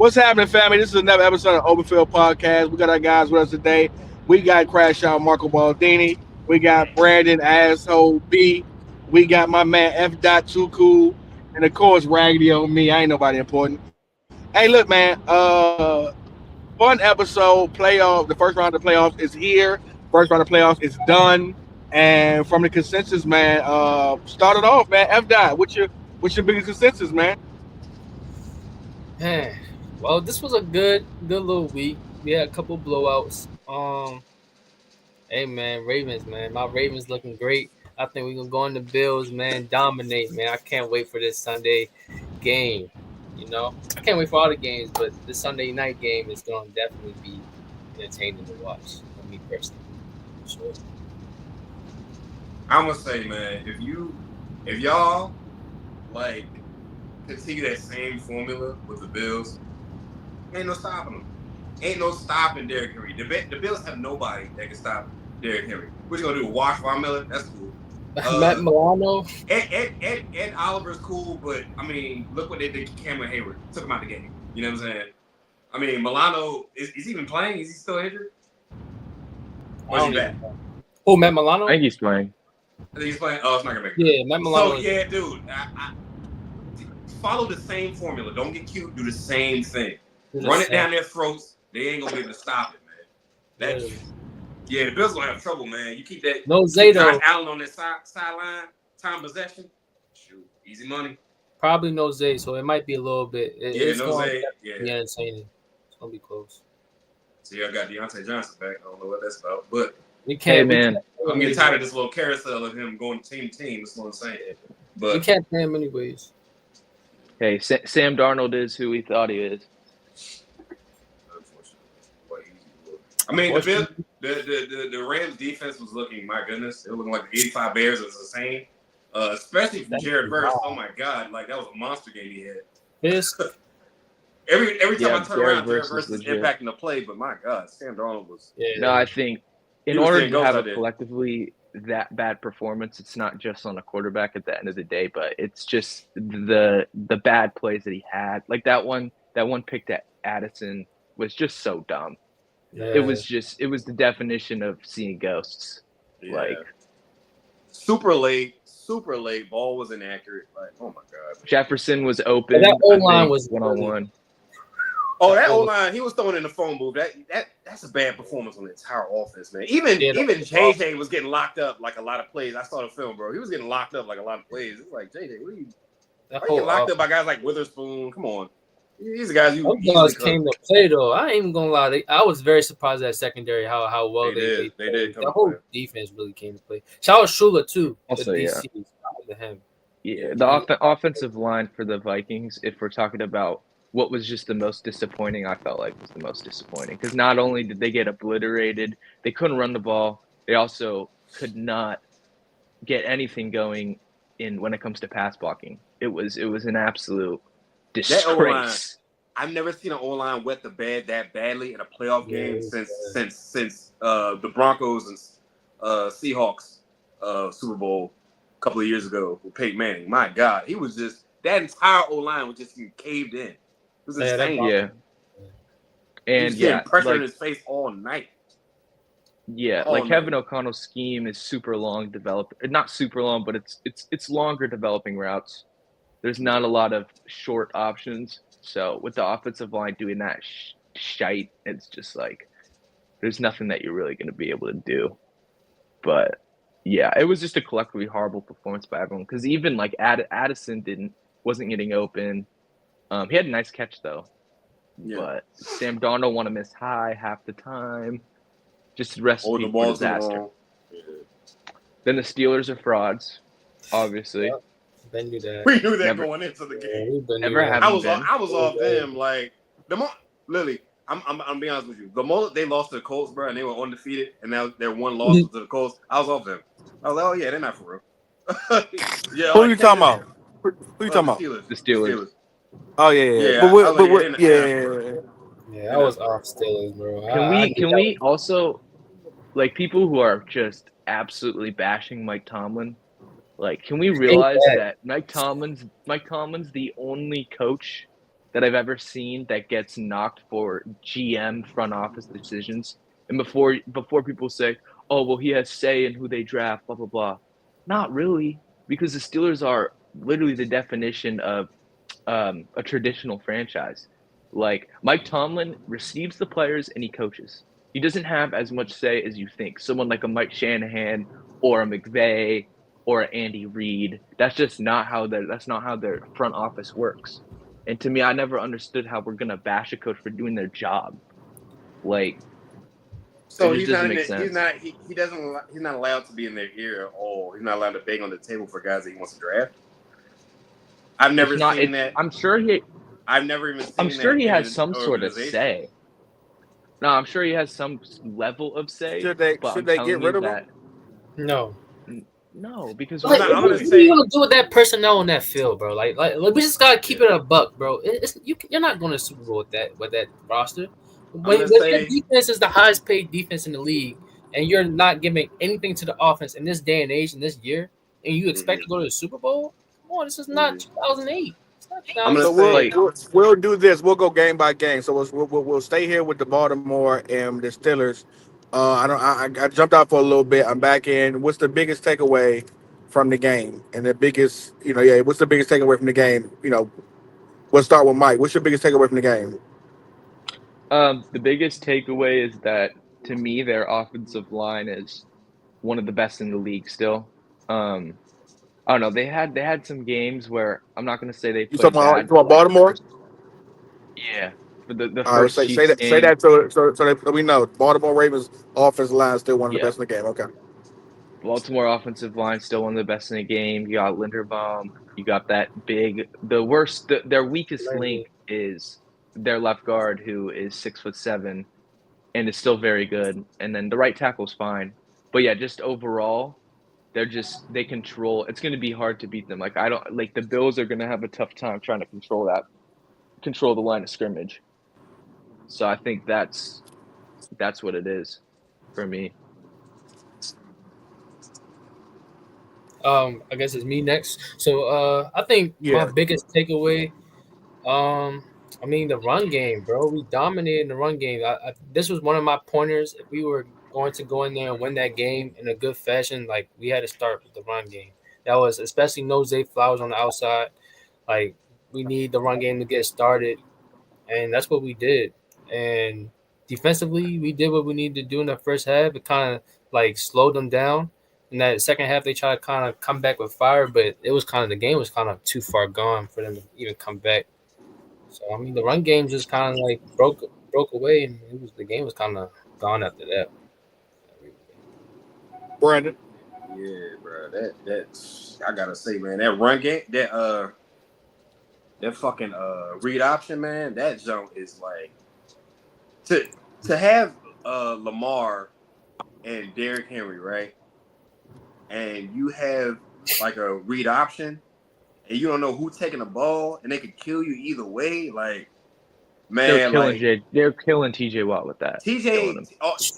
What's happening, family? This is another episode of Overfield Podcast. We got our guys with us today. We got Crash Out Marco Baldini. We got Brandon Asshole B. We got my man F. Dot Too Cool. And of course, Raggedy on me. I ain't nobody important. Hey, look, man. Fun episode. Playoff. The first round of the playoffs is here. First round of playoffs is done. And from the consensus, man, started off, man. F. Dot. What's your biggest consensus, man? Man, well, this was a good little week. We had a couple blowouts. Hey man, Ravens, man, my Ravens looking great. I think we're gonna go on the Bills, man, dominate, man. I can't wait for this Sunday game. I can't wait for all the games, but this Sunday night game is gonna definitely be entertaining to watch for me personally. For sure. I'm gonna say, man, if y'all like continue that same formula with the Bills, ain't no stopping them. Ain't no stopping Derrick Henry. The Bills have nobody that can stop Derrick Henry. What you gonna do? Wash Von Miller? That's cool. Matt Milano. Ed Oliver's cool, but I mean, look what they did to Cameron Hayward. Took him out the game. You know what I'm saying? I mean, Milano is he even playing? Is he still injured? Or is he back? Oh, Matt Milano. I think he's playing. I think he's playing. Oh, it's not gonna make it. Yeah, Matt Milano. So yeah, dude. I follow the same formula. Don't get cute. Do the same thing. Run it down their throats. They ain't gonna be able to stop it, man. The Bills gonna have trouble, man. You keep that. No Zato. Allen on that sideline, time possession. Shoot, easy money. Probably no Zay, so it might be a little bit. No Zay. Yeah, entertaining. It's gonna be close. See, I got Deontay Johnson back. I don't know what that's about, but we can't. Hey, man, I'm getting tired of this little carousel of him going team to team. That's what I'm saying. But we can't play him anyways. Hey, Sam Darnold is who we thought he is. I mean, the Rams defense was looking, my goodness, it was looking like the 85 Bears was insane. Especially from Jared Verse. Oh my God, like that was a monster game he had. Yes. every time I turn around, Jared Verse is impacting the play, but my God, Sam Darnold was. Yeah. No, I think in order to have a collectively that bad performance, it's not just on a quarterback at the end of the day, but it's just the bad plays that he had. Like that one pick to Addison was just so dumb. Yeah. It was the definition of seeing ghosts. Yeah. Like super late, ball was inaccurate. Like, oh my God. Jefferson was open. And that O-line was 1-on-1. Oh, that O-line, he was throwing in the phone booth. That's a bad performance on the entire offense, man. Even JJ was getting locked up like a lot of plays. I saw the film, bro. He was getting locked up like a lot of plays. It's like, JJ, what are you getting locked up by guys like Witherspoon? Come on. These are guys you guys came to play though. I ain't even gonna lie. I was very surprised at secondary how well they did. The whole defense really came to play. Shout out Shula too. Also, yeah. To him. Yeah, the offensive line for the Vikings. If we're talking about what was just the most disappointing, I felt like was the most disappointing because not only did they get obliterated, they couldn't run the ball. They also could not get anything going in when it comes to pass blocking. It was an absolute disgrace. I've never seen an O-line wet the bed that badly in a playoff game since the Broncos and Seahawks Super Bowl a couple of years ago with Peyton Manning. My God, he was just that entire O-line was just caved in. It was insane. Yeah, and pressure in his face all night. Yeah, like Kevin O'Connell's scheme is super long developed. Not super long, but it's longer developing routes. There's not a lot of short options. So with the offensive line doing that shite, it's just like there's nothing that you're really going to be able to do. But yeah, it was just a collectively horrible performance by everyone because even like Addison wasn't getting open. He had a nice catch though, but Sam Darnold want to miss high half the time. Just recipe for disaster. Then the Steelers are frauds, obviously. Yep. We knew that going into the game. I was off them like Lily. I'm being honest with you. The moment they lost to the Colts, bro, and they were undefeated, and now their one loss was to the Colts, I was off them. I was like, oh yeah, they're not for real. Yeah. Who are you talking about? Who are you talking about? The Steelers. Oh yeah. Yeah, I was off Steelers, bro. Can we also like people who are just absolutely bashing Mike Tomlin? Like, can we realize that Mike Tomlin's the only coach that I've ever seen that gets knocked for GM front office decisions. And before people say, "Oh, well, he has say in who they draft," blah blah blah. Not really, because the Steelers are literally the definition of a traditional franchise. Like Mike Tomlin receives the players and he coaches. He doesn't have as much say as you think. Someone like a Mike Shanahan or a McVay or a Andy Reid. That's just not how their front office works. And to me, I never understood how we're gonna bash a coach for doing their job. Like, so it he's just not doesn't in make the, sense. he's not allowed to be in their ear at all. He's not allowed to bang on the table for guys that he wants to draft. I've never seen that. I'm sure he. I've never even seen I'm sure that he in has an some sort of organization. say. No, I'm sure he has some level of say. Should I'm they telling get rid you of that him? No. no, because Like, I'm what gonna are say- you gonna do with that personnel on that field, bro? Like we just gotta keep it a buck, bro. You're not going to Super Bowl with that roster. When gonna your say- defense is the highest paid defense in the league, and you're not giving anything to the offense in this day and age in this year, and you expect to go to the Super Bowl? Come on, this is not 2008. It's not I'm 2008. gonna So say- we'll do this. We'll go game by game. So we'll stay here with the Baltimore and the Steelers. I jumped out for a little bit. I'm back in. What's the biggest takeaway from the game? And the biggest, what's the biggest takeaway from the game? We'll start with Mike. What's your biggest takeaway from the game? the biggest takeaway is that to me their offensive line is one of the best in the league still. I don't know. They had some games where I'm not going to say they You played talking about, bad. But Baltimore? Yeah, for the All right, first say Chiefs that. Say game. that so we know. Baltimore Ravens offensive line is still one of the Yeah, best in the game. Okay. Baltimore offensive line still one of the best in the game. You got Linderbaum. You got that the worst. Their weakest link is their left guard, who is 6'7" and is still very good. And then the right tackle's fine. But yeah, just overall, they control. It's going to be hard to beat them. Like I don't like the Bills are going to have a tough time trying to control the line of scrimmage. So I think that's what it is for me. I guess it's me next. So I think my biggest takeaway, I mean the run game, bro. We dominated the run game. This was one of my pointers. If we were going to go in there and win that game in a good fashion, like we had to start with the run game. That was especially no Zay Flowers on the outside. Like we need the run game to get started, and that's what we did. And defensively, we did what we needed to do in the first half. It kind of like slowed them down. In that second half, they tried to kind of come back with fire, but it was kind of the game was kind of too far gone for them to even come back. So I mean, the run game just kind of like broke away, and the game was kind of gone after that. Brandon. Yeah, bro. That I gotta say, man, that run game, that fucking read option, man, that jump is like to have Lamar and Derrick Henry, right? And you have like a read option, and you don't know who's taking the ball, and they could kill you either way. Like, man, They're killing TJ Watt with that. TJ,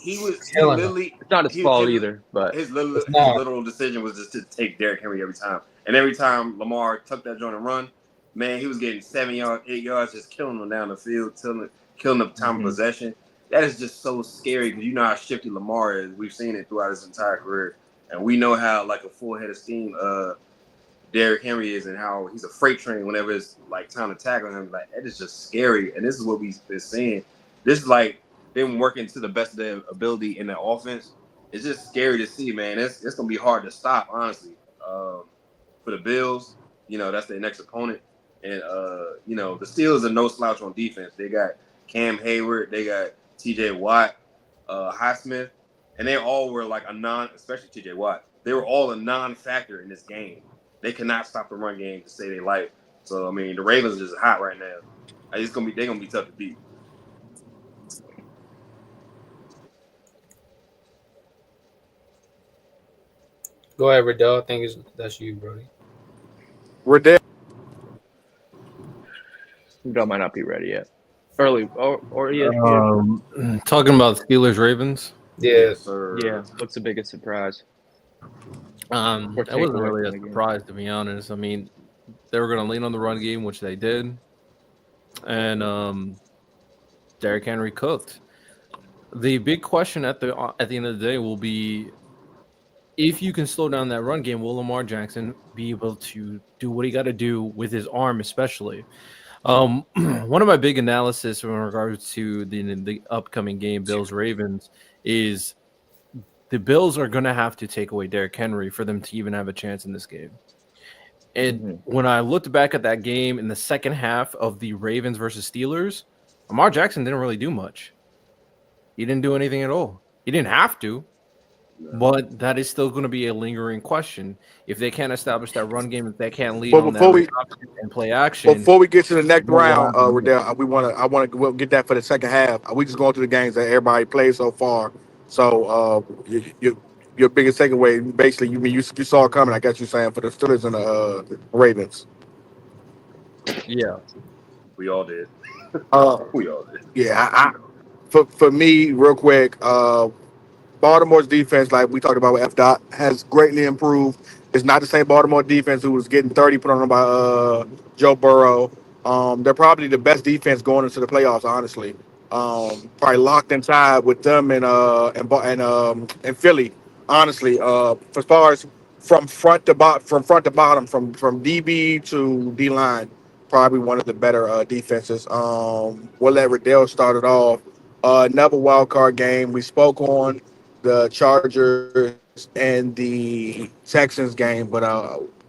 he literally. It's not his fault either, but his literal decision was just to take Derrick Henry every time, and every time Lamar took that joint and run, man, he was getting 7 yards, 8 yards, just killing them down the field, killing the time of possession. That is just so scary because you know how shifty Lamar is. We've seen it throughout his entire career. And we know how like a full head of steam Derrick Henry is and how he's a freight train whenever it's like time to tackle him. Like that is just scary. And this is what we've been seeing. This is like them working to the best of their ability in the offense. It's just scary to see, man. It's gonna be hard to stop, honestly. For the Bills, that's their next opponent. And the Steelers are no slouch on defense. They got Cam Hayward, they got TJ Watt, Highsmith. And they all were like especially TJ Watt, they were all a non-factor in this game. They cannot stop the run game to save their life. So, I mean, the Ravens are just hot right now. They're going to be tough to beat. Go ahead, Riddell. I think that's you, Brody. Riddell. Riddell might not be ready yet. Early or talking about Steelers Ravens. Yeah, sir. Yeah. What's the biggest surprise? That wasn't really a surprise, to be honest. I mean, they were going to lean on the run game, which they did. and Derrick Henry cooked. The big question at the end of the day will be, if you can slow down that run game, will Lamar Jackson be able to do what he got to do with his arm, especially? One of my big analysis in regards to the upcoming game, Bills Ravens, is the Bills are going to have to take away Derrick Henry for them to even have a chance in this game. And when I looked back at that game in the second half of the Ravens versus Steelers, Lamar Jackson didn't really do much. He didn't do anything at all. He didn't have to. But that is still going to be a lingering question. If they can't establish that run game, if they can't lead on that and play action. Before we get to the next round, Riddell, I want to get that for the second half. We just going through the games that everybody played so far. So your biggest takeaway, basically, you saw it coming. I guess you're saying for the Steelers and the Ravens. Yeah, we all did. We all did. Yeah, for me, real quick. Baltimore's defense, like we talked about with F. has greatly improved. It's not the same Baltimore defense who was getting 30 put on them by Joe Burrow. They're probably the best defense going into the playoffs, honestly. Probably locked and tied with them and Philly, honestly. As far as from front to bottom, from DB to D line, probably one of the better defenses. We'll let Riddell start it off. Another wild card game we spoke on. The Chargers and the Texans game, but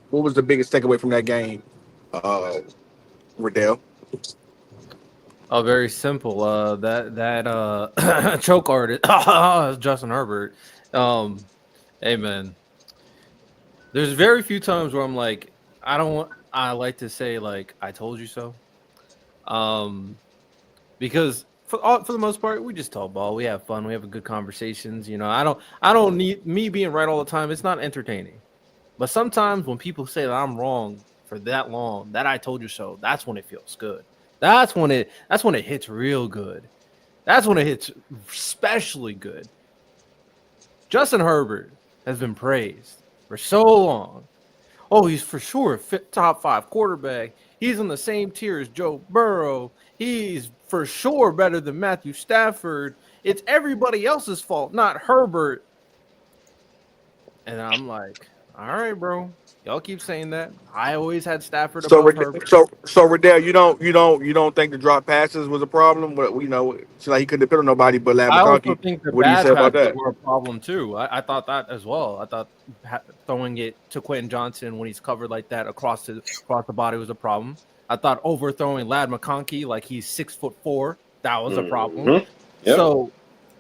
what was the biggest takeaway from that game, Riddell? Oh, very simple. That choke artist, Justin Herbert. Hey man, there's very few times where I'm like, I like to say like I told you so, because. For the most part, we just talk ball. We have fun. We have good conversations. You know, I don't need me being right all the time. It's not entertaining. But sometimes when people say that I'm wrong for that long, that I told you so, that's when it feels good. That's when it hits real good. That's when it hits especially good. Justin Herbert has been praised for so long. Oh, he's for sure a top 5 quarterback. He's on the same tier as Joe Burrow. He's for sure better than Matthew Stafford. It's everybody else's fault, not Herbert. And I'm like, all right, bro. Y'all keep saying that. I always had Stafford above Herbert. So Riddell, you don't think the drop passes was a problem? But it's like he couldn't depend on nobody but Lamar. I also think the what do you say about that? were a problem too. I thought that as well. I thought throwing it to Quentin Johnson when he's covered like that across the body was a problem. I thought overthrowing Ladd McConkey like he's 6'4", that was a problem. Yep. So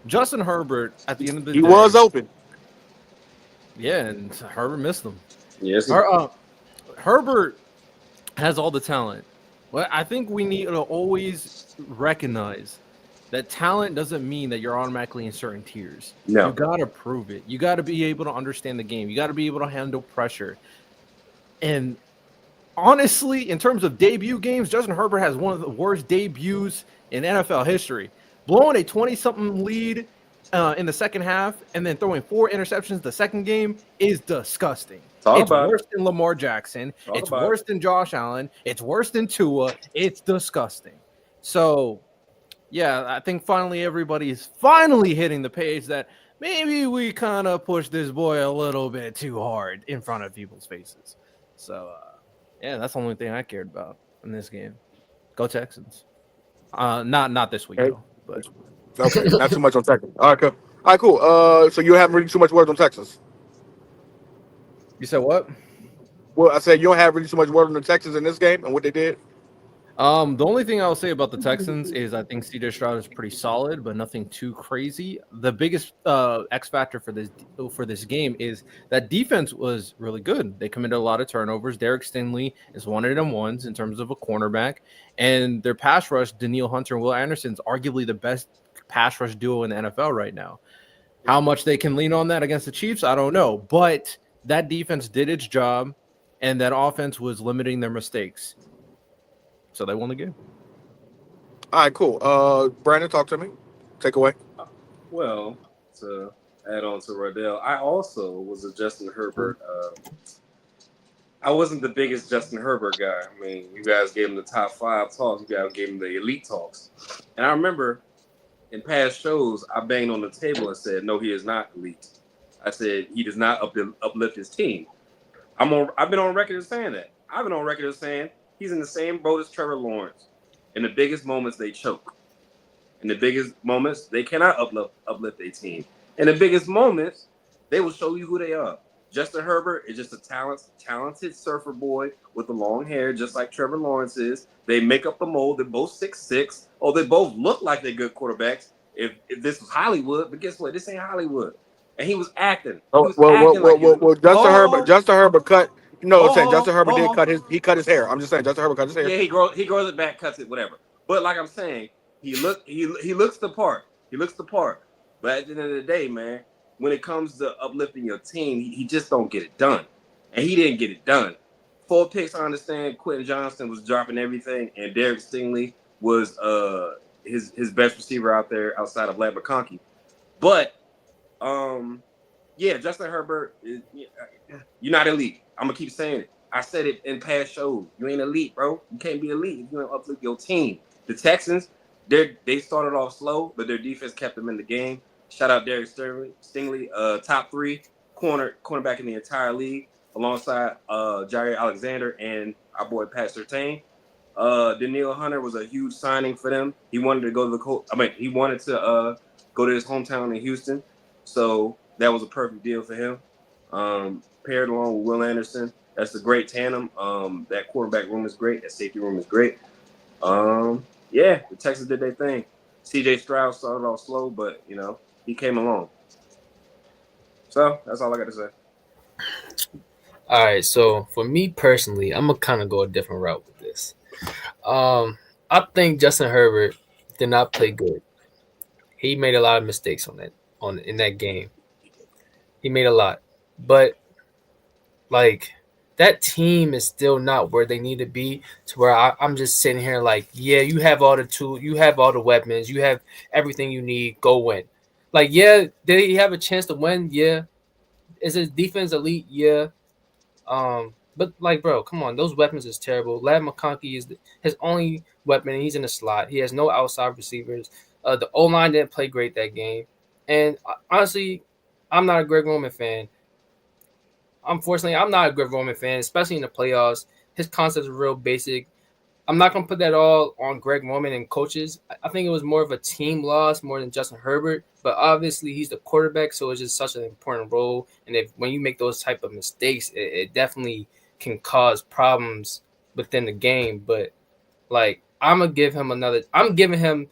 Justin Herbert at the end of the day, he was open. Yeah, and Herbert missed them. Yes. Herbert has all the talent. Well, I think we need to always recognize that talent doesn't mean that you're automatically in certain tiers. No. You got to prove it. You got to be able to understand the game. You got to be able to handle pressure. And honestly, in terms of debut games, Justin Herbert has one of the worst debuts in NFL history. Blowing a 20-something lead in the second half and then throwing 4 interceptions the second game is disgusting. It's worse than Lamar Jackson. It's worse than Josh Allen. It's worse than Tua. It's disgusting. So, yeah, I think finally everybody is finally hitting the page that maybe we kind of pushed this boy a little bit too hard in front of people's faces. So, yeah, that's the only thing I cared about in this game. Go Texans. Not this week, though. But okay, not too much on Texans. All right, cool. So you haven't really too much words on Texans. You said what? Well, I said you don't have really too much word on the Texans in this game and what they did. The only thing I'll say about the Texans is I think CJ Stroud is pretty solid, but nothing too crazy. The biggest X factor for this game is that defense was really good. They committed a lot of turnovers. Derek Stingley is one of them ones in terms of a cornerback, and their pass rush, Danielle Hunter and Will Anderson, is arguably the best pass rush duo in the NFL right now. How much they can lean on that against the Chiefs, I don't know, but that defense did its job, and that offense was limiting their mistakes. So they won the game. All right, cool. Brandon, talk to me. Take away. Well, to add on to Riddell, I also was a Justin Herbert. I wasn't the biggest Justin Herbert guy. I mean, you guys gave him the top 5 talks. You guys gave him the elite talks. And I remember in past shows, I banged on the table and said, no, he is not elite. I said he does not uplift his team. I've been on record as saying that. I've been on record as saying he's in the same boat as Trevor Lawrence. In the biggest moments, they choke. In the biggest moments, they cannot uplift their team. In the biggest moments, they will show you who they are. Justin Herbert is just a talented surfer boy with the long hair, just like Trevor Lawrence is. They make up the mold. They're both 6'6", or they both look like they're good quarterbacks. If this was Hollywood, but guess what? This ain't Hollywood. And he was acting. Justin Herbert cut. You know what I'm saying? Justin Herbert did cut his. He cut his hair. I'm just saying, Justin Herbert cut his hair. Yeah, he grows it back, cuts it, whatever. But like I'm saying, he looks the part. He looks the part. But at the end of the day, man, when it comes to uplifting your team, he just don't get it done. And he didn't get it done. 4 picks, I understand. Quentin Johnston was dropping everything, and Derek Stingley was his best receiver out there outside of Lamar McConkey. But yeah, Justin Herbert, you're not elite. I'm gonna keep saying it. I said it in past shows. You ain't elite, bro. You can't be elite if you don't uplift your team. The Texans, they started off slow, but their defense kept them in the game. Shout out Derek Stingley, top 3 cornerback in the entire league, alongside Jair Alexander and our boy Pat Surtain. Daniil Hunter was a huge signing for them. He wanted to go to he wanted to go to his hometown in Houston, so that was a perfect deal for him. Paired along with Will Anderson, that's a great tandem. That quarterback room is great. That safety room is great. Yeah, the Texans did their thing. C.J. Stroud started off slow, but he came along. So that's all I got to say. All right, so for me personally, I'm gonna kind of go a different route with this. I think Justin Herbert did not play good. He made a lot of mistakes in that game. He made a lot, but like that team is still not where they need to be. To where I'm just sitting here like, yeah, you have all the tools, you have all the weapons, you have everything you need. Go win. Like, yeah, did he have a chance to win? Yeah. Is his defense elite? Yeah. But like, bro, come on, those weapons is terrible. Lamar McConkey is his only weapon. He's in the slot. He has no outside receivers. The O-line didn't play great that game. And honestly, I'm not a Greg Roman fan. Unfortunately, I'm not a Greg Roman fan, especially in the playoffs. His concepts are real basic. I'm not going to put that all on Greg Roman and coaches. I think it was more of a team loss more than Justin Herbert. But obviously, he's the quarterback, so it's just such an important role. And when you make those type of mistakes, it definitely can cause problems within the game. But, like, I'm giving him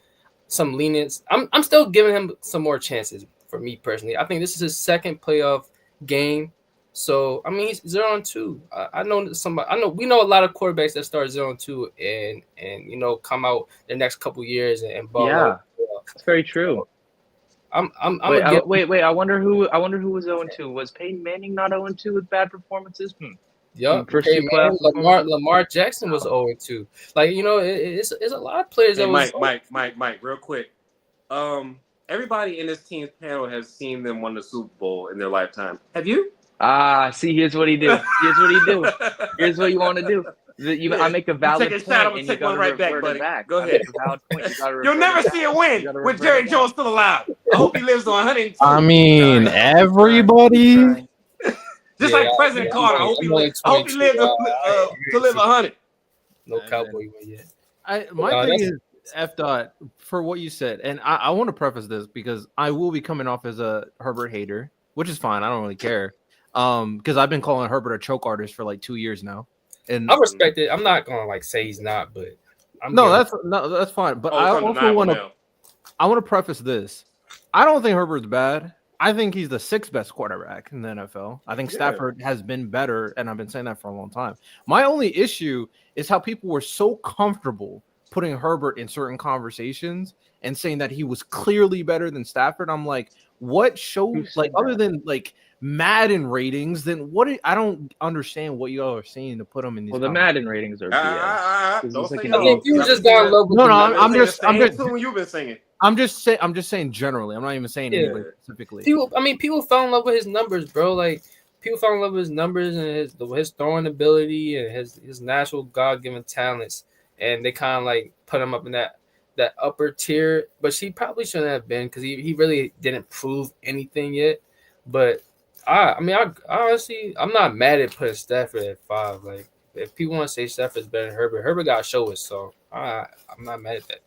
some lenience. I'm still giving him some more chances for me personally. I think this is his second playoff game. So I mean, he's 0-2. We know a lot of quarterbacks that start 0-2 and come out the next couple years and ball out. That's very true. Wait. I wonder who was 0-2. Was Peyton Manning not 0-2 with bad performances? Yeah, Lamar Jackson was 0-2. Like, it's a lot of players. Hey, Mike, real quick. Everybody in this team's panel has seen them win the Super Bowl in their lifetime. Have you? See, here's what he do. Here's what you want to do. I make a valid point, and you got to revert it back. Go ahead. You'll never see a win with Jerry Jones still alive. I hope he lives to 102. I mean, everybody. Just like President Carter. I hope he lived to live 100. No cowboy win yet. My thing is, F. Dot, for what you said, and I want to preface this because I will be coming off as a Herbert hater, which is fine. I don't really care. Because I've been calling Herbert a choke artist for like 2 years now. And I respect it. I'm not gonna say he's not, but that's fine. But I also want to preface this. I don't think Herbert's bad. I think he's the 6th best quarterback in the NFL. I think Stafford has been better, and I've been saying that for a long time. My only issue is how people were so comfortable putting Herbert in certain conversations and saying that he was clearly better than Stafford. I'm like, what shows, like, other than like Madden ratings, then what? I don't understand what you all are saying to put them in these. Well, the Madden ratings are you just got low. No, I'm just you've been singing. I'm just saying generally. I'm not even saying anybody specifically. People fell in love with his numbers, bro. Like people fell in love with his numbers and his throwing ability and his natural God-given talents, and they kind of like put him up in that upper tier. But she probably shouldn't have been because he really didn't prove anything yet. But I honestly, I'm not mad at putting Stafford at 5. Like, if people want to say Stafford's better than Herbert got to show us. So I'm not mad at that.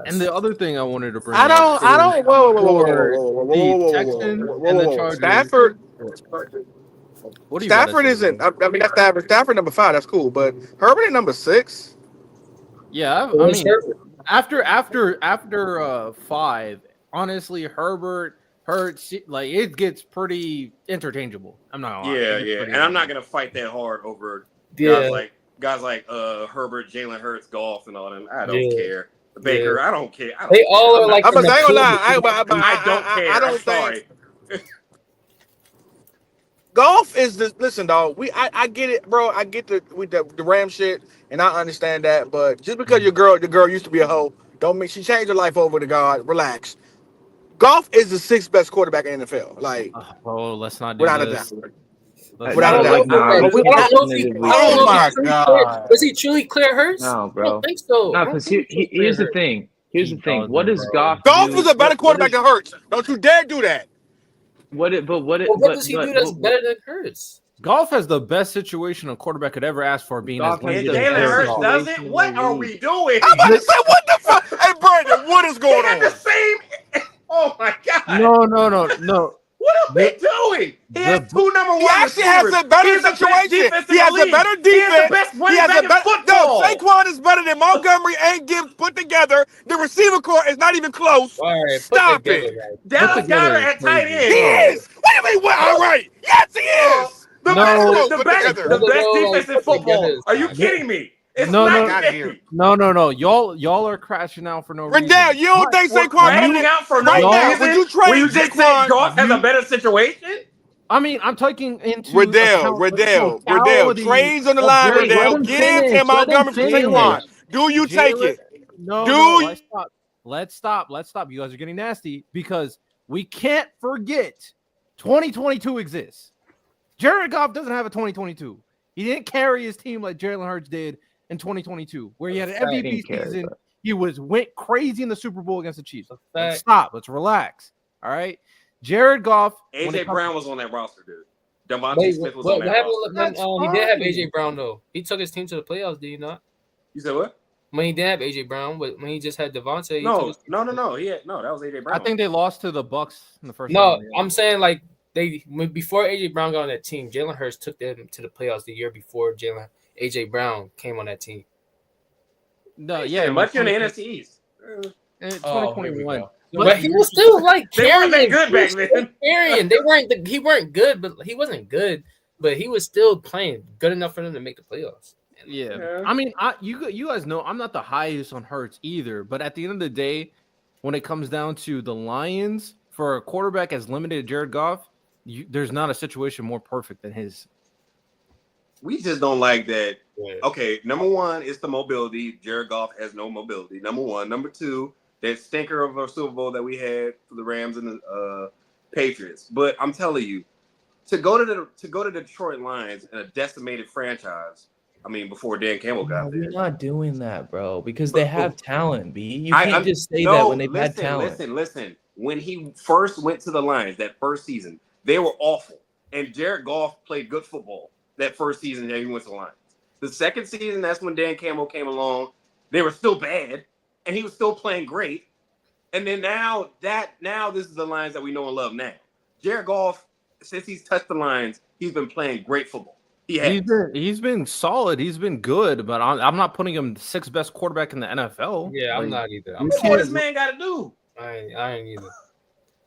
And the other thing I wanted to bring I up don't. Whoa, the Texans and the Chargers. Stafford. What do you Stafford gotta say? isn't. I mean, that's Stafford. Stafford number 5. That's cool. But Herbert at number 6. Yeah, I mean, after 5, honestly, Herbert hurts. Like, it gets pretty interchangeable. I'm not. Yeah. And I'm not gonna fight that hard over guys like Herbert, Jalen Hurts, Goff, and all them. I don't care. Baker, I don't care. They all are like. I ain't gonna lie. I don't care. I'm sorry. Golf is the listen, dog. I get it, bro. I get the Ram shit, and I understand that. But just because your girl used to be a hoe, don't mean she changed her life over to God. Relax. Golf is the 6th best quarterback in the NFL. Like, let's not do without this. a doubt. Without a doubt. Oh my God! Does he truly clear Hurts? No, bro. I don't think so. No, because here's the thing. What does Goff? Golf is a better quarterback than Hurts. Don't you dare do that. What does he do that's better than Hurts? Golf has the best situation a quarterback could ever ask for, being as And Jalen Hurts doesn't. What are we doing? I'm about to say, what the fuck? Hey, Brandon, what is going on? The same. Oh my God. No. What are we doing? He has 2 number 1 He actually has a better situation. He has a better defense. He has the best running back in football. No, Saquon is better than Montgomery and Gibbs put together. The receiver core is not even close. Right, Stop it. Dallas Goedert at tight end. He is. What do you mean? All right. Yes, he is. The best defense in football. Are you kidding me? It's No. Y'all are crashing out for no reason. Riddell, you don't think Saquon crashing out for no reason? Would you trade you just say Goff has a better situation? I mean, I'm taking into Riddell. Trades on the line, Riddell. Gibbs and Montgomery for Saquon. Do you take it? No. Let's stop. You guys are getting nasty because we can't forget 2022 exists. Jared Goff doesn't have a 2022. He didn't carry his team like Jalen Hurts did in 2022, where he had an MVP season. He went crazy in the Super Bowl against the Chiefs. Let's stop. Let's relax. All right. Jared Goff. AJ Brown was on that roster, dude. Devontae Smith was on that roster. He did have AJ Brown though. He took his team to the playoffs. Did he not? You said what? When he did have AJ Brown, but when he just had Devontae. No. That was AJ Brown. I think they lost to the Bucks in the first. No, I'm saying like before AJ Brown got on that team, Jalen Hurts took them to the playoffs the year before AJ Brown came on that team. No, yeah, much in the NFC East. 2021. But he was still like carrying. They weren't that good back then. Carrying. He weren't good, but he wasn't good. But he was still playing good enough for them to make the playoffs. Yeah. I mean, you guys know I'm not the highest on Hurts either, but at the end of the day, when it comes down to the Lions, for a quarterback as limited as Jared Goff, there's not a situation more perfect than his. We just don't like that. Yeah. Okay, number 1 is the mobility. Jared Goff has no mobility. Number 1. Number 2, that stinker of a Super Bowl that we had for the Rams and the Patriots. But I'm telling you, to go to Detroit Lions and a decimated franchise. I mean, before Dan Campbell got there. We're not doing that, bro, because they have talent. B. You can't just say that when they've had talent. Listen. When he first went to the Lions that first season, they were awful. And Jared Goff played good football that first season that he went to the Lions. The second season, that's when Dan Campbell came along. They were still bad, and he was still playing great. And then now this is the Lions that we know and love now. Jared Goff, since he's touched the Lions, he's been playing great football. He's been solid. He's been good, but I'm not putting him the 6th best quarterback in the NFL. Yeah, I'm not either. What this man got to do? I ain't either.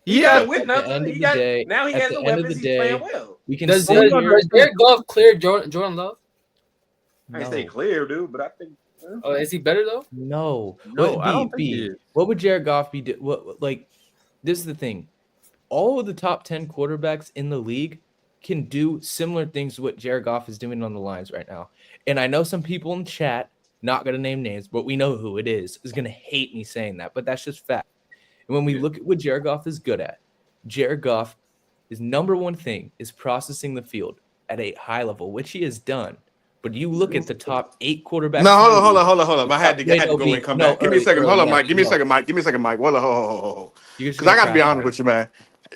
Now he has the weapons. He's playing well. We can does Jared Goff clear Jordan Love? I say clear, dude, but I think. Oh, is he better though? No. I don't think he is. What would Jared Goff be? This is the thing. All of the top 10 quarterbacks in the league can do similar things to what Jared Goff is doing on the Lions right now. And I know some people in chat, not going to name names, but we know who it is going to hate me saying that, but that's just fact. And when we look at what Jared Goff is good at, Jared Goff his number one thing is processing the field at a high level, which he has done. But you look at the top 8 quarterbacks. No, hold on. I had to go in and come back. Give me a second. Hold on, Mike. Give me a second, Mike. Hold. Because I got to be honest with you, man.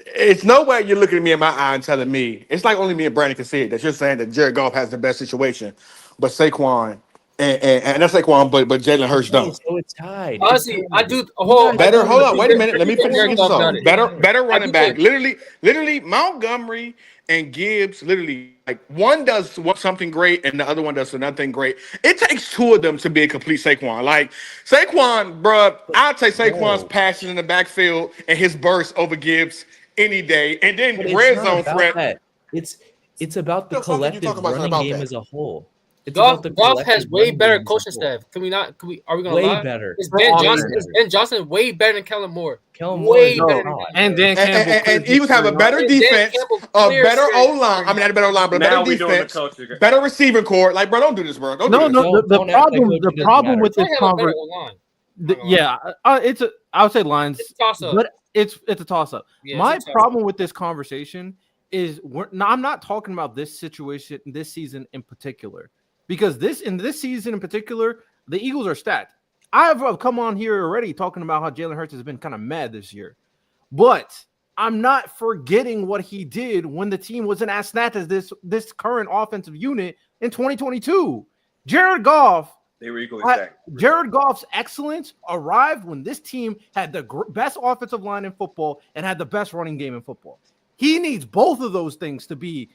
It's no way you're looking at me in my eye and telling me, it's like only me and Brandon can see it, that you're saying that Jared Goff has the best situation, but Saquon, and that's Saquon, but Jalen Hurts don't. So it's tied. Honestly, I do. Hold on. Wait a minute. Let me finish this off. Better running back. Literally, Montgomery and Gibbs, literally, like one does something great and the other one does nothing great. It takes two of them to be a complete Saquon. Like Saquon, bro, I'll take Saquon's passion in the backfield and his burst over Gibbs any day. And then red zone threat. That. It's about the collective running game as a whole. Goff has way better coaching staff. Are we gonna way lie? better? Is Ben Johnson way better than Kellen Moore? Way better. And Dan Campbell. And Eagles have a better defense, a better O-line. I mean, not a better O-line, but a better defense, better receiving core. Like, bro, don't do this, bro. The problem with this conversation. I would say lines, but it's a toss-up. Yeah, My problem with this conversation is I'm not talking about this situation, this season in particular, because in this season in particular, the Eagles are stacked. I've come on here already talking about how Jalen Hurts has been kind of mad this year, but I'm not forgetting what he did when the team wasn't as stacked as this current offensive unit in 2022. Jared Goff. They were equally stacked. Jared Goff's excellence arrived when this team had the best offensive line in football and had the best running game in football. He needs both of those things to be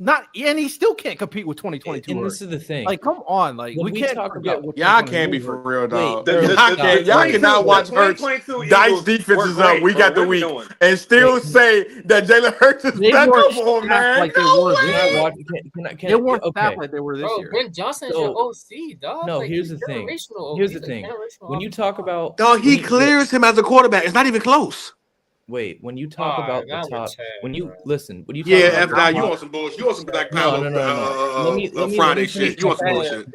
not, and he still can't compete with 2022. And this is the thing. Like, come on, like we can't talk forget. about Y'all can't be for real, dog. Wait, Y'all cannot watch Hurts dice defenses up week after week and still say that Jalen Hurts is better for him, man. Like they weren't stacked like they were this year. Ben Johnson is your OC, dog. No, here's the thing. When you talk about, dog, he clears him as a quarterback. It's not even close. Wait, when you talk about the top, when you listen, when you talk F now, you want some bullshit. You want some Black Power Friday shit. You want some bullshit.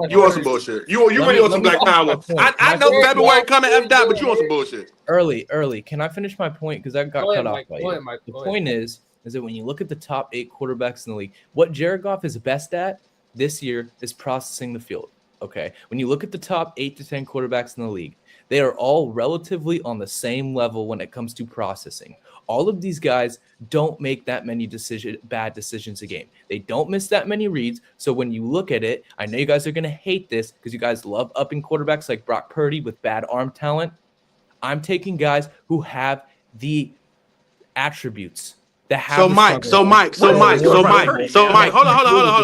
You want some bullshit. You really want some Black Power. I know February coming F dot, but you want some bullshit. Early. Can I finish my point? Because I got cut off by you. The point is that when you look at the top 8 quarterbacks in the league, what Jared Goff is best at this year is processing the field. Okay. When you look at the top 8 to 10 quarterbacks in the league, they are all relatively on the same level when it comes to processing. All of these guys don't make that many bad decisions a game. They don't miss that many reads. So when you look at it, I know you guys are going to hate this because you guys love upping quarterbacks like Brock Purdy with bad arm talent. I'm taking guys who have the attributes. So Mike, hold on,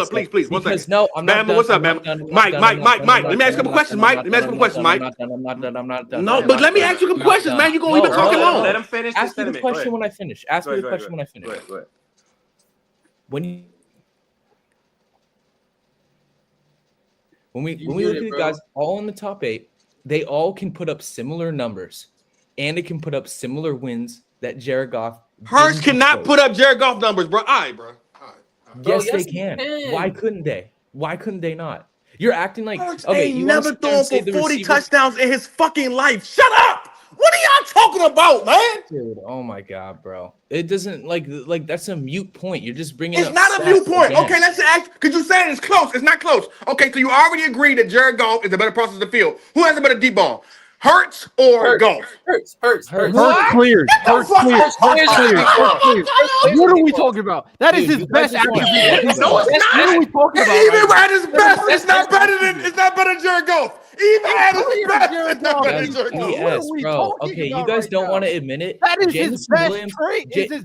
please, one second. No, I'm not. Bama, what's up, Bama? Mike. Let me ask you a couple questions, Mike. I'm not done. No, but let me ask you a couple questions, man. You're gonna leave it talking long. Let him finish. Ask me the question when I finish. Go ahead. When we look at the guys all in the top 8, they all can put up similar numbers, and it can put up similar wins that Jared Goff. Hurts cannot put up Jared Goff numbers, bro. All right, bro. Yes, they can. Why couldn't they? Why couldn't they not? You're acting like Hurts ain't never thrown for 40 touchdowns in his fucking life. Shut up. What are y'all talking about, man? Dude, oh my God, bro. It doesn't like that's a mute point. You're just bringing. It's not a mute point. Again. Okay, let's ask. Because you said it's close. It's not close. Okay, so you already agree that Jared Goff is a better process of the field. Who has a better deep ball? Hurts or Goff? Hurts. Cleared. Hurts cleared. What are we talking about? That is his best attribute. No, it's not. What are we talking about? Even at his best, it's not better than Jared Goff. Even at his best, it's not better than Jared Goff. Yes, bro. Okay, you guys don't want to admit it. That is his best trait. Even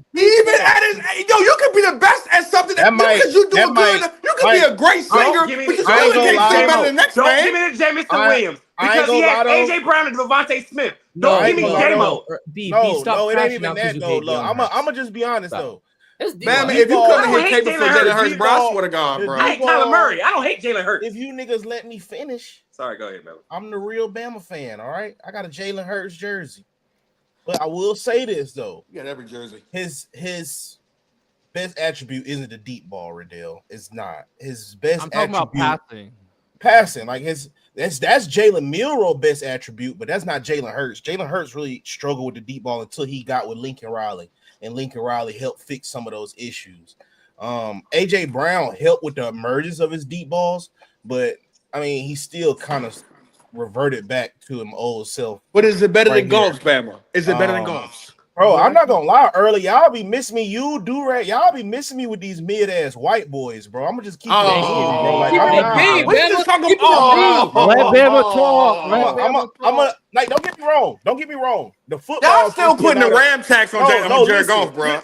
at his, you can be the best at something because you do good. You can be a great singer, but you still can't sing better than the next man. Don't give me the Jamison Williams. Because he had AJ Brown and Devontae Smith. Don't give me J-Mo. No, it ain't even that though. Look, I'm gonna just be honest though. Man, if you come in here capable for Jalen Hurts, bro, I swear to God, bro. I hate Kyler Murray. I don't hate Jalen Hurts. If you niggas let me finish. Sorry, go ahead, man. I'm the real Bama fan, all right? I got a Jalen Hurts jersey. But I will say this though. You got every jersey. His best attribute isn't the deep ball, Riddell. It's not. His best I'm talking attribute, about passing. passing, like That's Jalen Milroe's best attribute, but that's not Jalen Hurts. Jalen Hurts really struggled with the deep ball until he got with Lincoln Riley, and Lincoln Riley helped fix some of those issues. AJ Brown helped with the emergence of his deep balls, but I mean, he still kind of reverted back to his old self. But is it better Right than golf, here. Bama? Is it better than golf? Bro, I'm not gonna lie. Early, y'all be missing me. You do right. Y'all be missing me with these mid-ass white boys, bro. I'm gonna just keep it being, bro. Like, I'm not. We just talking about. Let Bama talk. I'm like. Don't get me wrong. Don't get me wrong. The football. Y'all still putting the ram tax on Jared Goff, bro.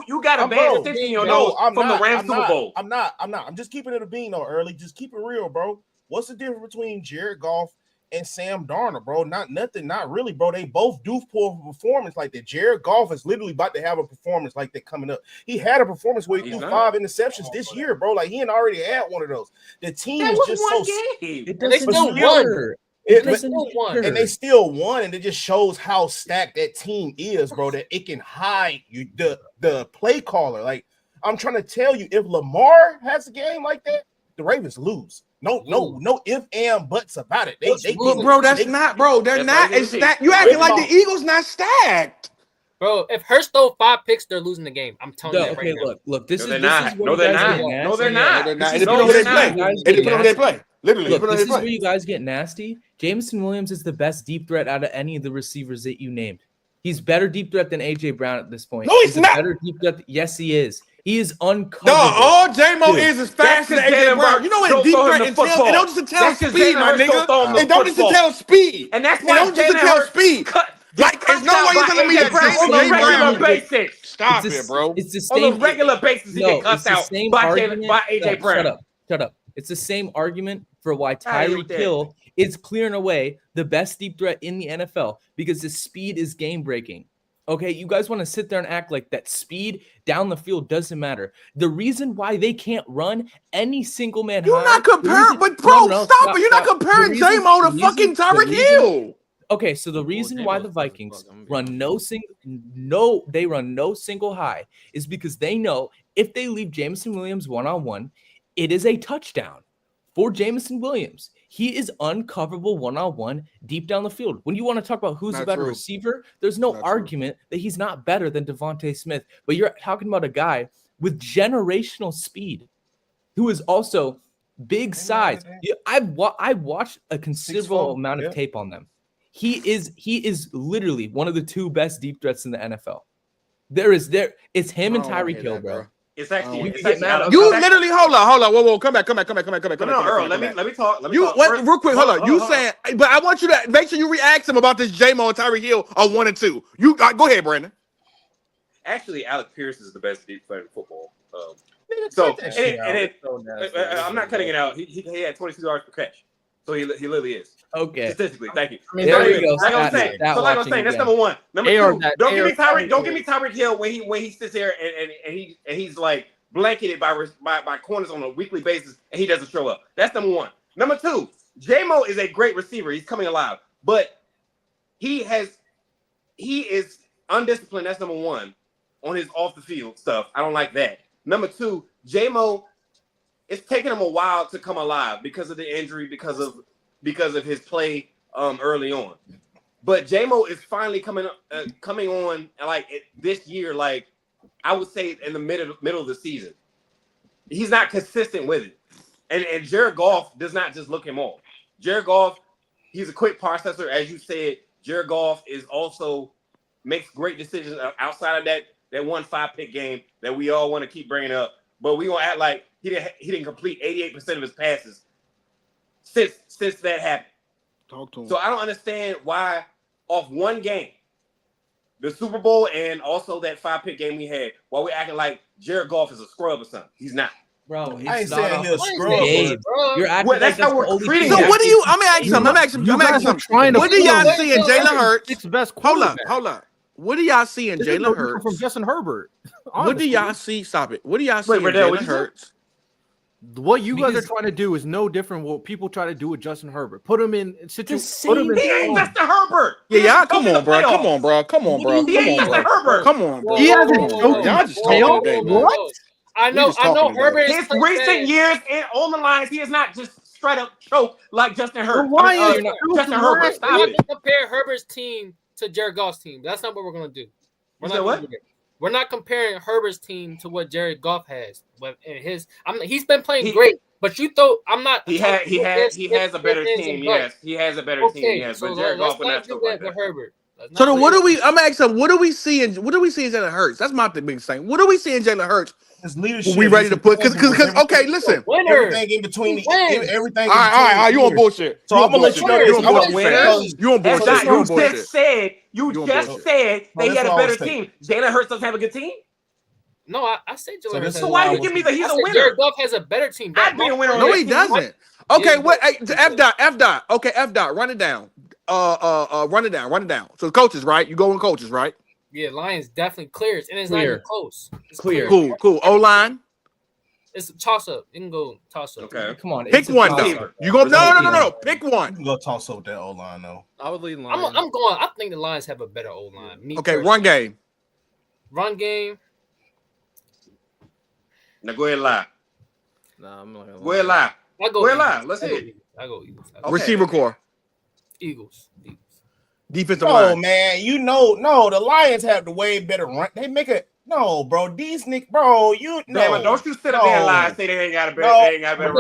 You got a bad attention, you know, from the Rams Super Bowl. I'm not. I'm just keeping it a bean though. Early, just keep it real, bro. What's the difference between Jared Goff and Sam Darnold, bro? Not really, bro. They both do poor performance like that. Jared Goff is literally about to have a performance like that coming up. He had a performance where he threw 5 interceptions this year, bro. Like he had already had one of those. The team is just so. They still won. And they still won, and it just shows how stacked that team is, bro. That it can hide you, the play caller. Like I'm trying to tell you, if Lamar has a game like that, the Ravens lose. No if and buts about it. Bro, they're not. It's stacked. You acting like the Eagles not stacked. Bro, if Hurts throw 5 picks, they're losing the game. I'm telling you that right now. Look, this is they're not. No, they're not. It depends on who they play. Literally, look, this is where you guys get nasty. Jameson Williams is the best deep threat out of any of the receivers that you named. He's better deep threat than AJ Brown at this point. No, he's not. Better deep threat. Yes, he is. He is uncovered. No, all J-Mo is faster than AJ Brown. You know what deep threat entails? It don't just entail speed, my nigga. It don't just entail speed. And that's why it don't just entail speed. Like, there's no way you're telling me that on a regular basis. Stop it, bro. It's the same. On a regular basis, he get cussed out by AJ Brown. Shut up. It's the same argument for why Tyreek Hill is clearing away the best deep threat in the NFL because his speed is game breaking. Okay, you guys want to sit there and act like that speed down the field doesn't matter. The reason why they can't run any single man. You're not comparing, but bro, stop it. You're not comparing J-Mo to fucking Tyreek Hill. Okay, so the reason why the Vikings run no single high is because they know if they leave Jameson Williams one-on-one, it is a touchdown for Jameson Williams. He is uncoverable one-on-one deep down the field. When you want to talk about who's a better receiver, there's no argument that he's not better than Devontae Smith. But you're talking about a guy with generational speed who is also big size. I've watched a considerable amount of tape on them. He is literally one of the 2 best deep threats in the NFL. It's him and Tyreek Hill, bro. It's actually you literally hold on, whoa, come back. No, Earl, let me talk. Real quick, hold on. You saying, but I want you to make sure you re-ask him about this J-Mo and Tyreek Hill are 1 and 2. You go ahead, Brandon. Actually, Alec Pierce is the best deep threat in football. So I'm not cutting it out. He had 22 yards per catch, so he literally is. Okay. Statistically, thank you. There we go. Like I'm saying, that's number 1. Number 2, don't give me Tyreek Hill when he sits here and he's like blanketed by corners on a weekly basis and he doesn't show up. That's number 1. Number 2, J-Mo is a great receiver. He's coming alive, but he is undisciplined. That's number 1 on his off the field stuff. I don't like that. Number 2, J-Mo, it's taking him a while to come alive because of the injury, because of his play early on. But J-Mo is finally coming on like this year, like I would say in the middle of the season. He's not consistent with it. And Jared Goff does not just look him off. Jared Goff, he's a quick processor. As you said, Jared Goff is also makes great decisions outside of that 1 5-pick game that we all want to keep bringing up. But we gonna act like he didn't complete 88% of his passes since that happened. Talk to him. So I don't understand why off one game, the Super Bowl and also that 5-pick game we had, why we acting like Jared Goff is a scrub or something. He's not. Bro, I ain't saying he's a scrub. You're acting that's how we're treating So him. what do you? I'm gonna ask him. What do y'all see in Jalen Hurts? It's the best. Hold up. What do y'all see in Jalen Hurts from Justin Herbert? What do y'all see? Stop it. What do y'all see in Jalen Hurts? What you guys are trying to do is no different what people try to do with Justin Herbert. Put him in situations. He ain't Justin Herbert. Yeah, come on, bro. He ain't Justin Herbert. Come on, bro. He hasn't choked. Y'all just talking today, bro. I know Herbert. His recent years on the lines, he has not just straight up choke like Justin Herbert. Justin Herbert. Stop We're not it. gonna compare Herbert's team to Jared Goff's team. That's not what we're gonna do. We're not gonna do that. We're not comparing Herbert's team to what Jared Goff has. But he's been playing great. But you thought I'm not. He has a better team. Yes, he has a better team. Yes, but Jared Goff would not choke like that. Herbert. So then, what do we? I'm asking, what do we see in Jalen Hurts? That's my biggest thing. What do we see in Jalen Hurts? His leadership. We ready to put because okay, listen. Everything in between everything. All right, you on bullshit. So I'm gonna let you know this. You on bullshit. You just said they had a better team. Jalen Hurts doesn't have a good team. No, I said Jalen Hurts. So why do you give me the he's a winner? Jared Goff has a better team. I'd be a winner. No, he doesn't. Okay, what? F dot. Okay, F dot. Run it down. Run it down. So the coaches, right? You go in coaches, right? Yeah, Lions definitely clears, and it's not even close. It's clear. Cool. O line. It's a toss up. You can go toss up. Okay, come on. Pick one though. You go no. Pick one. You can go toss up with that O line though. I would lead line. I'm going. I think the Lions have a better O line. Okay, run game. Run game. Now go ahead lie. Nah, I'm not gonna lie. Go ahead lie. Go ahead lie. Let's hear it. I go Eagles. Receiver core. Eagles. Defensive line. Oh man, the Lions have the way better run. They make it. No, bro, these Nick, bro, you know. Damn, don't you sit up there and lie and say they ain't got a better. They ain't got a better.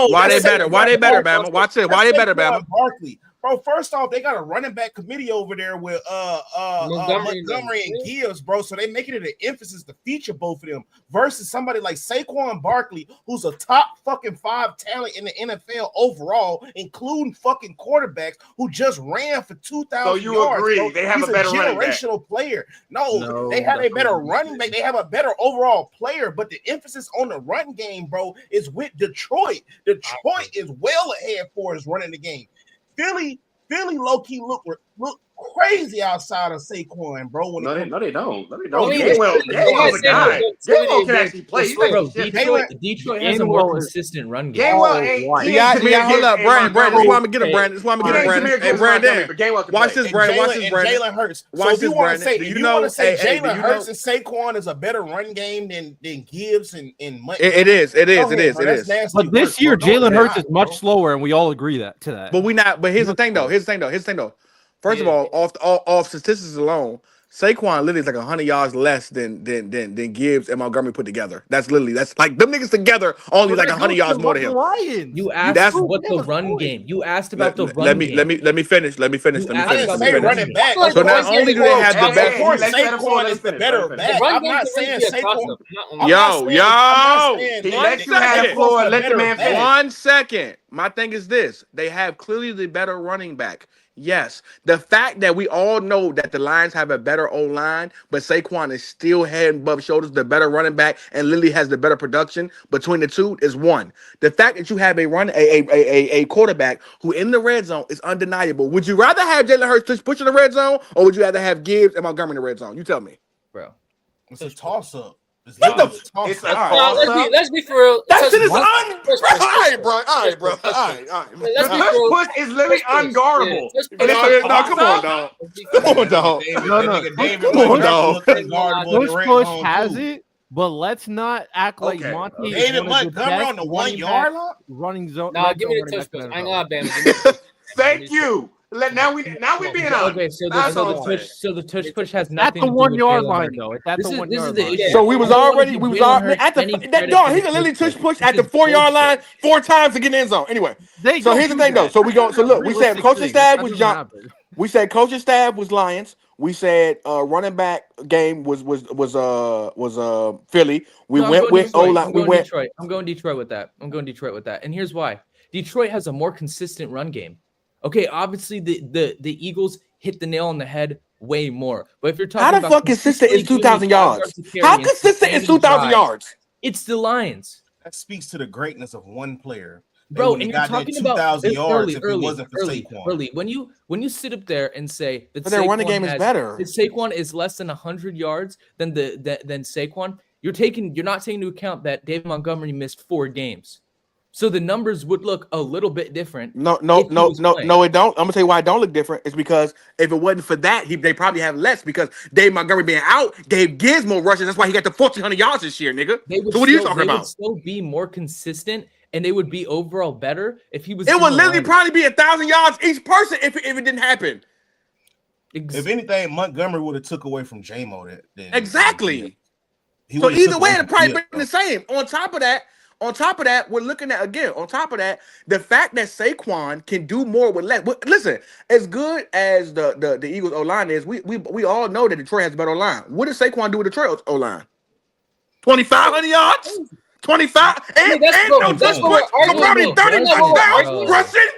Why they better? Why they better, Bama? Watch it. Why they better, Bama? Barkley. Bro, first off, they got a running back committee over there with Montgomery and Gibbs, bro. So they making it an emphasis to feature both of them versus somebody like Saquon Barkley, who's a top fucking 5 talent in the NFL overall, including fucking quarterbacks who just ran for 2,000 yards. So you agree bro. they have a better running back? Generational player. No, they have a better running back. They have a better overall player, but the emphasis on the run game, bro, is with Detroit. Detroit is well ahead for us running the game. Philly low-key look crazy outside of Saquon, bro. No, they don't. Gainwell's a guy. Gainwell can actually play. Bro, Detroit has a more consistent run game. Gainwell ain't. Hold up, Brandon. This is why I'm gonna get him, Brandon. Hey, Brandon. Watch this, Brandon. Jalen Hurts. So if you want to say, Jalen Hurts and Saquon is a better run game than Gibbs and Mike. It is. But this year, Jalen Hurts is much slower, and we all agree to that. But we not. But here's the thing, though. First of all, off statistics alone, Saquon literally is like 100 yards less than Gibbs and Montgomery put together. That's like them niggas together only like 100 yards more than him. Lions. You asked what the run game. You asked about the run game. Let me finish. I didn't say running back. So not only do they have the best, Saquon is the better back. I'm not saying Saquon. He lets you have the floor. Let the man finish. 1 second. My thing is this: they have clearly the better running back. Yes, the fact that we all know that the Lions have a better O-line, but Saquon is still head and above shoulders the better running back, and Lily has the better production between the two is one. The fact that you have a quarterback who in the red zone is undeniable. Would you rather have Jalen Hurts push in the red zone, or would you rather have Gibbs and Montgomery in the red zone? You tell me, bro. It's a toss-up. Let's be for real. That shit is All right, bro. Push is literally unguardable. Come on, dog. Push has it, but let's not act like Monty. David Montgomery on the 1 yard line running zone. Nah, give me the touch push. I ain't gonna Bama. Thank you. Now we being honest. Okay, so the touch push has nothing at the 1 yard Jalen line though. It's at the 1 yard line. So we was already at the dog. He can literally push at the 4 yard line 4 times to get in the end zone. Anyway, so here's the thing though. So look. We said coaching staff was John. We said coaching staff was Lions. We said running back game was Philly. We went with O-line. We went. I'm going Detroit with that. And here's why. Detroit has a more consistent run game. Okay, obviously the Eagles hit the nail on the head way more. But if you're talking about how the fuck consistent is 2,000 yards? How consistent is 2,000 yards? It's the Lions. That speaks to the greatness of one player. Bro, and you're talking about 2,000 yards if it wasn't for Saquon. Early. When you sit up there and say that their running game is better, that Saquon is less than 100 yards than Saquon, you're not taking into account that David Montgomery missed 4 games. So the numbers would look a little bit different. No, it don't. I'm gonna tell you why it don't look different. It's because if it wasn't for that, they probably have less because Dave Montgomery being out gave Gibbs more rushes. That's why he got the 1,400 yards this year, nigga. So what are you talking about? They would still be more consistent and they would be overall better if he was. It in would the literally lineup. probably be 1,000 yards each person if it didn't happen. If anything, Montgomery would have took away from J-Mo that. Exactly. He So would've either took way, away it'd from probably Gibbs, been the same. On top of that, we're looking at again. On top of that, the fact that Saquon can do more with less. Listen, as good as the Eagles O line is, we all know that Detroit has a better line. What does Saquon do with Detroit O line? 2,500 yards, 25, and no touchdowns. So probably 30 touchdowns rushing.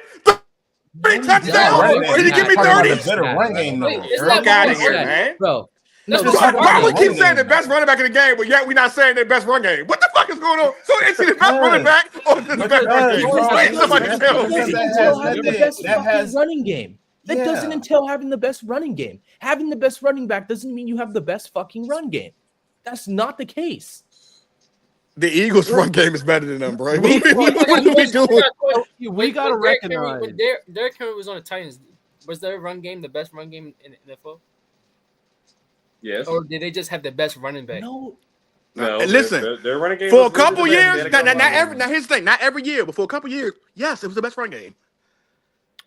30 touchdowns. Did he give me 30? Better run game though. Fuck out of here, man. Bro. No, Why we keep saying the best running back in the game, but yet we're not saying the best run game? What the fuck is going on? So is he the best running back or the best run game? Wait, somebody tell me. Running game. That doesn't entail having the best running game. Having the best running back doesn't mean you have the best fucking run game. That's not the case. The Eagles' run game is better than them, bro. What are we doing? We gotta recognize. When Derrick Henry was on the Titans, was their run game the best run game in the NFL? Yes. Or did they just have the best running back? No. And listen, their running game for a was really couple the best. years, now here's the thing, not every year, but for a couple years, yes, it was the best run game.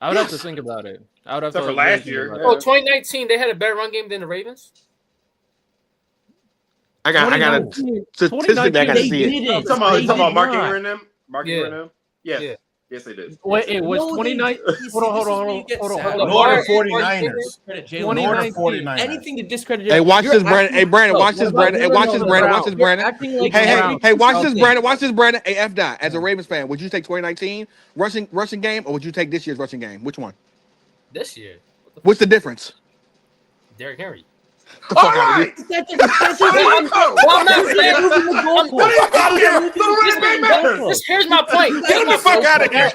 I would have to think about it. I would have Except to for last think year. about Oh, it. 2019, they had a better run game than the Ravens? I got a statistic that I got to see it. Talking about Mark not. Ingram and them? Mark Ingram and them? Yes. Yeah. Yes, they did. Wait, it was No, 29. Hold on. Northern 49ers. Northern 49ers. Anything to discredit. Hey, watch You're this, Brandon. acting- Hey, Brandon, watch No, this, Brandon. Hey, no, watch no, this, no, Brandon. no. Watch this, You're Brandon. acting like Hey, watch this, Okay. Brandon. Watch this, Brandon. Hey, F. Dot. As a Ravens fan, would you take 2019 rushing game or would you take this year's rushing game? Which one? This year. What's the difference? Derrick Henry. The fuck out of here. Here's my point. Get the fuck out of here.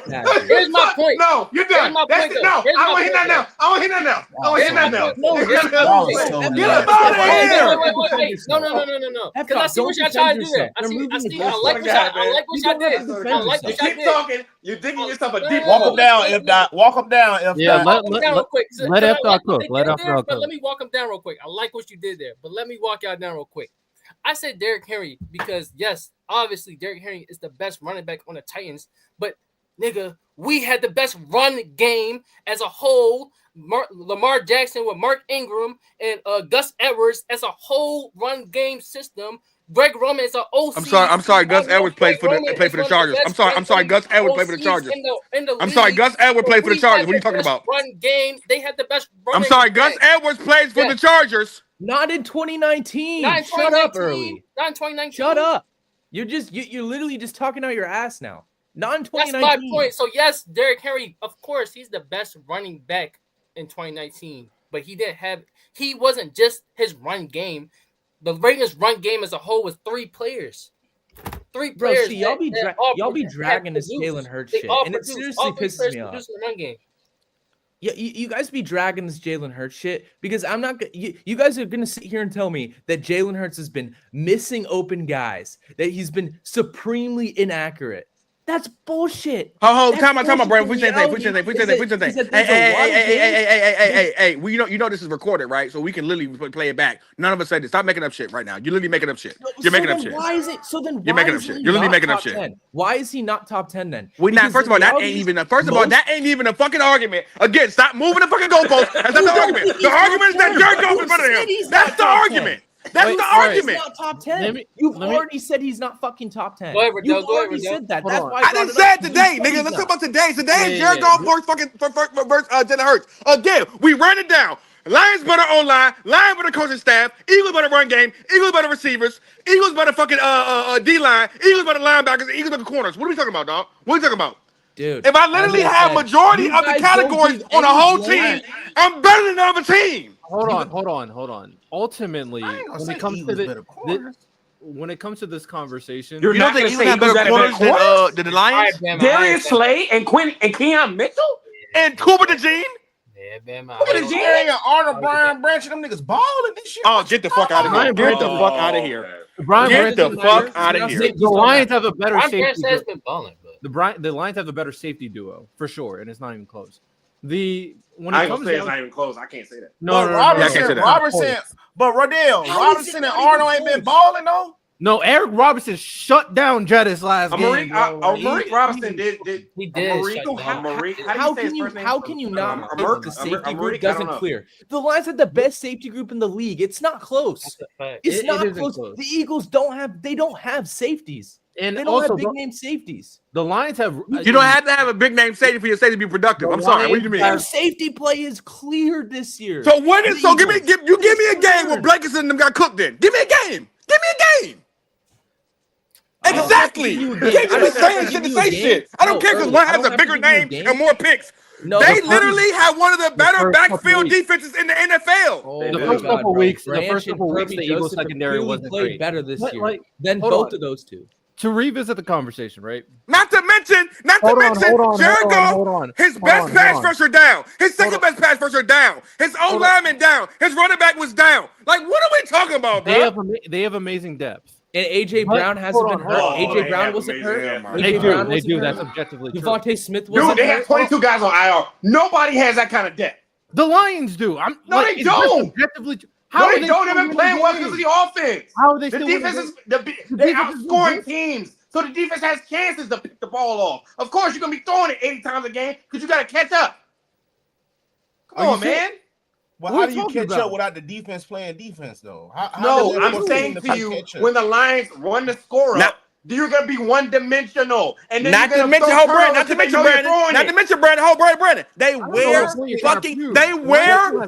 Here's my point. No, you're done. Here's my That's point, it. though. No, Here's I my want to hear point, that now. I want to hear that now. I want to hear that now. No, here's my Y'all point. was telling me Get that. up out of here. Wait. No. Because I see what y'all trying to do there. I like what y'all did. I like You what y'all keep did. talking. You're digging yourself a deep Walk hole. him down, F. Dot. Walk him down, F. Yeah, Dot. Walk him down real quick. let I F. like Dot what cook. they Let did F. there, Dot but cook. let me walk him down real quick. I like what you did there, but let me walk y'all down real quick. I said Derrick Henry because, yes, obviously Derrick Henry is the best running back on the Titans, but, nigga, we had the best run game as a whole. Lamar Jackson with Mark Ingram and Gus Edwards as a whole run game system. Greg Roman is an OC. I'm sorry. Gus Edwards played for the Chargers. I'm sorry. Gus Edwards played for the Chargers. I'm sorry. Gus Edwards played for the Chargers. What are you talking about? Run game. They had the best. I'm sorry. Gus Edwards plays for the Chargers. Not in 2019. Not in Shut up 2019. early. Not in 2019. Shut up. You're literally just talking out your ass now. Not in That's 2019. my point. So yes, Derrick Henry, of course, he's the best running back in 2019, but he wasn't just his run game. The Ravens' run game as a whole was three players. Bro, players. see, y'all be dragging this Jalen Hurts shit, and it seriously pisses me off. In the run game. Yeah, you guys be dragging this Jalen Hurts shit because I'm not. You guys are gonna sit here and tell me that Jalen Hurts has been missing open guys, that he's been supremely inaccurate. That's bullshit. Oh, time out, Brandon. We say thing. Hey. Well, you know this is recorded, right? So we can literally play it back. None of us said this. Stop making up shit right now. You're literally making up shit. You're making up shit. Why is it? So then You're making up shit. You're literally making up shit. Why is he not top 10 then? We not. First of all, that ain't even a fucking argument. Again, stop moving the fucking goalpost. That's not the argument. The argument is that Jared Goff is better than him. That's the argument. That's the argument. He's not top 10. You've already said he's not fucking top 10. Go ahead, Riddell. You've already said that. Hold That's on. why I didn't say it today, nigga. Let's talk about today. Today is Jared Goff versus Jalen Hurts. Again, we ran it down. Lions better O-line, Lions better coaching staff, Eagles better run game, Eagles better receivers, Eagles better fucking D-line, Eagles better linebackers, Eagles better corners. What are we talking about, dog? What are we talking about? Dude, If I literally have majority of the categories on a whole team, I'm better than another team. Hold on. Ultimately, when it comes to this conversation, You don't think Eagles have better corners than the Lions? Darius Slay and Keon Mitchell And Cooper DeJean? Yeah, man. Look at the Jerry and Arnold Brian Branch and them niggas balling this shit. Oh, get the fuck out of here. Get the fuck out of here. Get the fuck out of here. the Lions have a better Brian safety. Branch has been balling, but The Lions have a better safety duo for sure, and it's not even close. When I it ain't gonna comes say it's down, not even close. I can't say that. no, I can't say that. Robertson, but Rodell, Robinson and Arnold ain't been balling though. No, Eric Robinson shut down Jettis last game. Amarique Robinson did. He did. How can you not if the safety group doesn't clear? The Lions had the best safety group in the league. It's not close. It's not close. The Eagles don't have safeties. And they don't have big name safeties. The Lions have. You don't have to have a big name safety for your safety to be productive. I'm sorry. What do you mean? Their safety play is clear this year. So what is? So give me a game where Blankerson and them got cooked in. Give me a game. Give me a game. Exactly. You can't just be saying shit to say shit. I don't care because one has a bigger name and more picks. No, they literally have one of the better backfield defenses in the NFL. The first couple weeks, the Eagles secondary wasn't played great. better this year than both of those two. To revisit the conversation, right? Not to mention, Jared Goff, his best pass rusher down. His second best pass rusher down. His own lineman down. His running back was down. Like, what are we talking about, bro? They have amazing depth. And AJ Brown hasn't been hurt. AJ Brown wasn't hurt. They do. That's objectively true. Devontae Smith wasn't hurt. Dude, they have 22 guys on IR. Nobody has that kind of depth. The Lions do. They don't. How they don't. They've been playing well because of the offense. How are they the still defense is they outscoring teams, so the defense has chances to pick the ball off. Of course, you're gonna be throwing it 80 times a game because you got to catch up. Come on, man. Well, how do you catch up without the defense playing defense, though? I'm saying to you, when the Lions run the score up, you're gonna be one-dimensional, and then not to mention Brandon. They wear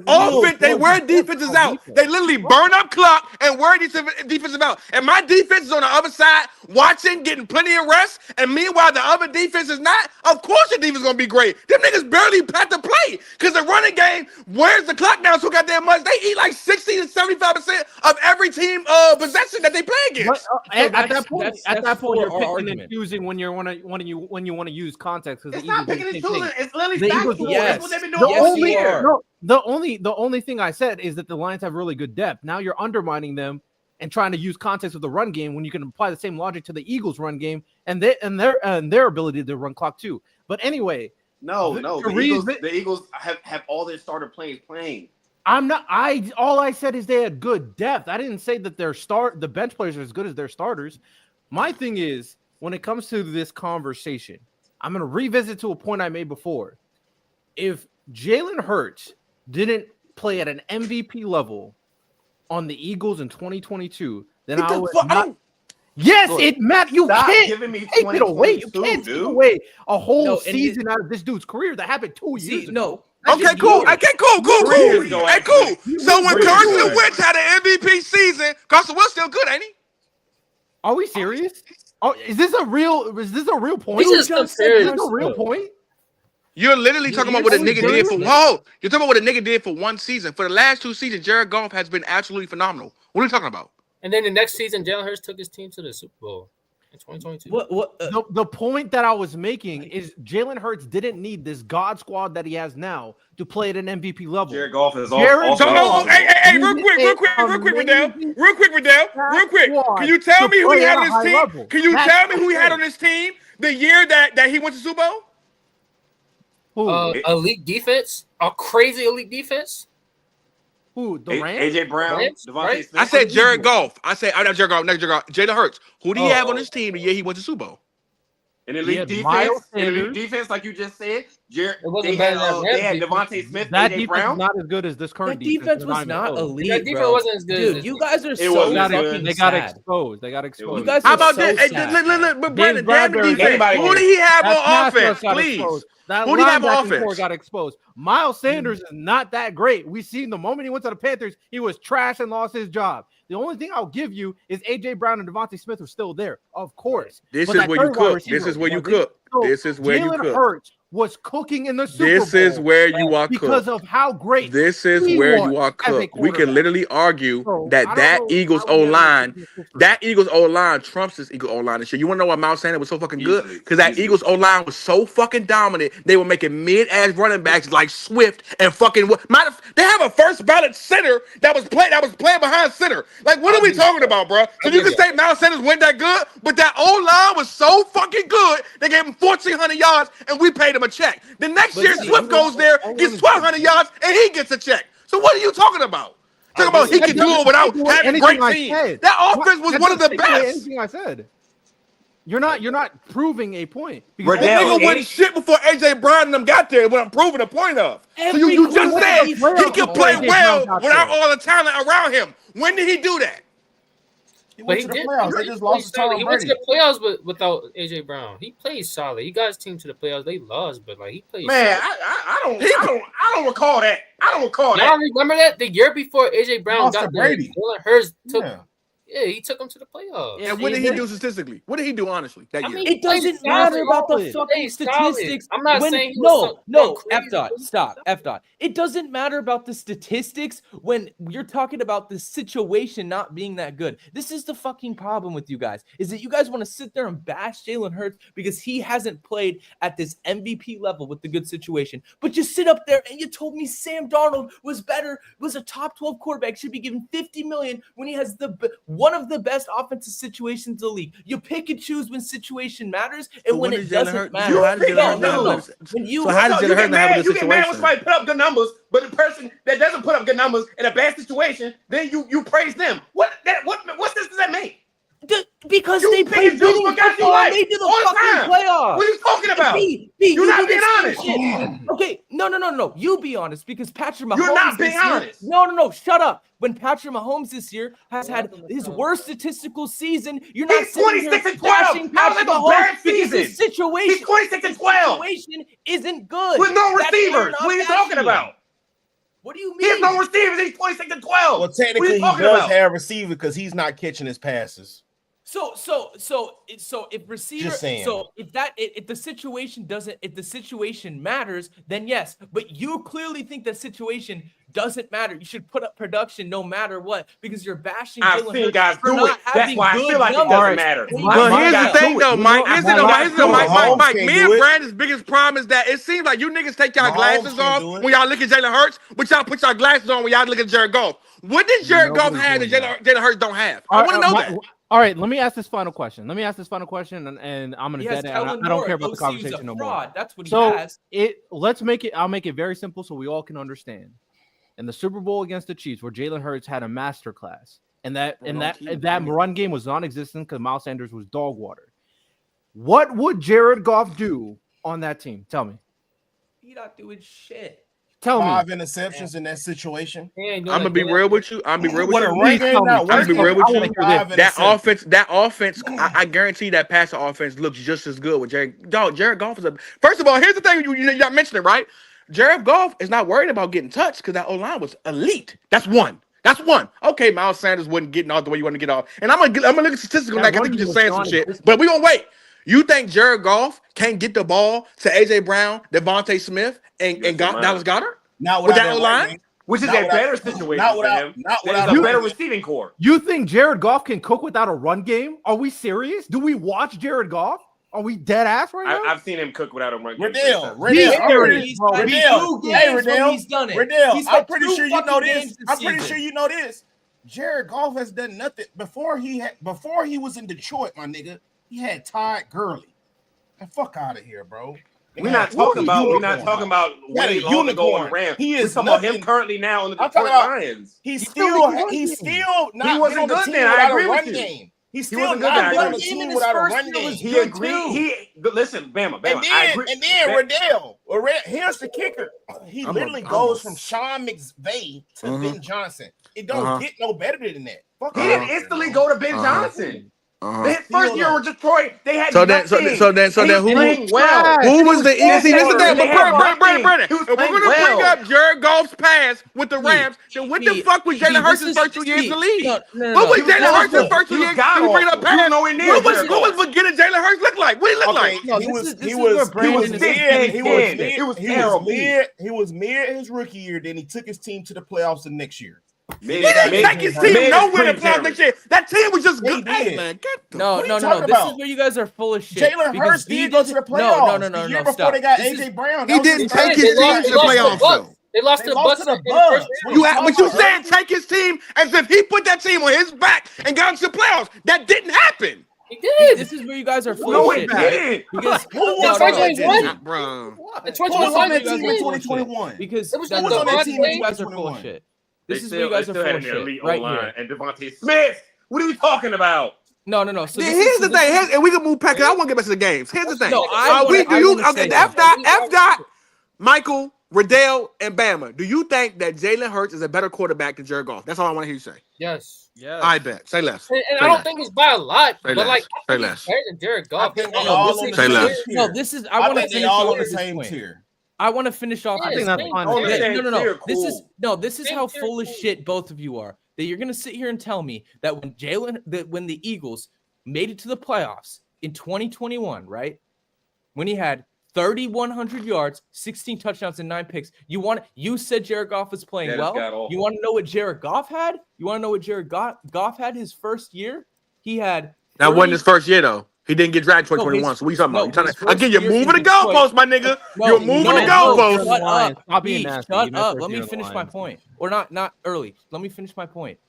offense. They wear defenses out. They literally burn up clock and wear defensive out. And my defense is on the other side, watching, getting plenty of rest. And meanwhile, the other defense is not. Of course, the defense is gonna be great. Them niggas barely have to play because the running game wears the clock down so goddamn much. They eat like 60 to 75% of every team possession that they play against. At that point, you're picking and choosing when you want to use context. It's not picking and choosing. It's literally factual. That's what they've been doing The only thing I said is that the Lions have really good depth. Now you're undermining them and trying to use context of the run game when you can apply the same logic to the Eagles' run game and their ability to run clock too. But anyway, the Eagles have all their starter players playing. All I said is they had good depth. I didn't say that the bench players are as good as their starters. My thing is, when it comes to this conversation, I'm going to revisit to a point I made before. If Jalen Hurts didn't play at an MVP level on the Eagles in 2022, then I would not. Yes, it matters. You can't take it away. You can't take away a whole season out of this dude's career that happened 2 years ago. Okay, cool. Hey, cool. So when Carson Wentz had an MVP season, Carson Wentz still good, ain't he? Are we serious? Oh, is this a real point? Is this a real point? You're literally talking about what a nigga did for You're talking about what a nigga did for one season. For the last 2 seasons, Jared Goff has been absolutely phenomenal. What are you talking about? And then the next season, Jalen Hurts took his team to the Super Bowl in 2022. The point that I was making is Jalen Hurts didn't need this God squad that he has now to play at an MVP level. Jared Goff is Hey, real quick, Riddell. Can you tell me who he had on his team? Can you tell me who he had on his team the year that he went to Super Bowl? Elite defense, a crazy elite defense. Who? The Rams? AJ Brown, Devontae Smith. I said Jared Goff. Not Jared Goff. Jalen Hurts. Who did he have on his team the year he went to Super Bowl? An elite defense, like you just said. They had Devontae Smith, that AJ Brown. Not as good as this current defense was not elite. That defense wasn't as good. Dude, you guys are so they got exposed. You guys How about so this? But Brandon, damn the defense. Who did he have on offense, please? Who did he have on offense? Got exposed. Miles Sanders is not that great. We seen the moment he went to the Panthers, he was trash and lost his job. The only thing I'll give you is AJ Brown and Devontae Smith were still there, of course. This is where you cook. This is where you cook. Jalen Hurts was cooking in the Super Bowl. This is where you are cooked. Because of how great this is where you are cooked. We can literally argue that Eagles O-line trumps this Eagles O-line and shit. You want to know why Miles Sanders was so fucking good? Because that Eagles O-line was so fucking dominant. They were making mid-ass running backs like Swift and fucking they have a first ballot center that was playing behind center. Like, what are we talking about, bro? So you can say Miles Sanders went that good, but that O-line was so fucking good. They gave him 1,400 yards and we paid him a check. The next year, Swift goes there, gets 1,200 yards, and he gets a check. So what are you talking about? Talking about he can do it without having great teams. That offense was one of the best. Anything I said. You're not proving a point. The nigga wasn't shit before AJ Brown and them got there. What I'm proving a point of. So you just said he can play well without all the talent around him. When did he do that? He went to the playoffs. They just lost to Tom Brady. He went to the playoffs without AJ Brown. He played solid. He got his team to the playoffs. They lost, but like he played. Man, I don't recall that. I don't recall that. Y'all remember that the year before AJ Brown got there, Jalen Hurts took. Yeah, he took him to the playoffs. Yeah, what did he do statistically? What did he do honestly that year? It doesn't matter about the fucking statistics. I'm not saying no. F dot. Stop. F dot. It doesn't matter about the statistics when you're talking about the situation not being that good. This is the fucking problem with you guys. Is that you guys want to sit there and bash Jalen Hurts because he hasn't played at this MVP level with the good situation. But you sit up there and you told me Sam Darnold was a top 12 quarterback, should be given $50 million when he has one of the best offensive situations in the league. You pick and choose when situation matters and when it doesn't matter. So how does Jalen Hurts have a good situation? You get mad when somebody put up good numbers, but the person that doesn't put up good numbers in a bad situation, then you praise them. What sense does that make? Because they played winning football and they did the fucking playoffs. What are you talking about? You're not being honest. Okay, no. You be honest because Patrick Mahomes. You're not being honest. No. Shut up. When Patrick Mahomes this year has had his worst statistical season, you're not sitting here 26-12. bashing Patrick Mahomes because his situation. He's 26-12. Situation isn't good. With no receivers. What are you talking about? What do you mean? He has no receivers. He's 26-12. Well, technically, he does have receivers because he's not catching his passes. So if receiver, if the situation matters, then yes. But you clearly think the situation doesn't matter. You should put up production no matter what because you're bashing. I've seen guys do it. That's why I feel like it doesn't matter. But here's the thing, though, Mike. Mike. Me and Brandon's biggest problem is that it seems like you niggas take y'all glasses off when y'all look at Jalen Hurts, but y'all put y'all glasses on when y'all look at Jared Goff. What did Jared Goff have that Jalen Hurts don't have? I want to know that. All right, let me ask this final question. And I'm gonna dead end. I don't care about the conversation no more. That's what he has. I'll make it very simple so we all can understand. In the Super Bowl against the Chiefs, where Jalen Hurts had a masterclass, and that run game was non-existent because Miles Sanders was dog water. What would Jared Goff do on that team? Tell me. He's not doing shit. Tell me. 5 interceptions in that situation. I'm gonna be real with you. That offense. I guarantee that passing offense looks just as good with Jared. Jared Goff is First of all, here's the thing. You mentioned it, right? Jared Goff is not worried about getting touched because that O-line was elite. That's one. Okay, Miles Sanders wasn't getting off the way you want to get off. And I'm gonna look at statistics on that. I think you're just saying some shit. But we're gonna wait. You think Jared Goff can't get the ball to AJ Brown, Devontae Smith, and Dallas Goedert? Not with that O-line? Which is a better situation for him. Not without a better receiving core. You think Jared Goff can cook without a run game? Are we serious? Do we watch Jared Goff? Are we dead ass right now? I've seen him cook without a run game. Riddell, I'm pretty sure you know this. Jared Goff has done nothing before he was in Detroit, my nigga. He had Todd Gurley. And fuck out of here, bro. We're not talking about way long ago on the Rams. We're talking about him currently now on the Detroit Lions. He's still not. He wasn't good then. I agree with you. He's still not on the team without a run game. He agreed. Listen, Bama. And then Riddell. Here's the kicker. He literally goes from Sean McVay to Ben Johnson. It don't get no better than that. He didn't instantly go to Ben Johnson. His first year with Detroit, they had so then who was the easy? This is that. Brandon. If we're gonna bring up Jared Goff's pass with the Rams, then what the fuck was Jalen Hurts' first 2 years in the league? What was Jalen Hurts' first 2 years? Can we bring up pass? What was beginning Jalen Hurts look like? What did he look like? He was mid his rookie year. Then he took his team to the playoffs the next year. He didn't take his team nowhere to play next year. That team was just good. Hey, man, no. This is where you guys are full of shit. Jalen Hurts did go to the playoffs. No. The year before they got AJ Brown. He didn't take his team to the playoffs, though. They lost to the Bucks. But you saying take his team as if he put that team on his back and got into the playoffs. That didn't happen. He did. This is where you guys are full of shit. Because who was on that team? Bro. Who was on that team in 2021? Because who was on that team in 2021? This is where you guys are full of shit. Right here. And Devontae Smith. What are we talking about? No. So here's the thing. And we can move past. I want to get back to the games. Here's the thing. No, F. Michael, Riddell, and Bama. Do you think that Jalen Hurts is a better quarterback than Jared Goff? That's all I want to hear you say. Yes. I bet. Say less. And I don't think it's by a lot, Say but less. like Say he's less. better than Jared Goff. I think they all on the Say same less. tier. No, this is. I I want to think they finish all off on the with this same point. tier. I want to finish off. I think that's fine. On the same No. tier, cool. This is how full of shit both of you are. That you're gonna sit here and tell me that when the Eagles made it to the playoffs in 2021, right? When he had 3,100 yards, 16 touchdowns, and 9 picks. You said Jared Goff was playing well. You want to know what Jared Goff had? You want to know what Jared Goff had his first year? He had. That wasn't his first year though. He didn't get drafted 2021. So what are you talking about? Again, you're moving the goalpost, my nigga. You're moving the goalpost. Shut up. Stop being nasty. Shut up. Let me finish my point. Or not early. Let me finish my point.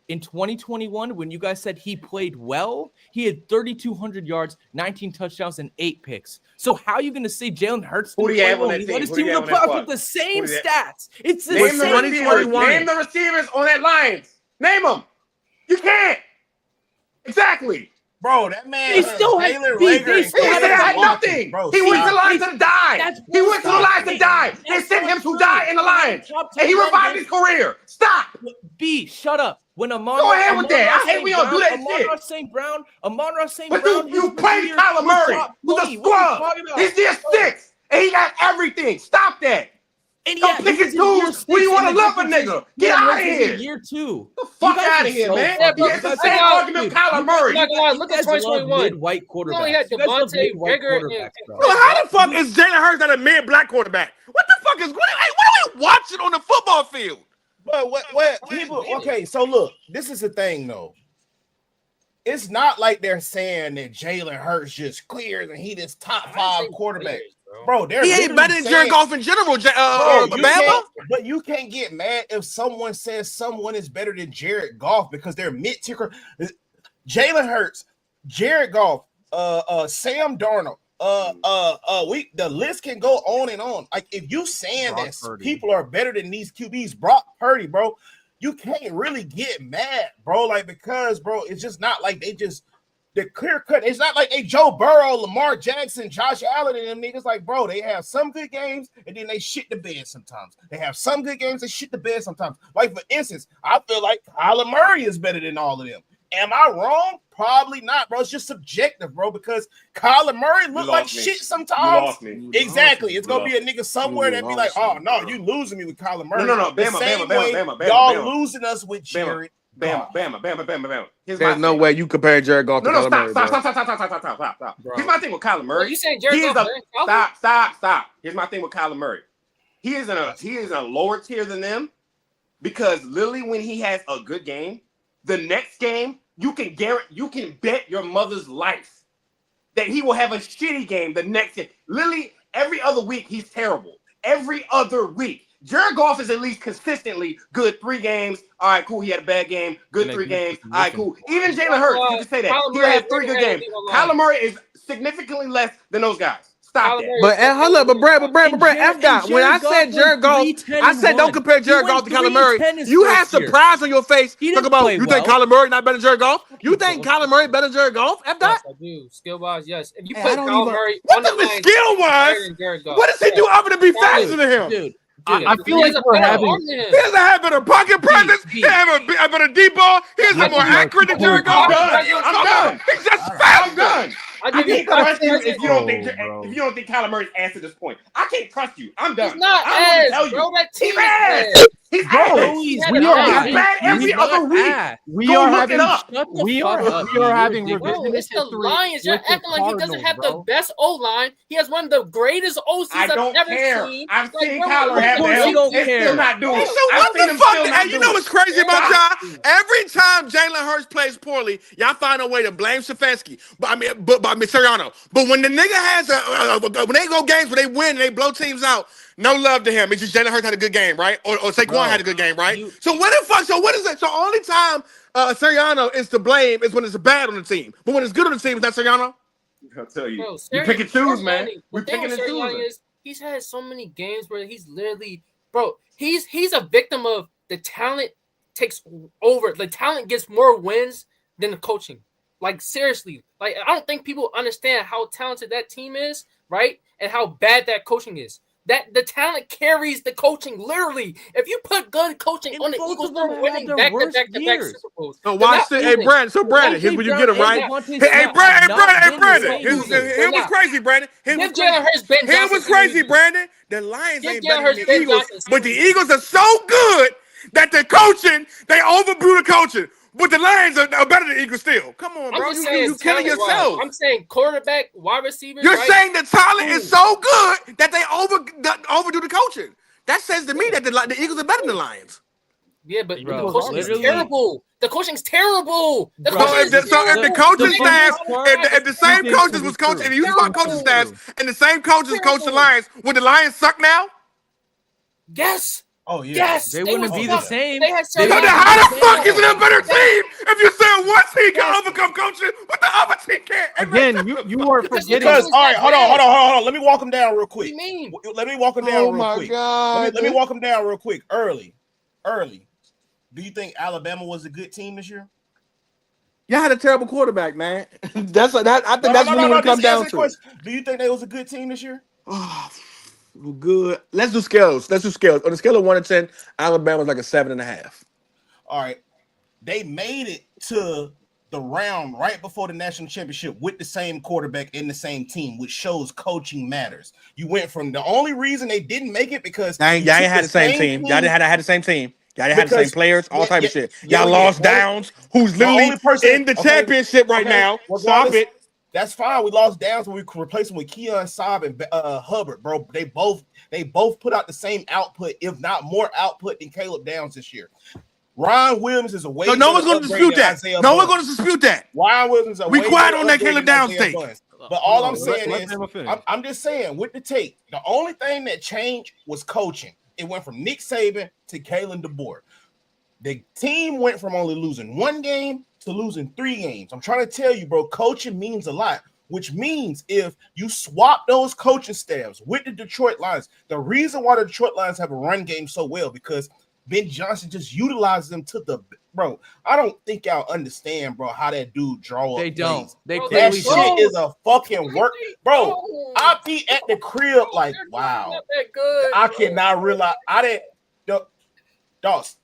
In 2021, when you guys said he played well, he had 3,200 yards, 19 touchdowns, and 8 picks. So how are you going to say Jalen Hurts? Who do you have on that team? Let his Who do team you in have the on that playoffs with squad? the same Who do you stats. It's the Name same. the receivers. Name the receivers on that Lions. Name them. You can't. Exactly. Bro, that man. They still had nothing. Bro, he went to the Lions to die. He went to the Lions to die. They sent him to die in the Lions. And he revived his career. Stop. B, shut up. When Go ahead with that. I hate we don't do that shit. Amon-Ra St. Brown. But you played Kyler Murray with a scrub. He's year 6. And he got everything. Stop that. Don't pick and choose when you want to love a nigga. Get out of here. Year 2. The fuck out of here, man. It's the same argument with Kyler Murray. Look at 2021. White quarterback. only had Devontae, Gregor, Bro, how the fuck is Jalen Hurts not a mid-black quarterback? What the fuck is what are we watching on the football field? But what people? Okay, so look, this is the thing though. It's not like they're saying that Jalen Hurts just clears and he this top 5 quarterback. Bro, he ain't better than Jared Goff in general, Bama. But you can't get mad if someone says someone is better than Jared Goff because they're mid-tier. Jalen Hurts, Jared Goff, Sam Darnold. The list can go on and on. Like if you saying that people are better than these QBs, Brock Purdy, bro, you can't really get mad, bro. Like because, bro, it's just not like they're clear cut. It's not like they Joe Burrow, Lamar Jackson, Josh Allen, and them niggas. Like, bro, they have some good games and then they shit the bed sometimes. They have some good games, they shit the bed sometimes. Like for instance, I feel like Kyler Murray is better than all of them. Am I wrong? Probably not, bro. It's just subjective, bro, because Kyler Murray look like shit sometimes. Exactly. It's going to be a nigga somewhere that be like, oh, no, you losing me with Kyler Murray. No. Bama. Y'all losing us with Jared. Bama. There's no way you compare Jared Goff to Kyler Murray. Stop. Here's my thing with Kyler Murray. You saying Jared Goff? Stop. Here's my thing with Kyler Murray. He is in a lower tier than them because literally when he has a good game, the next game you can bet your mother's life that he will have a shitty game the next game. Literally every other week he's terrible. Every other week. Jared Goff is at least consistently good 3 games. All right, cool. He had a bad game. Good 3 games. All right, cool. Even Jalen Hurts, you can say that. He had 3 good games. Kyler Murray is significantly less than those guys. Stop that. But hold up, but Brad, F dot. When I said Jared Goff, I said don't compare Jared Goff to Kyler Murray. You have surprise on your face. Talk about you think Kyler Murray not better than Jared Goff? You think Kyler Murray better than Jared Goff? F dot. Yes, I do. Skill wise, yes. If you put Kyler Murray what the skill wise? What does he do other than be faster than him? Dude, I feel like we're having. He doesn't have better pocket presence. He have a better deep ball. He is more accurate than Jared Goff. I'm done. He's just fast. I'm done. I can't trust you if you don't think Kyler Murray's ass at this point. I can't trust you. I'm done. He's not ass, bro. That team is ass. He's ass. We He's bad every other week. We are having Bro, it's the Lions. You're acting like he doesn't have the best O-line. He has one of the greatest OCs I've ever seen. I've seen Kyler have them. They're still not doing it. So what the fuck? And you know what's crazy about y'all? Every time Jalen Hurts plays poorly, y'all find a way to blame Stefanski. But Sirianno. But when the nigga has when they go games where they win and they blow teams out, no love to him. It's just Jalen Hurts had a good game, right? Or Saquon had a good game, right? So what the fuck? So what is it? So only time Sirianno is to blame is when it's bad on the team. But when it's good on the team, is that Sirianno? I'll tell you. Bro, you pick and choose, man. We're picking and choosing. He's had so many games where he's literally, bro, he's a victim of the talent takes over. The talent gets more wins than the coaching. Like, seriously. Like, I don't think people understand how talented that team is, right? And how bad that coaching is. That the talent carries the coaching, literally. If you put good coaching on the Eagles, they're winning back-to-back Super Bowls. So watch this. Hey, Brandon, here's where you get it right. Hey, Brandon. It was crazy, Brandon. It was crazy, Brandon. The Lions ain't better than the Eagles, but the Eagles are so good that the coaching, they overbrew the coaching. But the Lions are better than the Eagles still. Come on, bro. You killing yourself. I'm saying quarterback, wide receivers. You're saying the talent is so good that they overdo the coaching. That says to me that the Eagles are better than the Lions. Yeah, but the coaching is terrible. The coaching's terrible. So if the coaching staff, if the same coaches was coaching, and you swap coaching staffs, and the same coaches coach the Lions, would the Lions suck now? Yes. Oh yeah. Yes. They wouldn't be the same. So then how the fuck is it a better team if you're saying one team can overcome coaching, but the other team can't? Again, you are forgetting. Because all right, hold on. Let me walk him down real quick. What do you mean? Let me walk him down real quick. God. Let me walk him down real quick. Early. Do you think Alabama was a good team this year? Y'all had a terrible quarterback, man. I think that's really what it comes down to. Do you think they was a good team this year? Oh, good. Let's do scales. On a scale of 1 to 10, Alabama's like a 7.5. All right. They made it to the round right before the national championship with the same quarterback and the same team, which shows coaching matters. You went from the only reason they didn't make it because y'all ain't had the same team. Y'all didn't have the same team. Y'all didn't have the same players, all type of shit. Y'all lost Downs, who's literally in the championship right now. Stop it. That's fine. We lost Downs, but we could replace him with Keon Saab and Hubbard, bro. They both put out the same output, if not more output than Caleb Downs this year. Ryan Williams is a way. So no one's going to dispute that. No one's going to dispute that. Ryan Williams is a we quiet on that Caleb Downs take. But all I'm saying is, I'm just saying with the take, the only thing that changed was coaching. It went from Nick Saban to Kalen DeBoer. The team went from only losing 1 game to losing 3 games. I'm trying to tell you, bro, coaching means a lot, which means if you swap those coaching staffs with the Detroit Lions, the reason why the Detroit Lions have a run game so well because Ben Johnson just utilizes them to the bro. I don't think y'all understand, bro, how that dude draw up. They don't. Plays. They that clearly shit don't. is a fucking work, bro. I be at the crib like, wow. I cannot realize I didn't. Dogs.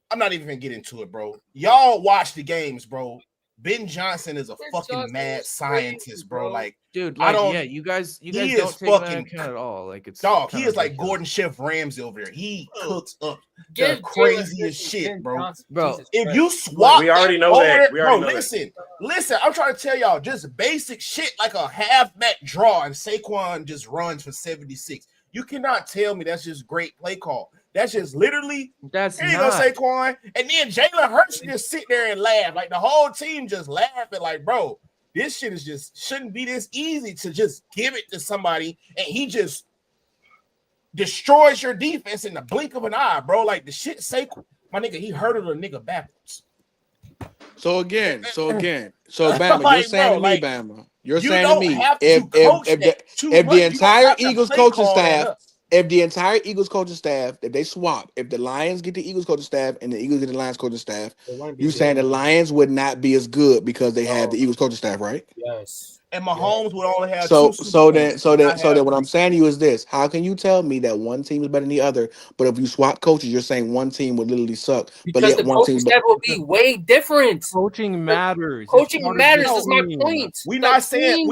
I'm not even gonna get into it, bro. Y'all watch the games, bro. Ben Johnson is a fucking mad scientist, bro. Like, dude, I don't. Yeah, you guys he don't is take fucking that into account at all. Like, it's dog. He is like Gordon Chef Ramsay over there. He cooks up the craziest shit, bro. Bro, if you swap, we already know that. Bro, listen. I'm trying to tell y'all just basic shit like a halfback draw, and Saquon just runs for 76. You cannot tell me that's just great play call. That's just literally here you go, Saquon. And then Jalen Hurts just sit there and laugh. Like the whole team just laughing, like, bro, this shit is just shouldn't be this easy to just give it to somebody and he just destroys your defense in the blink of an eye, bro. Like the shit Saquon, my nigga, he hurdled a nigga backwards. So Bama, Like, you're saying bro, to me, Bama. You're you saying to me, have to if the entire Eagles coaching staff, if they swap, if the Lions get the Eagles coaching staff and the Eagles get the Lions coaching staff, you saying the Lions would not be as good because they have the Eagles coaching staff, right? Yes. And Mahomes would only have so then what I'm saying to you is this: how can you tell me that one team is better than the other? But if you swap coaches, you're saying one team would literally suck. Because but yet the one coaching team staff will be way different. Coaching matters. Coaching matters is my point. We're not saying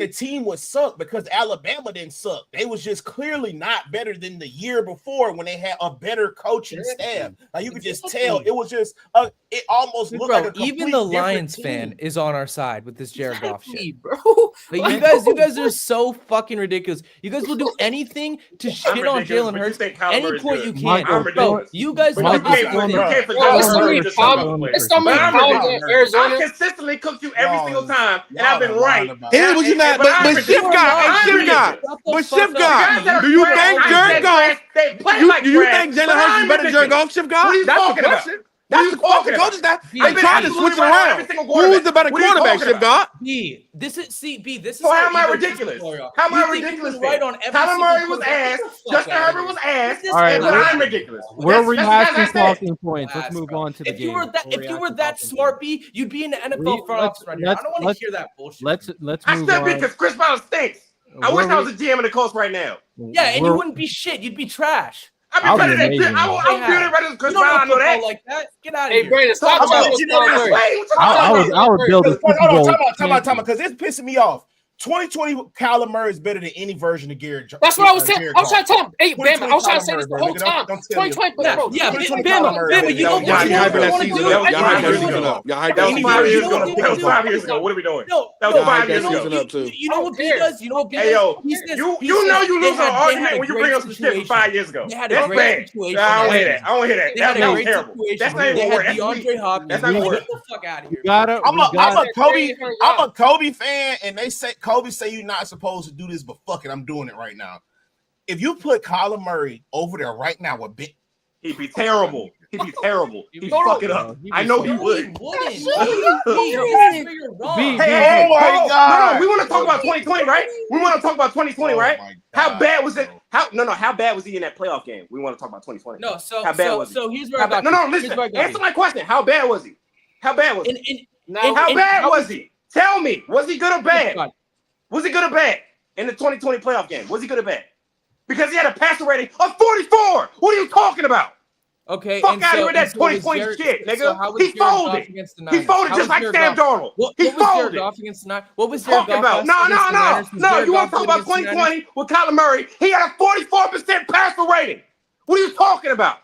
the team would suck because Alabama didn't suck. They was just clearly not better than the year before when they had a better coaching staff. Like you could just tell it was just it almost looked like a even the Lions fan is on our side with this Jared Goff shit, bro. Like, you guys are so fucking ridiculous. You guys will do anything to shit on Jalen Hurts any point you can. Bro, you guys I consistently cook you every single time, and I've been right. Here's what you not, but Shift God, do you think Jared Goff? Do you think Jalen Hurts is better than Jared Goff? Shift God? That's the question. That's the fucking coaches now. I'm trying to switch it every around. single quarterback. Who's the better What are you quarterback, talking Ship God? This is So how am I ego ridiculous? player. How am You I think you ridiculous? can write on every Kyler single Murray was quarterback? ass. Get the fuck Justin outta Herbert here. was ass. This All right, And guy- but I'm ridiculous. We're That's rehashing it. talking points. Let's move on to the If game. you were that smart, B, you'd be in the NFL front office right now. I don't want to hear that bullshit. Let's I move still be on. because Chris Brown stinks. I wish We're I was a GM in the Colts right now. Yeah, and you wouldn't be shit. You'd be trash. I'd I'll be be better than amazing. I would be better than Chris You don't Brown. I know football that. like that. Get out of Hey, here. Brandon, stop I'm talking a about GM this way. What you talking I about? would build a Super Bowl. Time out, because it's pissing me off. 2020 Kyler Murray is better than any version of Garrett. That's what I was saying. I was trying to tell him. Hey, 2020 Bama, I was trying to say this the Kyler whole Murray, time. don't tell me. 2020, bro. Yeah, 2020 Bama, Kyler Murray. Bama, you know Y'all what you hyping that want to season do? up. Y'all hyping that season up. Y'all hyping That was that 5 years You ago. know That was 5 years ago. What are we doing? No, That was 5 hyping years that ago. season up too. You know what B does? You know what B does? Hey, yo, He says- you he says know you they lose an had a argument when you great bring up some shit from situation. 5 years ago. They had a That's great bad. situation. I don't want to hear that. I don't want to hear that. They had That a was great terrible. situation. That's not even They gonna work. had That's DeAndre weak. Hopkins. That's not gonna work. Get the fuck out of here. I'm a Kobe fan, and they say Kobe say you're not supposed to do this, but fuck it, I'm doing it right now. If you put Kyler Murray over there right now with big, He'd be terrible. He'd be terrible. He'd No, fuck it up. I know he would. Hey, Hey, oh my God. No, we want to talk about 2020, right? We want to talk about 2020, Oh right? my How God, bad was it? bro. How bad was he in that playoff game? We want to talk about 2020. No, so How bad was he? so here's where How I got bad? you. No, Here's listen. where I got Answer you. my question. How bad was he? How bad was he? How bad was he? Tell me. Was he good or bad? Was he good or bad in the 2020 playoff game? Was he good or bad? Because he had a passer rating of 44. What are you talking about? Okay, Fuck and out of so, here with that and so was 2020 Jared- shit, nigga. so how was He Jared Goff folded. against the He Niners? folded How just was like Jared Sam Goff? Darnold. What He was Jared folded. Goff against the Niners? What was Jared Talking Goff about? last No, against the Niners? Was no. Jared You want Goff to talk good about against the Niners? 2020 with Kyler Murray? He had a 44% passer rating. What are you talking about?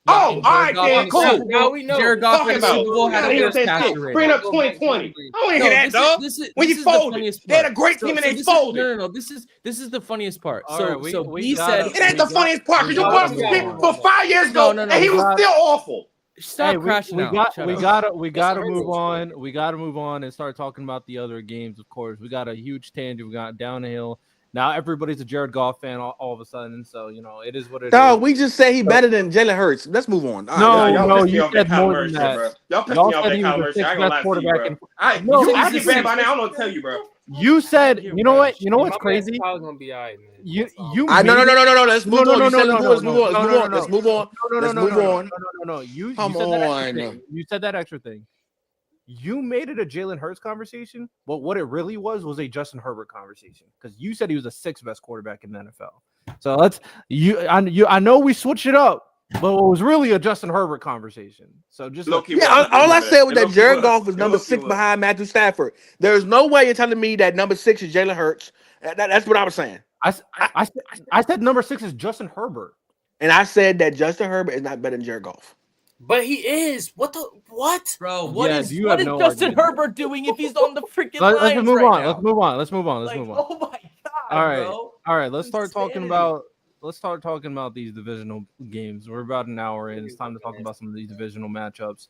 Yeah, Oh, and all Jared right, Goff then, in the cool. Super Bowl- Now we know. Jared Goff Talking in the about. Super Bowl had Get a out worse of here with that passer shit. rating. Bring up 2020. I don't want to hear that, dog. When you is the folded. funniest They had a part. great team and they this is- folded. No. This is the funniest part. All So right, we B gotta- said, It ain't the funniest part because you gotta brought some move shit on. for 5 years ago No, and he was still awful. "Stop Hey, crashing we out." got Shut we up. gotta That's move the on. We gotta move on and start talking about the other games. Of course, we got a huge tangent. We got downhill. Now everybody's a Jared Goff fan all of a sudden. So it is what it is. No, we just say he better than Jalen Hurts. Let's move on. All No, right, Y'all no, pissed me you off that said Kyler more Murray than shit, that. bro. Y'all pissed Y'all me off said that he was Kyler the Murray shit. I sixth ain't gonna best lie to you, quarterback bro. in- You I get bad by now. I don't know what to tell you, bro. You said, you know what? You know what's My crazy? man's probably gonna be all right, man. You No. Let's move on. You said let's move on. Let's move on. no, Let's move on. Let's move on. Let's move on. No. You Come said that extra on. thing. You said that extra thing. You made it a Jalen Hurts conversation, but what it really was a Justin Herbert conversation because you said he was the sixth best quarterback in the NFL. So I know we switched it up, but it was really a Justin Herbert conversation. So just Low-key Yeah, was. all I said was that Low-key Jared Goff was It number low-key 6 was. behind Matthew Stafford. There's no way you're telling me that number 6 is Jalen Hurts. That's what I was saying. I said number 6 is Justin Herbert. And I said that Justin Herbert is not better than Jared Goff. But he is. What? Bro, Yeah, what is you have no Justin argument. Herbert doing if he's on the freaking Let's Lions move right on. now? Let's move on. Let's move on. Let's Like, move on. oh my god, All right. bro. All right, let's start talking Insanity. about these divisional games. We're about an hour in. It's time to talk about some of these divisional matchups.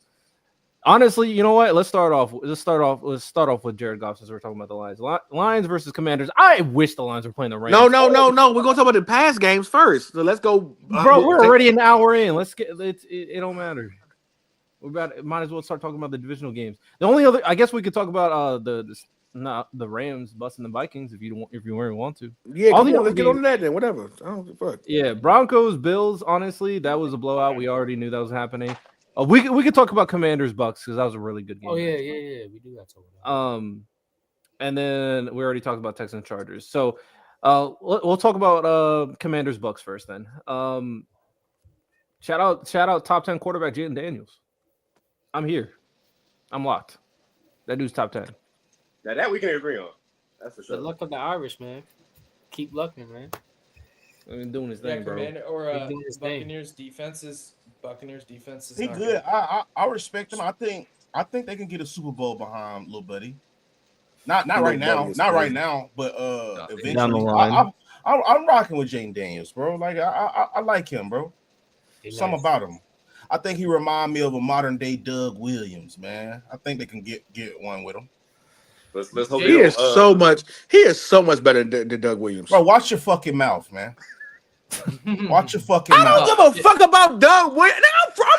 Honestly, you know what? Let's start off with Jared Goff since we're talking about the Lions. Lions versus Commanders. I wish the Lions were playing the Rams. No. We're gonna talk about the past games first. So let's go, Bro, we're already an hour in. It don't matter. Might as well start talking about the divisional games. The only other, I guess we could talk about the Rams busting the Vikings if you really want to. Yeah, All come the on, let's other get on games- to that then. Whatever. I don't give a fuck. Yeah, Broncos, Bills. Honestly, that was a blowout. We already knew that was happening. We could talk about Commanders, Bucks because that was a really good game. Oh yeah. We do got to talk about. And then we already talked about Texans, Chargers. So we'll talk about Commanders, Bucks first. Then shout out top 10 quarterback Jaden Daniels. I'm here. I'm locked. That dude's top 10. Now that we can agree on. That's for The sure. luck of the Irish, man. Keep lucking, man. I mean, doing his Yeah, thing, bro. Commander or He's doing his thing. Buccaneers defense is He not good. I respect him. I think they can get a Super Bowl behind little buddy. Not right now. Not right now, but eventually. Down the line. I'm rocking with Jaden Daniels, bro. Like I like him, bro. He's Something nice. about him. I think he remind me of a modern day Doug Williams, man. I think they can get one with him. Let's hope He is so much better than Doug Williams. Bro, watch your fucking mouth, man. Watch your fucking I mouth. don't give a fuck about Doug Williams.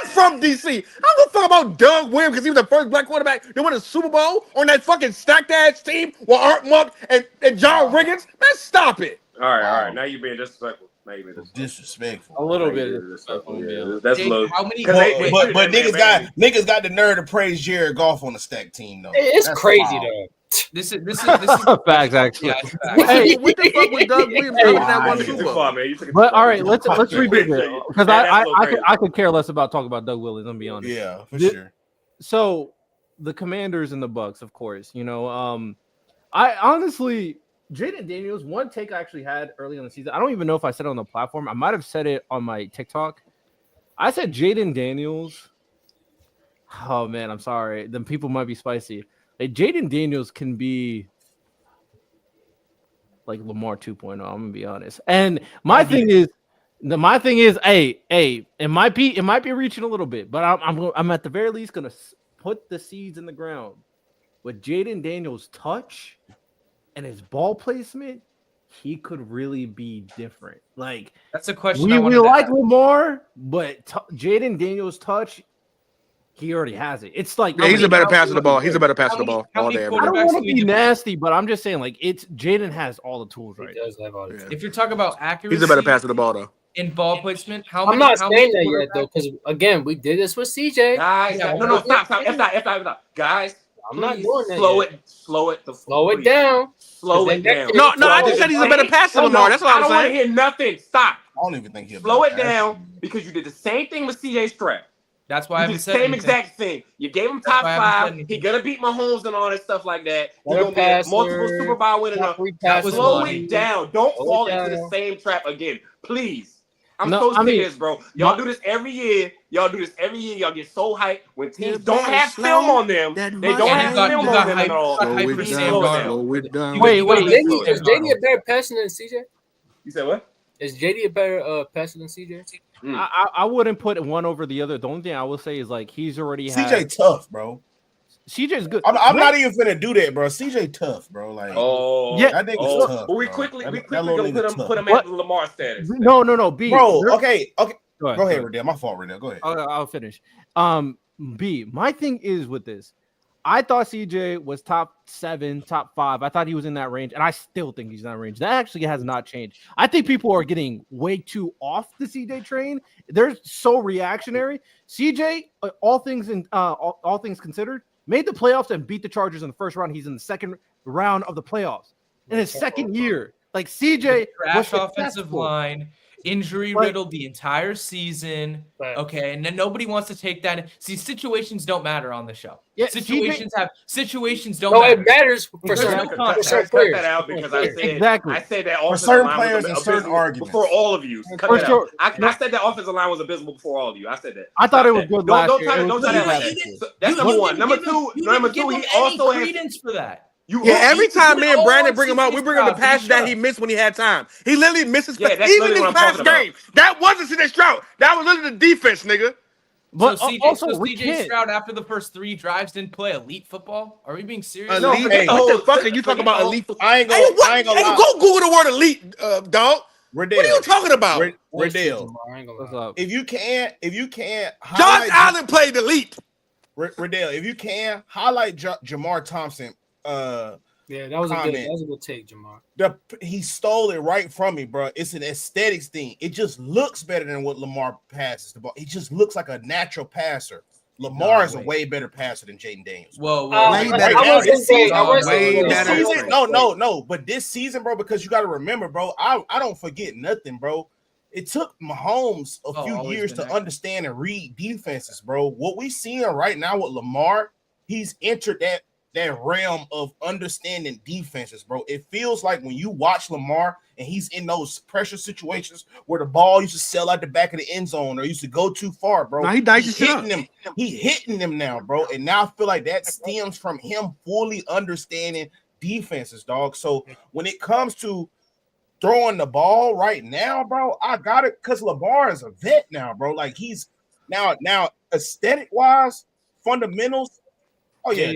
I'm from DC. I don't give a fuck about Doug Williams because he was the first black quarterback to win a Super Bowl on that fucking stacked ass team with Art Monk and John Riggins. Man, stop it. All right. Now you're being disrespectful. Disrespectful. A little Now bit. you're being disrespectful. Yeah. Yeah, that's Jake, low. how many? But Niggas got the nerve to praise Jared Goff on the stack team though. It's That's crazy wild. though. This is Facts, actually. yeah, it's facts. Hey, what the fuck was Doug Williams doing in that Wow. one You took Super it far, Bowl? man. You took it But too far. all right, let's revisit it because I could care less about talking about Doug Williams. I'm be honest. Yeah, for Did- sure. So the Commanders and the Bucks, of course. You know, I honestly, Jaden Daniels. One take I actually had early on the season. I don't even know if I said it on the platform. I might have said it on my TikTok. I said Jaden Daniels. Oh man, I'm sorry. Then people might be spicy. Like, Jaden Daniels can be like Lamar 2.0. I'm gonna be honest. And my thing is, hey, it might be reaching a little bit, but I'm at the very least gonna put the seeds in the ground. With Jaden Daniels' touch and his ball placement, he could really be different. Like, That's a question. we I wanted to like ask. Lamar, but Jaden Daniels' touch, he already has it. It's like Yeah, he's a better passer of the ball. He's a better How passer of the many- ball how all many day. I every don't day. quarterbacks want to we be do- nasty, but I'm just saying, like, it's Jaden has all the tools right He does have all the now. time. If you're talking about accuracy, He's a better passer of the ball though. in ball placement, how I'm many? not how saying many that yet though, quarterbacks- because again, we did this with CJ. Guys, Yeah, no, stop. Guys, I'm not please doing that slow yet. it Slow it please. down. Slow Then it that down. kid- No, I just said he's a better passer than Lamar. That's what I I'm don't want to saying. hear nothing. Stop. I don't even think he'll Slow be it down because you did the same thing with CJ Stroud. That's why I You haven't did the said same anything. exact thing. You gave him That's top why I haven't said 5. anything. He gonna beat Mahomes and all that stuff like that. He's Better gonna be a multiple passer, Super Bowl winner. top 3 That was passer. Slow money. it down. Don't Slow fall it into the down. same trap again, please. I'm No, so I sick mean, of this, bro. Y'all do this every year. Y'all get so hyped when teams Yeah, don't have slow film on them. that They don't money have down. film you on got them hyped- at all. you got hyped Slow for it Please Sam down. slow it Darnold. down. Slow it down. Wait, You wait, gotta Is hype JD, for is Sam JD a Darnold. better passer than CJ? You said what? Is JD a better passer than CJ? I wouldn't put one over the other. The only thing I will say is, like, he's already CJ had tough, bro. CJ's good. I'm not even finna do that, bro. CJ tough, bro. Like, Oh, Yeah, that nigga's oh. tough. But we bro. quickly That gonna little put nigga him tough. put him What? at Lamar status. No, B. Bro, there- okay. Go ahead. Go ahead, Riddell. My fault, Riddell. Go ahead. I'll finish. B. My thing is with this. I thought CJ was top 7, top 5. I thought he was in that range, and I still think he's in that range. That actually has not changed. I think people are getting way too off the CJ train. They're so reactionary. CJ, all things considered, made the playoffs and beat the Chargers in the first round. He's in the second round of the playoffs in his second year. Like, CJ was Trash offensive successful. line, injury Like- riddled the entire season. Right. Okay, and then nobody wants to take that. See, situations don't matter on the show. Yeah, Situations don't No, matter. it matters for There's certain, no Cut context. certain that players. out because I said Exactly. I said that For offensive certain line players was and certain abysmal arguments. before all of you. Cut For that sure. out. I said that offensive line was abysmal before all of you. I said that. I thought Stop it was that. good Don't last year. try It to was don't try good that like last that. year. So that's number one. Number two. Number two. He also has credence for that. Yeah, every time me and all Brandon on bring him up, CJ we bring up the Stroud. passes that Shut he up. missed when he had time. He literally misses Yeah, that's even literally this what I'm past talking about. game. That wasn't CJ Stroud. That was literally the defense, nigga. But so CJ, also, so we CJ can't. Stroud after the first 3 drives didn't play elite football. Are we being serious? No, Elite? forget the What the whole- fuck are you talking forget about? the Elite? I ain't Hey, gonna hey, lie. go Google the word elite, dog. Riddell. What are you talking about? Riddell. I ain't gonna What's lie. up? If you can't Josh highlight Allen played elite. Riddell, if you can highlight Jamar Thompson, Yeah, that was Comment. a good take, Jamar. he stole it right from me, bro. It's an aesthetics thing. It just looks better than what Lamar passes the ball. He just looks like a natural passer. Lamar is a wait. way better passer than Jaden Daniels. Whoa, Way whoa. better. I wasn't saying- I wasn't Way saying- better. This season, no. But this season, bro, because you got to remember, bro, I don't forget nothing, bro. It took Mahomes a few always years been to accurate. understand and read defenses, bro. What we seeing right now with Lamar, he's entered that realm of understanding defenses, bro. It feels like when you watch Lamar and he's in those pressure situations where the ball used to sail out the back of the end zone or used to go too far, bro. Now he dices shit up. hitting them. He hitting them now, bro. And now I feel like that stems from him fully understanding defenses, dog. So when it comes to throwing the ball right now, bro, I got it because Lamar is a vet now, bro. Like he's now aesthetic wise, fundamentals. Oh yeah,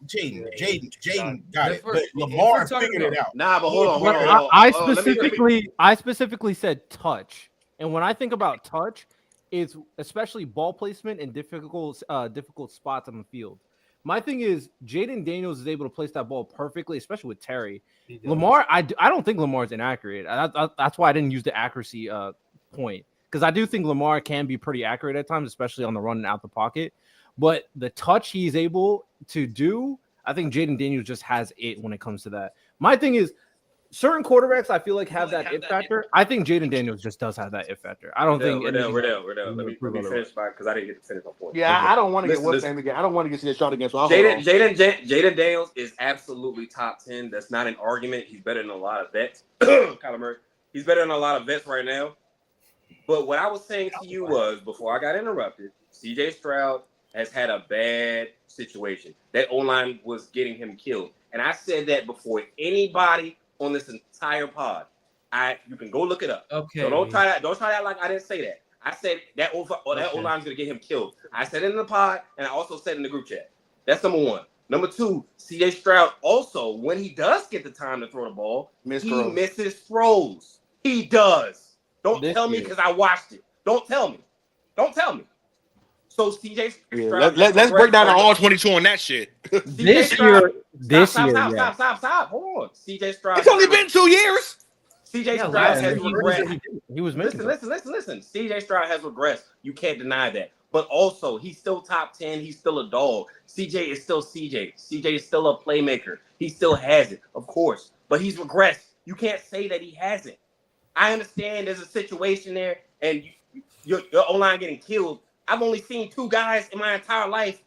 Jaden got it, but Lamar figured it out. Nah, but hold on. I specifically said touch, and when I think about touch, it's especially ball placement and difficult spots on the field. My thing is Jaden Daniels is able to place that ball perfectly, especially with Terry. Lamar, I don't think Lamar's inaccurate. That's why I didn't use the accuracy point, because I do think Lamar can be pretty accurate at times, especially on the run and out the pocket. But the touch he's able to do, I think Jaden Daniels just has it when it comes to that. My thing is, certain quarterbacks I feel like have that it factor. I think Jaden Daniels just does have that it factor. I don't think we're down. Let me finish because I didn't get to finish my point. Yeah, I don't want to get what's name again. I don't want to get CJ Stroud again. So Jaden Daniels is absolutely top 10. That's not an argument. He's better than a lot of vets. Kyler Murray. He's better than a lot of vets right now. But what I was saying to you was, before I got interrupted, CJ Stroud has had a bad situation. That O-line was getting him killed. And I said that before anybody on this entire pod. You can go look it up. Okay. So don't try that like I didn't say that. I said that O-line's gonna get him killed. I said it in the pod, and I also said it in the group chat. That's number one. Number two, CJ Stroud also, when he does get the time to throw the ball, he misses throws. He does. Don't tell me because I watched it. Don't tell me. So CJ Stroud. Let's break down all 22 on that shit. This year. Stop. Hold on. CJ Stroud. It's only been 2 years. CJ Stroud has regressed. He was missing. Listen. CJ Stroud has regressed. You can't deny that. But also, he's still top 10. He's still a dog. CJ is still CJ. CJ is still a playmaker. He still has it, of course. But he's regressed. You can't say that he hasn't. I understand there's a situation there, and your O-line getting killed. I've only seen 2 guys in my entire life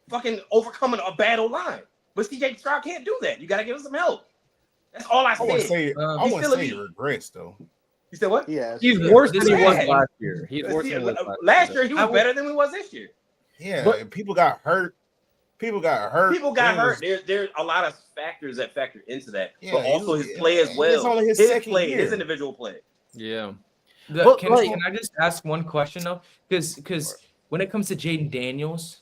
fucking overcoming a bad O-line. But CJ Stroud can't do that. You got to give him some help. That's all I said. I wouldn't say he regrets, though. You said what? Yeah. He's worse than he was last year. He's worse than he was last year. He was better than he was this year. Yeah, but people got hurt. There's a lot of factors that factor into that. Yeah, but also his play as well. It's only his second year. His individual play. Yeah. Can I just ask one question though? Because when it comes to Jaden Daniels,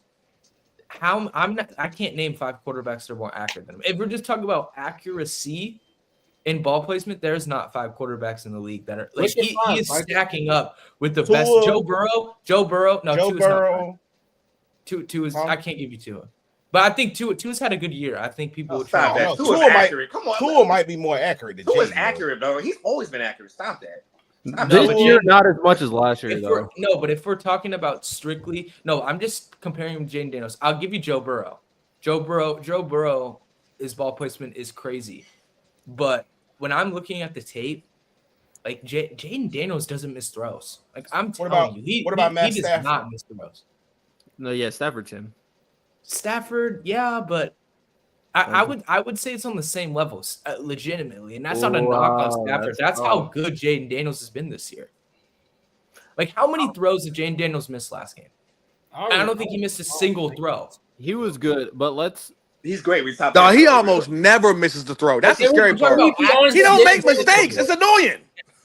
I can't name 5 quarterbacks that are more accurate than him. If we're just talking about accuracy in ball placement, there's not 5 quarterbacks in the league that are like he is stacking up with the best. Joe Burrow. No, Joe Burrow. Two is I can't give you Tua. But I think Tua's had a good year. I think people would try that. Tua's accurate. Come on. Tua might be more accurate than Tua's accurate, though. He's always been accurate. Stop that. This year, not as much as last year, though. No, but if we're talking about strictly, I'm just comparing him to Jaden Daniels. I'll give you Joe Burrow. Joe Burrow, his ball placement is crazy. But when I'm looking at the tape, like Jaden Daniels doesn't miss throws. Like I'm telling you, he does not miss throws. No, yeah, Stafford, Tim. Stafford, yeah, but I would say it's on the same levels, legitimately, and that's not a knock on Stafford. That's how good Jaden Daniels has been this year. Like, how many throws did Jaden Daniels miss last game? I don't think he missed a single throw. He was good, but he's great. He almost never misses the throw. That's the scary part. He don't make mistakes. It's annoying.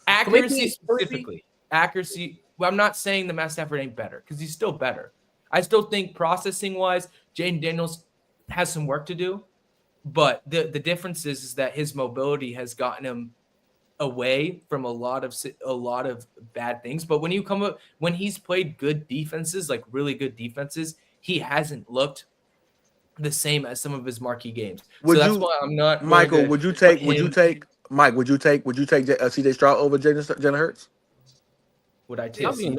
Accuracy specifically. Accuracy. Well, I'm not saying that Matt Stafford ain't better because he's still better. I still think processing-wise, Jaden Daniels has some work to do. But the difference is that his mobility has gotten him away from a lot of bad things. But when he's played good defenses, like really good defenses, he hasn't looked the same as some of his marquee games. That's why I'm not. Michael, would you take CJ Stroud over Jalen Hurts? Would I take? Stop being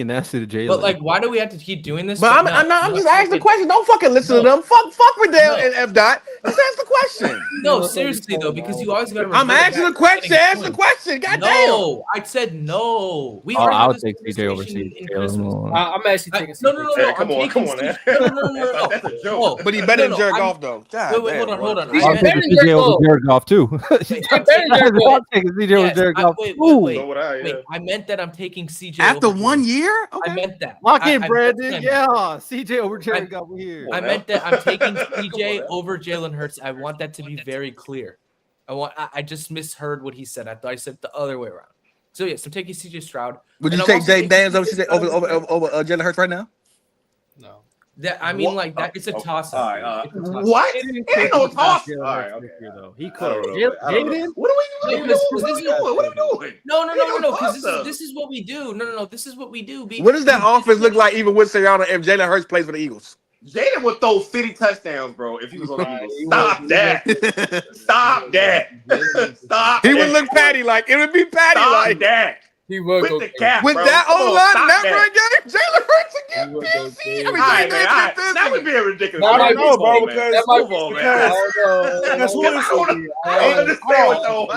nasty to Jalen. But why do we have to keep doing this? But I'm just asking the question. Don't fucking listen to them. Fuck Riddell and F. Dot. Just ask the question. No, seriously though, because you always got to. I'm asking the question. Ask the question. Goddamn. No, I said no. I would take CJ over CJ. I'm actually taking. No. Come on. No. That's a joke. But he's better than Jared Goff though. Wait, hold on. I'm taking CJ over Jared Goff too. I'm taking CJ over Jared Goff. Wait. I meant that I'm taking CJ after over 1 year. Okay. I meant that. Lock in, Brandon. Yeah, CJ over Jared Goff here. I meant that I'm taking CJ over Jalen Hurts. I want that to be very clear. I just misheard what he said. I thought I said the other way around. So yes, I'm taking CJ Stroud. Would you take Jaden Daniels over Jalen Hurts right now? No. That I mean, like that. It's a toss up. All right. What? It ain't no toss. All right. Okay. Though. He I don't could. know. I don't know. What are we doing? What are we doing? No. Because this is what we do. No. This is what we do. What does that offense look like even with Sirianni if Jalen Hurts plays for the Eagles? Jalen would throw 50 touchdowns, bro, if he was on the Eagles. Stop that. Stop that. Stop. He would look Patty like. It would be Patty like that. He would With the cap, with bro. that Come on, O-line stop that that. run game, Jalen Hurts against PNC. All right, man. All right. That would be a ridiculous. I don't know, bro, man. because That might Move on, man. because who is I don't understand what the whole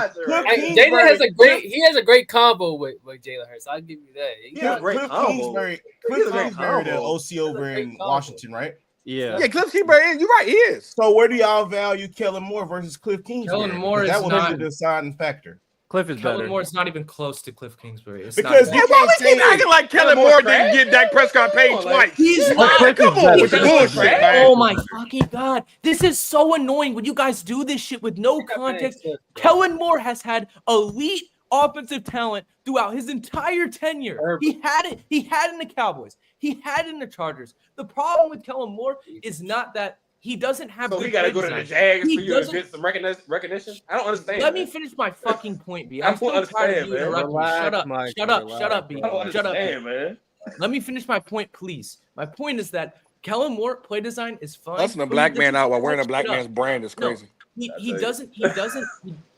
Jalen has a great combo with Jalen Hurts. I'll give you that. He Yeah, got- great Cliff combo. Kingsbury, the OC over in Washington, right? Yeah. Yeah, Cliff Kingsbury, you're right, he is. So where do y'all value Kellen Moore versus Cliff Kingsbury? Kellen Moore That is would not- be the deciding factor. Cliff is Kellen better. Moore's not even close to Cliff Kingsbury. It's Because not you that. Why can't we keep say acting like Kellen Moore didn't get Dak Prescott paid twice? He's Oh, not. Cliff is Come on better. with the bullshit, man. Oh my fucking god! This is so annoying when you guys do this shit with no context. Kellen Moore has had elite offensive talent throughout his entire tenure. He had it. He had it in the Cowboys. He had it in the Chargers. The problem with Kellen Moore is not that he doesn't have. So good we got to play go to the design. Jags He for you to doesn't- get some recognition? I don't understand. Let man. me finish my fucking point, B. I I'm don't so tired of understand, you man. interrupting me. Shut up. Mike, Shut up. relax, Shut up, B. I don't Shut up. B. understand, man. Let me finish my point, please. My point is that Kellen Moore play design is fine. Hustling a but black he man doesn't out while wearing a set black shit up. man's brand is No. crazy.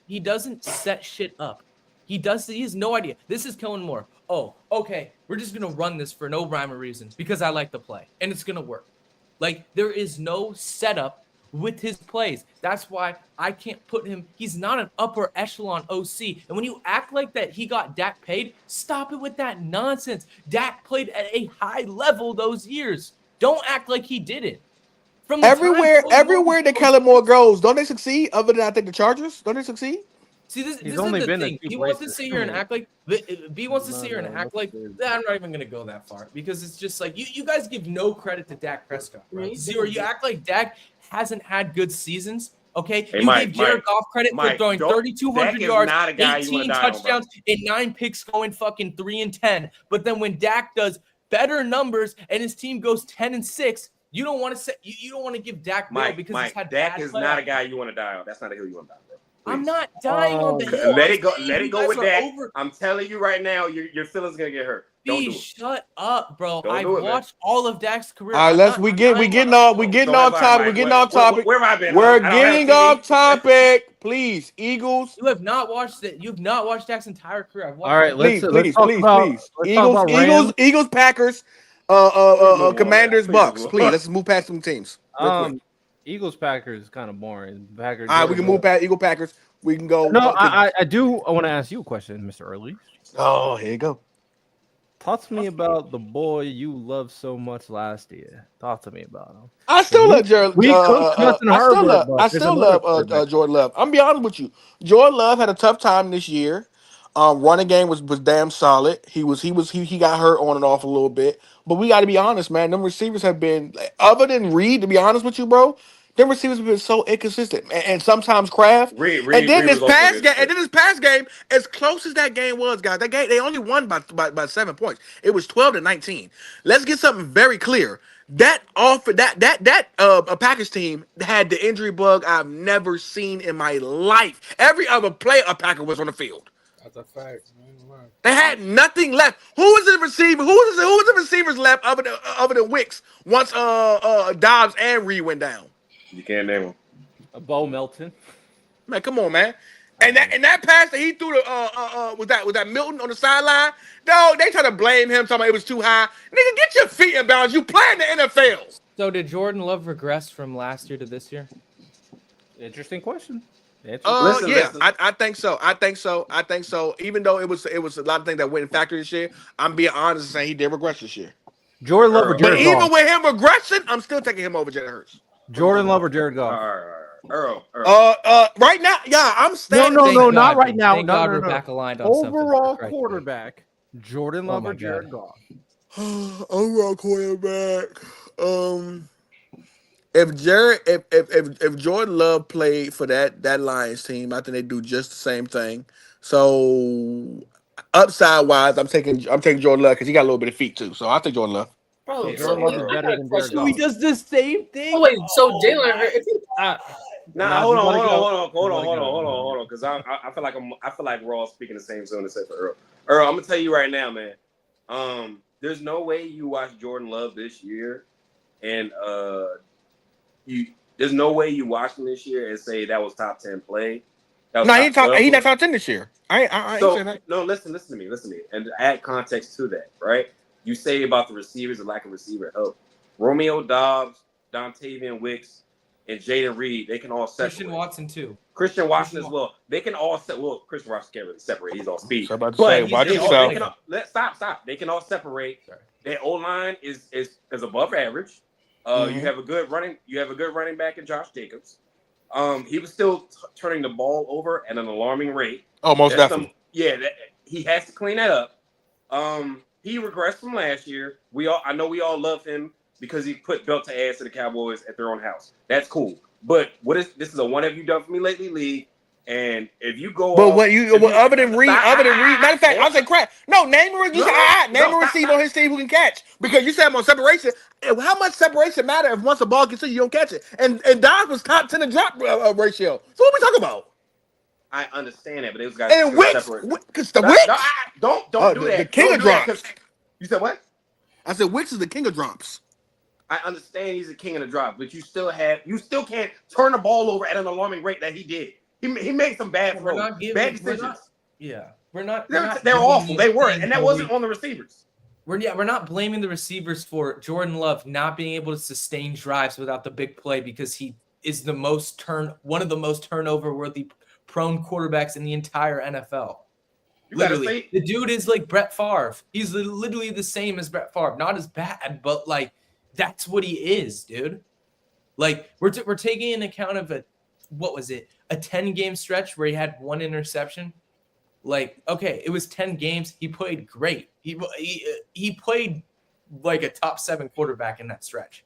He doesn't set shit up. He has no idea. This is Kellen Moore. Oh, okay. We're just gonna run this for no rhyme or reason because I like the play and it's gonna work. Like there is no setup with his plays. That's why I can't put him. He's not an upper echelon OC. And when you act like that, he got Dak paid. Stop it with that nonsense. Dak played at a high level those years. Don't act like he didn't. From the time Everywhere Kellen Moore- that Kellen Moore goes, don't they succeed? Other than I think the Chargers, don't they succeed? See, this He's is only the been in thing. two He wants to places. sit here and act like B wants to sit here and No, act like that's- I'm not even gonna go that far because it's just like you guys give no credit to Dak Prescott. Right? Zero. You act like Dak hasn't had good seasons. Okay, Hey, you Mike, gave Jared Mike, Goff credit for Mike, throwing don't- 3,200 Dak is yards, not a guy you wanna 18 die on, bro. touchdowns, and 9 picks, going fucking 3-10. But then when Dak does better numbers and his team goes 10-6, you don't want to say you don't want to give Dak Bill Mike, because Mike, he's had Dak bad is playoffs. not a guy you want to die on. That's not a hill you want to die on, bro. I'm Please. not dying on the hill. Let I'm it go. saying Let you it go guys with are that. over- I'm telling you right now, your feelings gonna get hurt. Don't B, do it. shut up, bro. Don't I've do it, man. watched all of Dak's career. All right, I'm let's not we dying getting on off the we hill. getting So off have I, topic. We're Mike. getting off topic. Where have I been? We're I don't have getting TV. off topic. Please, Eagles. You have not watched it. You've not watched Dak's entire career. I've watched All right, it. let's Please, talk about please. let's talk about Rams. Eagles, Packers, move on, Commanders, please Bucks. move on. Please, let's move past some teams. Real quick. Eagles Packers is kind of boring. Packers. All right, we can move past Eagle Packers. We can go. No, I want to ask you a question, Mr. Early. Oh, here you go. Talk to me about the boy you loved so much last year. Talk to me about him. I still love Jordan. we cooked Justin Herbert, but I there's still another love quarterback. Jordan Love. I'm gonna be honest with you. Jordan Love had a tough time this year. Running game was damn solid. He got hurt on and off a little bit. But we got to be honest, man. Them receivers have been, other than Reed, to be honest with you, bro. Them receivers have been so inconsistent, and sometimes Kraft. Reed And then was this also past good. game, as close as that game was, guys, that game they only won by 7 points. It was 12-19. Let's get something very clear. That Packers team had the injury bug I've never seen in my life. Every other play a Packer was on the field. That's a fact. They had nothing left. Who was the receiver? Who was the receivers left other than Wicks once Dobbs and Reed went down? You can't name him. Bo Melton. Man, come on, man. And that pass that he threw to was that Milton on the sideline? No, they try to blame him, talking about it was too high. Nigga, get your feet in bounds. You play in the NFL. So did Jordan Love regress from last year to this year? Interesting question. Listen. I think so. I think so. Even though it was a lot of things that went in factor this year, I'm being honest and saying he did regress this year. Jordan Love or But Jared even Goff? with him regressing, I'm still taking him over Jalen Hurts. Jordan Love or Jared All Goff? right. Earl. Right now, yeah, I'm standing. No, Thank not God. right now. Thank No, God no, we're no. back aligned on Overall something. quarterback, Jordan Love my or Jared God. Goff? Overall quarterback. If Jordan Love played for that Lions team, I think they do just the same thing. So upside wise, I'm taking Jordan Love because he got a little bit of feet too. So I'll take Jordan Love. Bro, Jordan Love is better than Jared So he Goff. does the same thing. Oh wait, so Jalen Hurts. If he, Nah, hold on, because I feel like we're all speaking the same zone except for Earl. Earl, I'm gonna tell you right now, man. There's no way you watch Jordan Love this year, and there's no way you watch him this year and say that was top 10 play. No, he not top 10 this year. I ain't saying that. No, listen to me, and to add context to that, right? You say about the receivers, the lack of receiver help. Romeo Dobbs, Dontavian Wicks, and Jaden Reed, they can all separate. Christian Watson too. Christian Watson as well. They can all Christian Watson can't really separate. He's on speed. So about to say, watch yourself. Stop. They can all separate. Sorry. Their O line is above average. You have a good running back in Josh Jacobs. He was still turning the ball over at an alarming rate. Oh, most definitely. He has to clean that up. He regressed from last year. I know we all love him because he put belt to ass to the Cowboys at their own house. That's cool. But this is a what have you done for me lately league? And if you go, other than Reed, matter of fact, I'll say crap. No, name a receiver on his team who can catch, because you said I'm on separation. How much separation matter if once the ball gets to you don't catch it? And Dobbs was top 10 in drop ratio. So what we talking about? I understand that, but those guys and Wicks, because the Wicks, don't do that. The king of drops. You said what? I said Wicks is the king of drops. I understand he's the king of the drop, but you still can't turn the ball over at an alarming rate that he did. He made some bad throws, bad decisions. They're awful. They were, and that wasn't on the receivers. We're not blaming the receivers for Jordan Love not being able to sustain drives without the big play, because he is one of the most turnover-worthy prone quarterbacks in the entire NFL. Literally, the dude is like Brett Favre. He's literally the same as Brett Favre. Not as bad, but like that's what he is, dude. Like we're taking into account of a 10-game stretch where he had one interception. Like, okay, it was 10 games. He played great. He played like a top 7 quarterback in that stretch.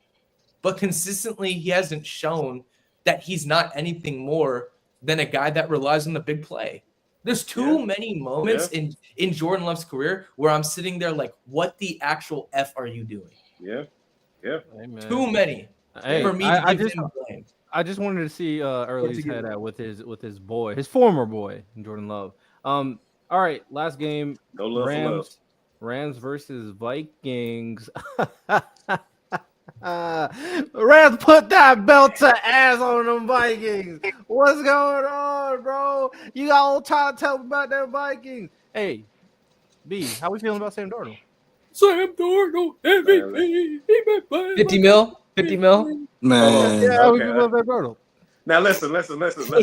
But consistently, he hasn't shown that he's not anything more than a guy that relies on the big play. There's too many moments in Jordan Love's career where I'm sitting there like, what the actual F are you doing? Yeah. Hey, too many for me to give him blame. I just wanted to see Early's head out with his boy, his former boy, Jordan Love. All right, last game. No love Rams versus Vikings. Rams put that belt to ass on them Vikings. What's going on, bro? You got all time to tell me about them Vikings. Hey, B, how we feeling about Sam Darnold? Sam Darnold, MVP. 50 mil? Man. Yeah, how we feeling about Darnold? Now listen. I'm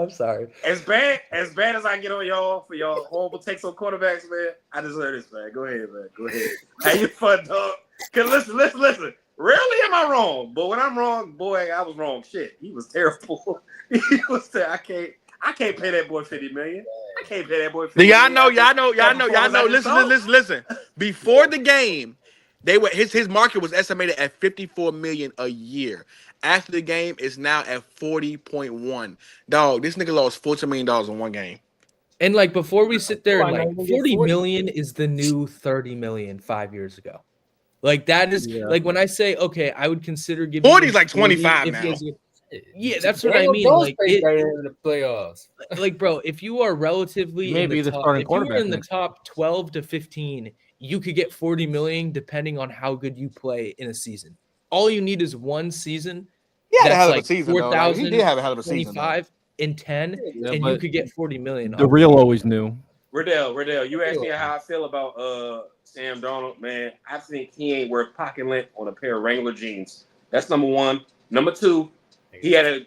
sorry. As bad as I get on y'all for y'all horrible takes on quarterbacks, man, I deserve this, man. Go ahead, man. Go ahead. Have your fun, dog. Cause listen. Rarely am I wrong, but when I'm wrong, boy, I was wrong. Shit, he was terrible. I can't pay that boy $50 million. I can't pay that boy $50 million. Y'all know. Listen. Before the game, his market was estimated at $54 million a year. After the game, it's now at 40.1. Dog, this nigga lost $14 million in one game. And like before we sit there, like 40 million is the new 30 million 5 years ago. Like that is like when I say okay, I would consider giving 40's like 25 now. Yeah, that's what I mean. Like in the playoffs. Like, bro, if you are relatively maybe the starting quarterback in the top 12 to 15, you could get 40 million depending on how good you play in a season. All you need is one season. Yeah, that's like a season. 4,000. He did have a hell of a season. 25 and 10, and you could get 40 million. The real always knew. Riddell, you asked me how I feel about Sam Darnold, man. I think he ain't worth pocket lint on a pair of Wrangler jeans. That's number one. Number two, he had a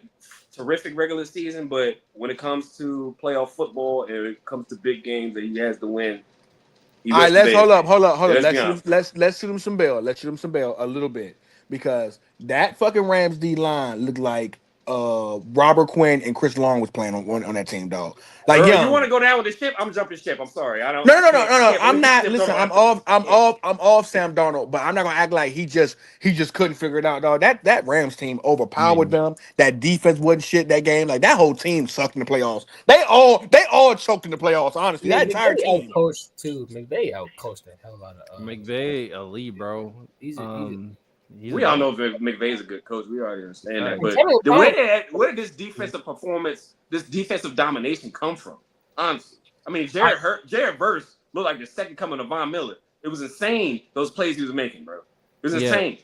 terrific regular season, but when it comes to playoff football and it comes to big games that he has to win. All right, let's hold up. Let's shoot him some bail. Let's shoot him some bail a little bit, because that fucking Rams D line looked like Robert Quinn and Chris Long was playing on that team, dog. Like, Earl, young. you want to go down with the ship? I'm jumping ship. I'm sorry. I don't. No. I can't I'm believe not. you Listen, skipped I'm over off. I'm that. off. I'm off Sam Darnold, but I'm not gonna act like he just couldn't figure it out, dog. That Rams team overpowered them. That defense wasn't shit that game. Like that whole team sucked in the playoffs. They all choked in the playoffs. Honestly, that entire team. Outcoached too. McVay outcoached the hell out of McVay, elite, bro. He's We all know if McVay's a good coach. We already understand that. But Tell me where did this defensive performance, this defensive domination come from? Honestly. I mean, Jared Verse looked like the second coming of Von Miller. It was insane, those plays he was making, bro. It was insane.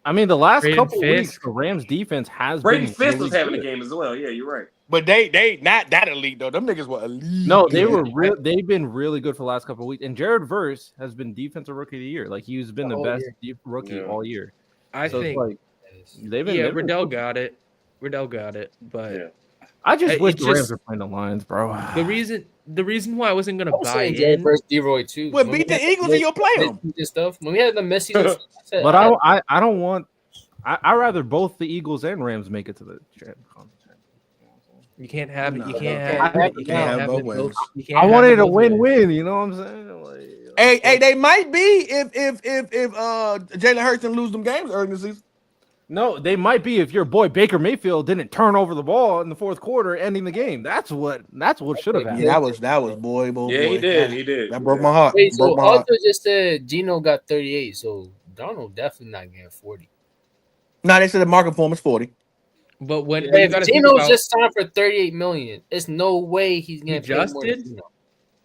I mean, the last Braden couple Fisk. weeks, the Rams defense has Brady been Fisk really was having a good. game as well. Yeah, you're right. But they not that elite though. Them niggas were elite. No, they were they've been really good for the last couple of weeks. And Jared Verse has been defensive rookie of the year. Like he's been the best rookie all year. I So think. it's like they've been Riddell got it. But I just wish it's the Rams just- were playing the Lions, bro. the reason why I wasn't gonna I was buy saying Jared in. versus D-Roy too. Well, When beat we the had Eagles and you'll play them. mid-season stuff. When we had the Messi, I said, But I don't want. I rather both the Eagles and Rams make it to the championship. You can't have it. You No, can't no, have no. it. You can't have both it. ways. You can't I have wanted it a both ways. win-win. You know what I'm saying? Like, Hey, they might be if Jalen Hurts didn't lose them games early in the season. no, they might be if your boy Baker Mayfield didn't turn over the ball in the fourth quarter, ending the game. That's what should have happened. Yeah, that was boy. Yeah, he did. That broke my heart. Wait, so Broke my heart. Arthur just said Gino got 38, so Donald definitely not getting 40. No, they said the market for him is 40. But when you If gotta think Gino's about, just signed for 38 million, it's no way he's He getting paid just more did? than Gino.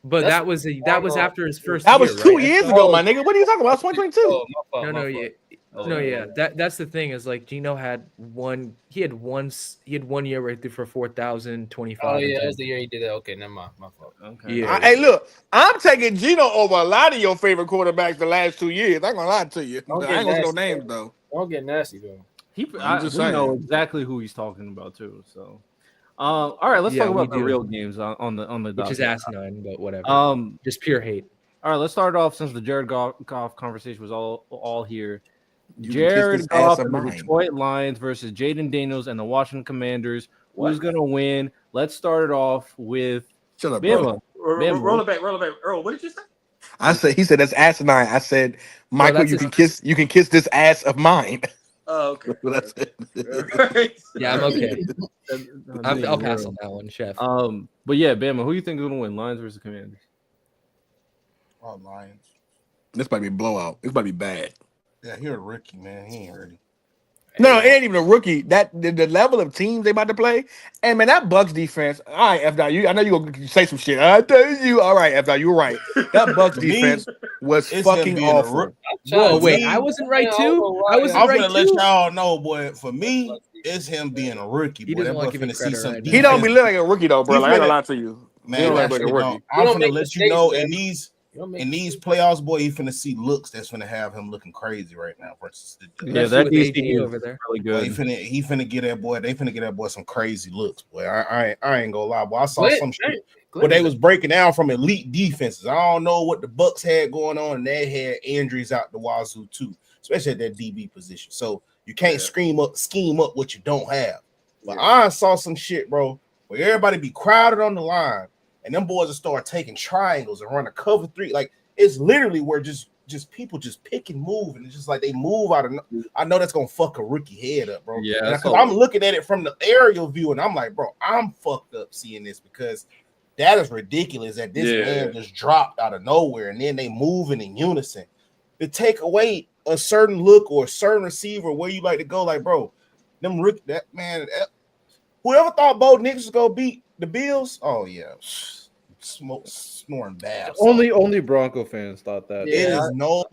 but that's- that was after his first. That was year, 2 right? years ago, my nigga. What are you talking about? 2022. Oh, my fault, No, my yeah. fault. No, yeah. That's the thing is like Gino had one. He had one year right there for 4,025. Oh yeah, that's the year he did that. Okay, never mind. My fault. Okay. Yeah. Hey, look, I'm taking Gino over a lot of your favorite quarterbacks the last 2 years. I ain't gonna lie to you. Don't I get ain't gonna say no nasty, names though. Don't get nasty though. We just saying. know exactly who he's talking about too. So, all right, let's Yeah, talk about we the do. real games on the which is docket. asinine, but whatever. Just pure hate. All right, let's start off since the Jared Goff conversation was all here. You can kiss Jared this Goff ass of and the mine. Detroit Lions versus Jaden Daniels and the Washington Commanders. Who's gonna win? Let's start it off with Shut up, bro. Bama. Roll it back. Earl, what did you say? I said he said that's asinine. I said, Michael, that's you can kiss this ass of mine. Oh, okay. That's it. Yeah, I'm okay. I'll pass on that one, Chef. But yeah, Bama. Who you think is gonna win? Lions versus Commanders? Oh, Lions. This might be a blowout. This might be bad. Yeah, he a rookie, man. He ain't ready. No, it ain't even a rookie. That the level of teams they about to play, and man, that Bucks defense. All right, F. You, I know you gonna say some shit. I tell you, all right, F. You're right. That Bucks To me, defense was it's fucking him being a awful. rook. Whoa, to wait, me- I wasn't right too. I wasn't I'm right gonna let too. y'all know, boy. For me, it's him being a rookie. He Boy, doesn't that wanna boy give him finna see credit some right now. He don't be defense. looking like a rookie though, bro. He Like, I ain't finna- gonna lie to you. He Man, don't that look like shit a don't. rookie. I'm don't finna make let you mistakes, know man. in these playoffs, boy, he finna see looks that's finna have him looking crazy right now versus the Yeah, Especially that with DC AD is over there. really boy, good. he finna get that boy. They finna get that boy some crazy looks, boy. I ain't gonna lie, boy. I saw some shit where they was breaking down from elite defenses. I don't know what the Bucks had going on, and they had injuries out the wazoo too, especially at that DB position. So you can't scheme up what you don't have. But I saw some shit, bro, where everybody be crowded on the line, and them boys will start taking triangles and run a cover three. Like it's literally where just people just pick and move, and it's just like they move out of. I know that's gonna fuck a rookie head up, bro. Yeah, And that's 'cause all- I'm looking at it from the aerial view, and I'm like, bro, I'm fucked up seeing this because that is ridiculous that this man just dropped out of nowhere, and then they moving in unison. To take away a certain look or a certain receiver where you like to go, like, bro, them rookie, that man, whoever thought Bo Nix was gonna beat the Bills, oh yeah, snoring bad. Only Bronco fans thought that. It is no.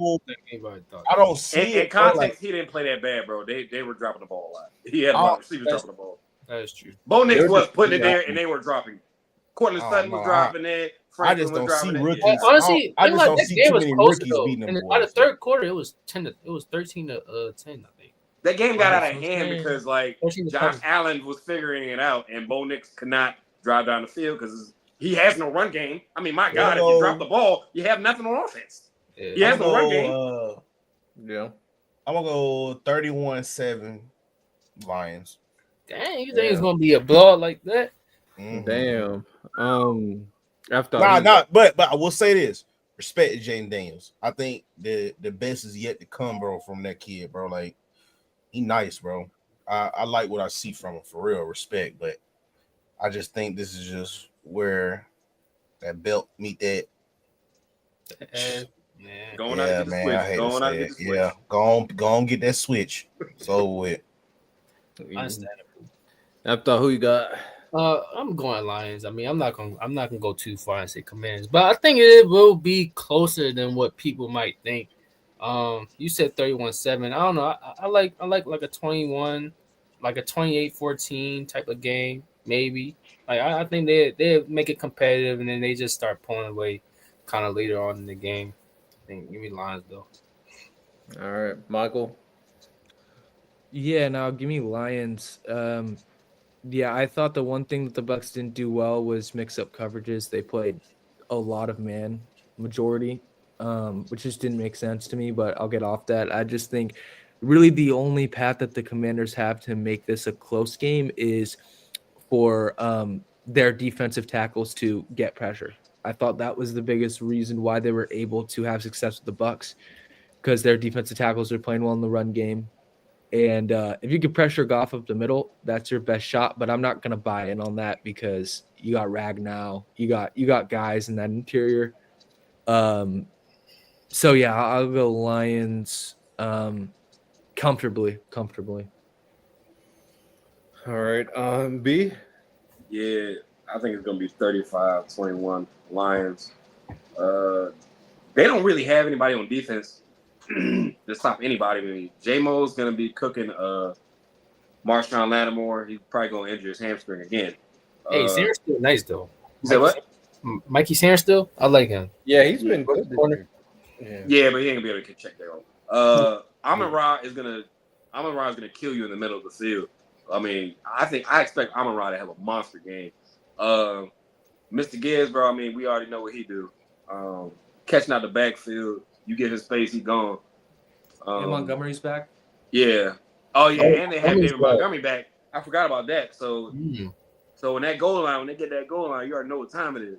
Anybody thought I don't see In it. bro. context, Like, he didn't play that bad, bro. They were dropping the ball a lot. He had a lot of receivers dropping the ball. that is true. Bo Nix They're was just putting it pretty there, and they were dropping. Cortland Oh, Sutton no, was dropping it. I Franklin just was don't see dropping rookies. it. Honestly, I just like, don't that see game too was many closer, rookies though. beating them And boys. by the third quarter, it was 13 to 10, I think. That game got out of That's hand insane. because like 13 to Josh 7. Allen was figuring it out, and Bo Nix could not drive down the field because he has no run game. I mean, my God, if you drop the ball, you have nothing on offense. Yeah. He has no run game. Yeah. I'm gonna go 31-7 Lions. Dang, you think it's gonna be a blowout like that? Damn. After But I will say this: respect to Jaden Daniels. I think the best is yet to come, bro, from that kid, bro. Like he nice, bro. I like what I see from him for real. Respect, but I just think this is just where that belt meet that. Going out and get the switch. I hate Going to out say and get it. the switch. Yeah, go on, get that switch. It's over with. Understandable. After who you got? I'm going Lions. I mean, I'm not gonna go too far and say Commanders, but I think it will be closer than what people might think. You said 31-7. I don't know. I like a 21, like a 28-14 type of game, maybe. Like I think they make it competitive and then they just start pulling away kind of later on in the game. I think give me Lions though. All right, Michael. Yeah, now give me Lions. Yeah, I thought the one thing that the Bucks didn't do well was mix up coverages. They played a lot of man majority, which just didn't make sense to me, but I'll get off that. I just think really the only path that the Commanders have to make this a close game is for their defensive tackles to get pressure. I thought that was the biggest reason why they were able to have success with the Bucks, because their defensive tackles are playing well in the run game. And if you can pressure Goff up the middle, that's your best shot. But I'm not gonna buy in on that because you got Ragnow, you got guys in that interior. So yeah, I'll go Lions comfortably. All right, B. Yeah, I think it's gonna be 35-21 Lions. They don't really have anybody on defense to stop anybody. I mean, J-Mo's gonna be cooking Marshawn Lattimore. He's probably gonna injure his hamstring again. Hey, Sanders still nice though. You said what? Mikey Sanders still? I like him. Yeah, he's been good. Corner. Yeah, but he ain't gonna be able to check that out. Amon-Ra is gonna kill you in the middle of the field. I mean, I expect Amon-Ra to have a monster game. Mr. Gibbs, bro. I mean, we already know what he do. Catching out the backfield, you get his space, he gone. And Montgomery's back. Yeah. Oh yeah, and they have Montgomery's David Montgomery back. I forgot about that. So, so when that goal line, when they get that goal line, you already know what time it is.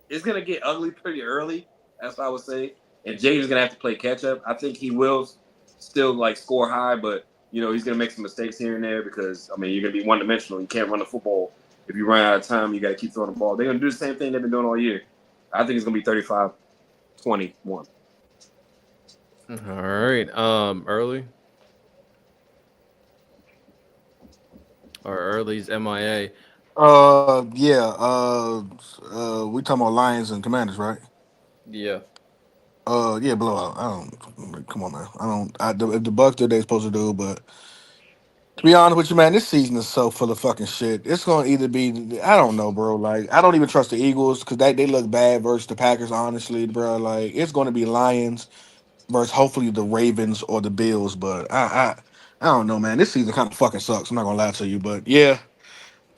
It's gonna get ugly pretty early. That's what I would say. And Jaden's gonna have to play catch up. I think he will still like score high, but you know he's gonna make some mistakes here and there because I mean you're gonna be one dimensional. You can't run the football. If you run out of time, you got to keep throwing the ball. They're gonna do the same thing they've been doing all year. I think it's gonna be 35-21. All right, early. Or early's MIA. We talking about Lions and Commanders, right? Yeah. Yeah, blowout. Come on, man. If the Bucks do what they're supposed to do, but to be honest with you, man, this season is so full of fucking shit. It's gonna either be, I don't know, bro. Like, I don't even trust the Eagles because they look bad versus the Packers. Honestly, bro, like it's gonna be Lions versus hopefully the Ravens or the Bills. But I don't know, man. This season kind of fucking sucks. I'm not gonna lie to you, but yeah,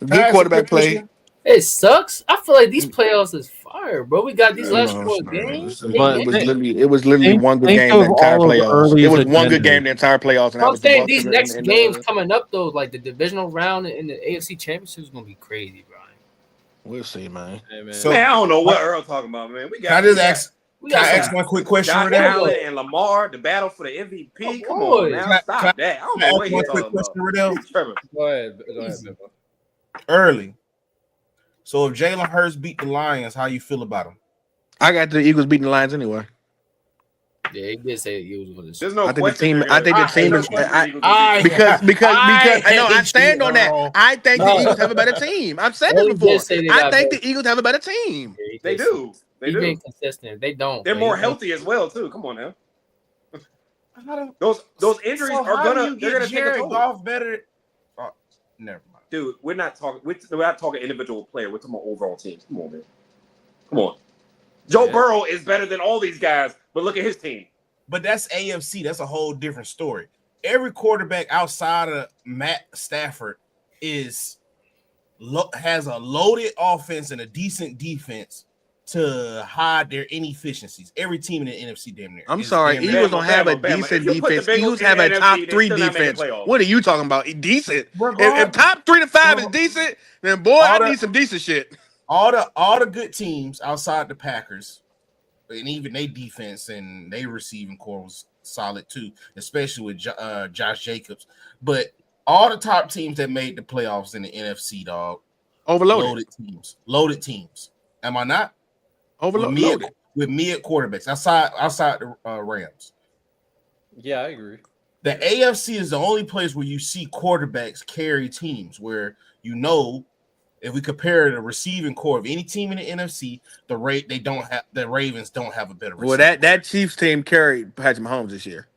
good quarterback play. It sucks. I feel like these playoffs is fire, bro. We got these last 4 games. But it was literally one good game the entire playoffs. It was one good game the entire playoffs. And I'm saying these next games coming up though, like the divisional round in the AFC Championship is gonna be crazy, Brian. We'll see, man. Hey, man. So, man, I don't know what Earl talking about, man. Can I ask one quick question? Josh Allen and Lamar, the battle for the MVP. Come on, now stop that. I don't know what he's talking about. Go ahead, Bimbo. Early. So if Jalen Hurts beat the Lions, how you feel about him? I got the Eagles beating the Lions anyway. Yeah, he did say the Eagles was. There's no I think the team is because I stand on that. I think the Eagles have a better team. I've said this before. I think the Eagles have a better team. They do. They do. Being consistent. They don't. They're more healthy as well too. Come on now. Those injuries are gonna take a toll. Goff better. Oh, never mind. Dude, we're not talking individual player. We're talking about overall teams. Come on, man. Come on. Joe Burrow is better than all these guys, but look at his team. But that's AFC. That's a whole different story. Every quarterback outside of Matt Stafford has a loaded offense and a decent defense to hide their inefficiencies. Every team in the NFC damn near. I'm sorry, Eagles don't have a decent defense. Eagles have a top 3 defense. What are you talking about? Decent. If top 3 to 5 is decent, then boy, I need some decent shit. All the good teams outside the Packers, and even their defense and their receiving core was solid too, especially with Josh Jacobs. But all the top teams that made the playoffs in the NFC, dog, loaded teams. Am I not? Overloaded with mid quarterbacks outside the Rams. Yeah, I agree. The AFC is the only place where you see quarterbacks carry teams, where if we compare the receiving core of any team in the NFC, the Ravens don't have a better receiver. Well, that Chiefs team carried Patrick Mahomes this year.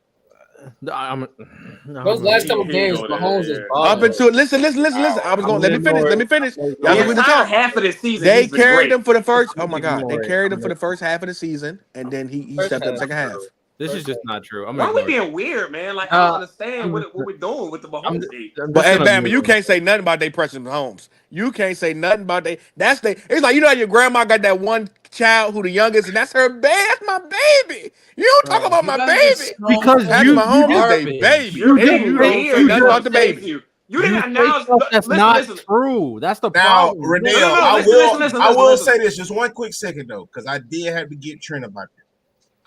Those last couple games, Mahomes is up until listen. I was going. Let me finish. Half of the season, they carried him for the first. Oh my God, they carried him for the first half of the season, and then he stepped up the second half. This is just not true. Why are we being weird, man? Like, I don't understand what we're doing with the Mahomes team. But hey, man, you can't say nothing about they pressing Mahomes. You can't say nothing about they. It's like how your grandma got that one child who the youngest, and that's her baby. That's my baby. You don't talk about my baby because Mahomes is their baby. You didn't about the baby. You didn't announce. That's not true. That's the problem. Renee, I will say this just one quick second though, because I did have to get Trent about that.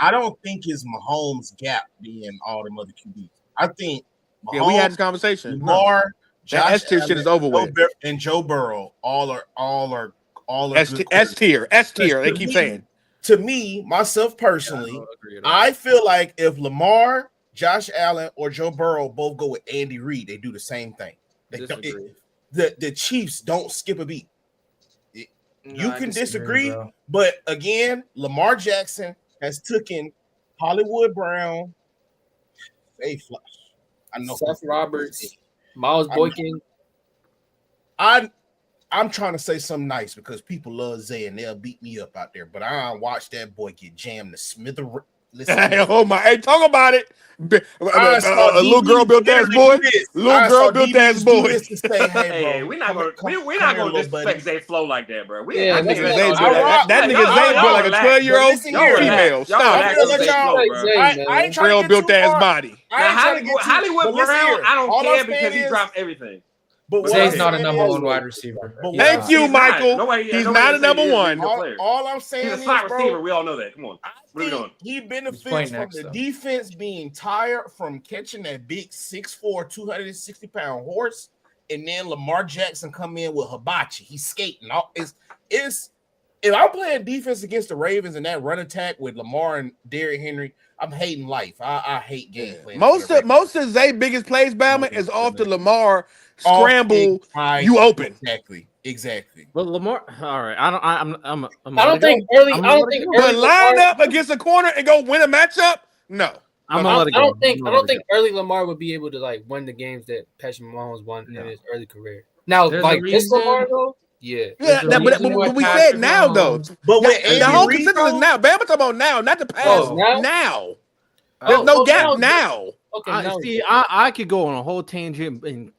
I don't think it's Mahomes' gap being all them other QBs. I think Mahomes, we had this conversation. Lamar, Josh S tier shit is over with, and Joe Burrow all are S tier. They keep saying. To me, myself personally, I feel like if Lamar, Josh Allen, or Joe Burrow both go with Andy Reid, they do the same thing. The Chiefs don't skip a beat. You can disagree, but again, Lamar Jackson has taken Hollywood Brown, Seth Roberts, Miles Boykin. I'm trying to say something nice because people love Zay and they'll beat me up out there, but I watched that boy get jammed to smither. Hey, talk about it. A little girl built that boy. Little girl built that boy. Hey, we're not gonna disrespect Zay flow like that, bro. That nigga Zay built like a 12-year-old female. Stop. I ain't trying to built ass body. Hollywood Brown, I don't care because he dropped everything. But Zay's not a number one wide receiver. Thank you, Michael. He's not a number one. All I'm saying is, slot receiver. We all know that. Come on. What are we doing? He benefits from the defense being tired from catching that big 6'4", 260-pound horse, and then Lamar Jackson come in with hibachi. He's skating. If I'm playing defense against the Ravens and that run attack with Lamar and Derrick Henry, I'm hating life. I hate game plan. Most of Zay's biggest plays, Bama, is off the Lamar scramble. You open. Exactly. But Lamar, all right. I don't think early. But line up against a corner and go win a matchup. No. I don't think early Lamar would be able to like win the games that Patrick Mahomes won in his early career. Now, like this Lamar though. But we said now though. But the whole consensus is now. Bama talking about now, not the past. Now. There's no gap now. Okay, I could go on a whole tangent and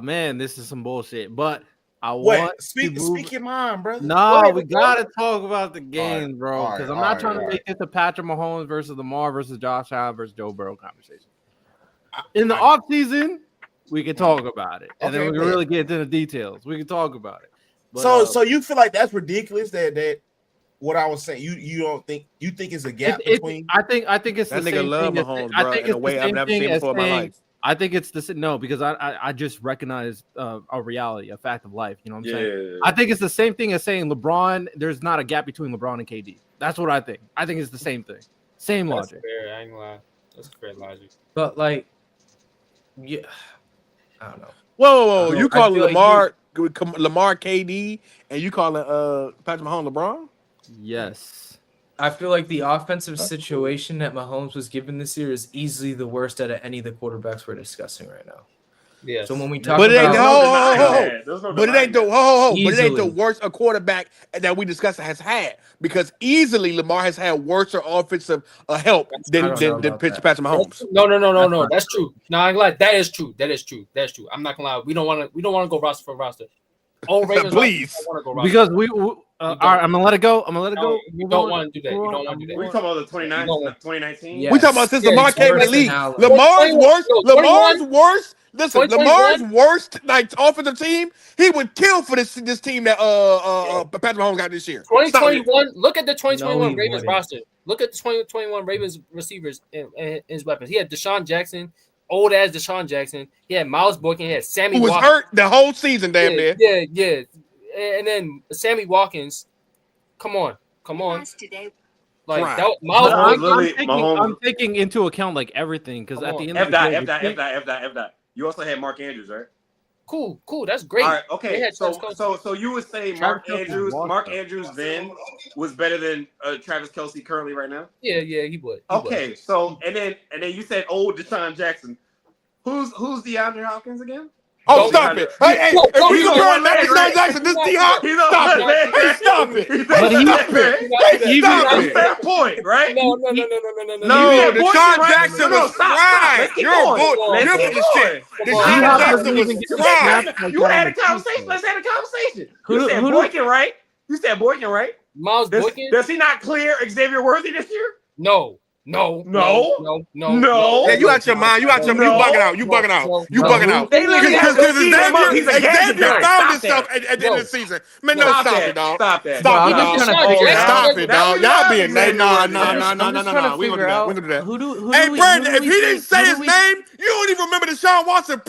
man, this is some bullshit. But I want speak your mind, brother. No, we gotta talk about the game, bro. Because I'm not trying to make this a Patrick Mahomes versus Lamar versus Josh Allen versus Joe Burrow conversation. In the offseason, we can talk about it, and then we can really get into the details. We can talk about it. But, so you feel like that's ridiculous that what I was saying, you don't think it's a gap between? I think it's that the nigga same love thing. Mahomes, bro, in a way I've never seen before in my life. I think it's the no because I just recognize a reality, a fact of life. You know what I'm saying? I think it's the same thing as saying LeBron. There's not a gap between LeBron and KD. That's what I think. I think it's the same thing, same logic. Fair. I ain't gonna lie. That's fair logic. But like, yeah, I don't know. Whoa! You call Lamar KD, and you calling Patrick Mahomes LeBron? Yes. I feel like the offensive situation that Mahomes was given this year is easily the worst out of any of the quarterbacks we're discussing right now. Yeah. So when we talk but it ain't the the worst a quarterback that we discussed has had because easily Lamar has had worse offensive help than Patrick Mahomes. No. That's true. No, I'm glad that is true. I'm not gonna lie. We don't want to go roster for roster. Please, go roster. Because All right, I'm gonna let it go. You don't want to do that. You don't want to do We that. talking about the 2019? Yeah. We talking about since Yeah, Lamar it's came in the worse league. than Allen. Lamar's 21, worst. no, Lamar's 21. worst. Listen, 2021. Lamar's worst like offensive team. He would kill for this team that Patrick Mahomes got this year. 2021. Look at the No, 2021 he Ravens wouldn't. roster. Look at the 2021 Ravens receivers and his weapons. He had Deshaun Jackson, old ass Deshaun Jackson. He had Miles Boykin. He had Sammy Who was Watkins. hurt the whole season, damn near. Yeah. And then Sammy Watkins. Come on. Like Right. that, Miles Mahomes Boykin. literally- I'm taking into account like everything because Come at the on. end F of the day, dot. You also had Mark Andrews, right? Cool. That's great. All right, They okay. had Travis Kelce. So you would say Travis Kelce was Mark washed up. Andrews then was better than Travis Kelce currently right now? Yeah, he would. Okay, so and then you said old Deshaun Jackson. Who's DeAndre Hopkins again? Oh, stop it. Hey, No, if we he's compare on that to one leg, Deshaun Jackson, this He's D-Hop, He's on stop one it. leg, Hey, right? stop it. He's Hey, on stop one it. leg. Hey, stop That's it. fair point, right? No. No, You said Boykin, Deshaun right? Jackson No, was stop. fried. Let's keep You're a going. bull. Let's You're keep full of shit. going. Deshaun D-Hop Jackson doesn't was even get fried. snaps like You that had on a the conversation. season. Let's have a conversation. Who You do- said who do- Boykin, right? You said Boykin, right? Miles Boykin? Does he not clear Xavier Worthy this year? No. No. Yeah, you out your mind. You out your mind. You bugging out. You bugging out. You bugging out. They literally have no season above. He's a Xavier gadget guy. found Stop himself that. at the end of the season. Man, no, Stop stop that. it, dog. Stop that. Stop it, No, I'm dog. just trying to figure out. Stop it, dog. Y'all being Xavier no. Worthy. I'm just trying to figure out We gonna do that. who Hey, do we- Brandon, who if do he we didn't think- say who his do we- name, you don't even remember Deshaun Jackson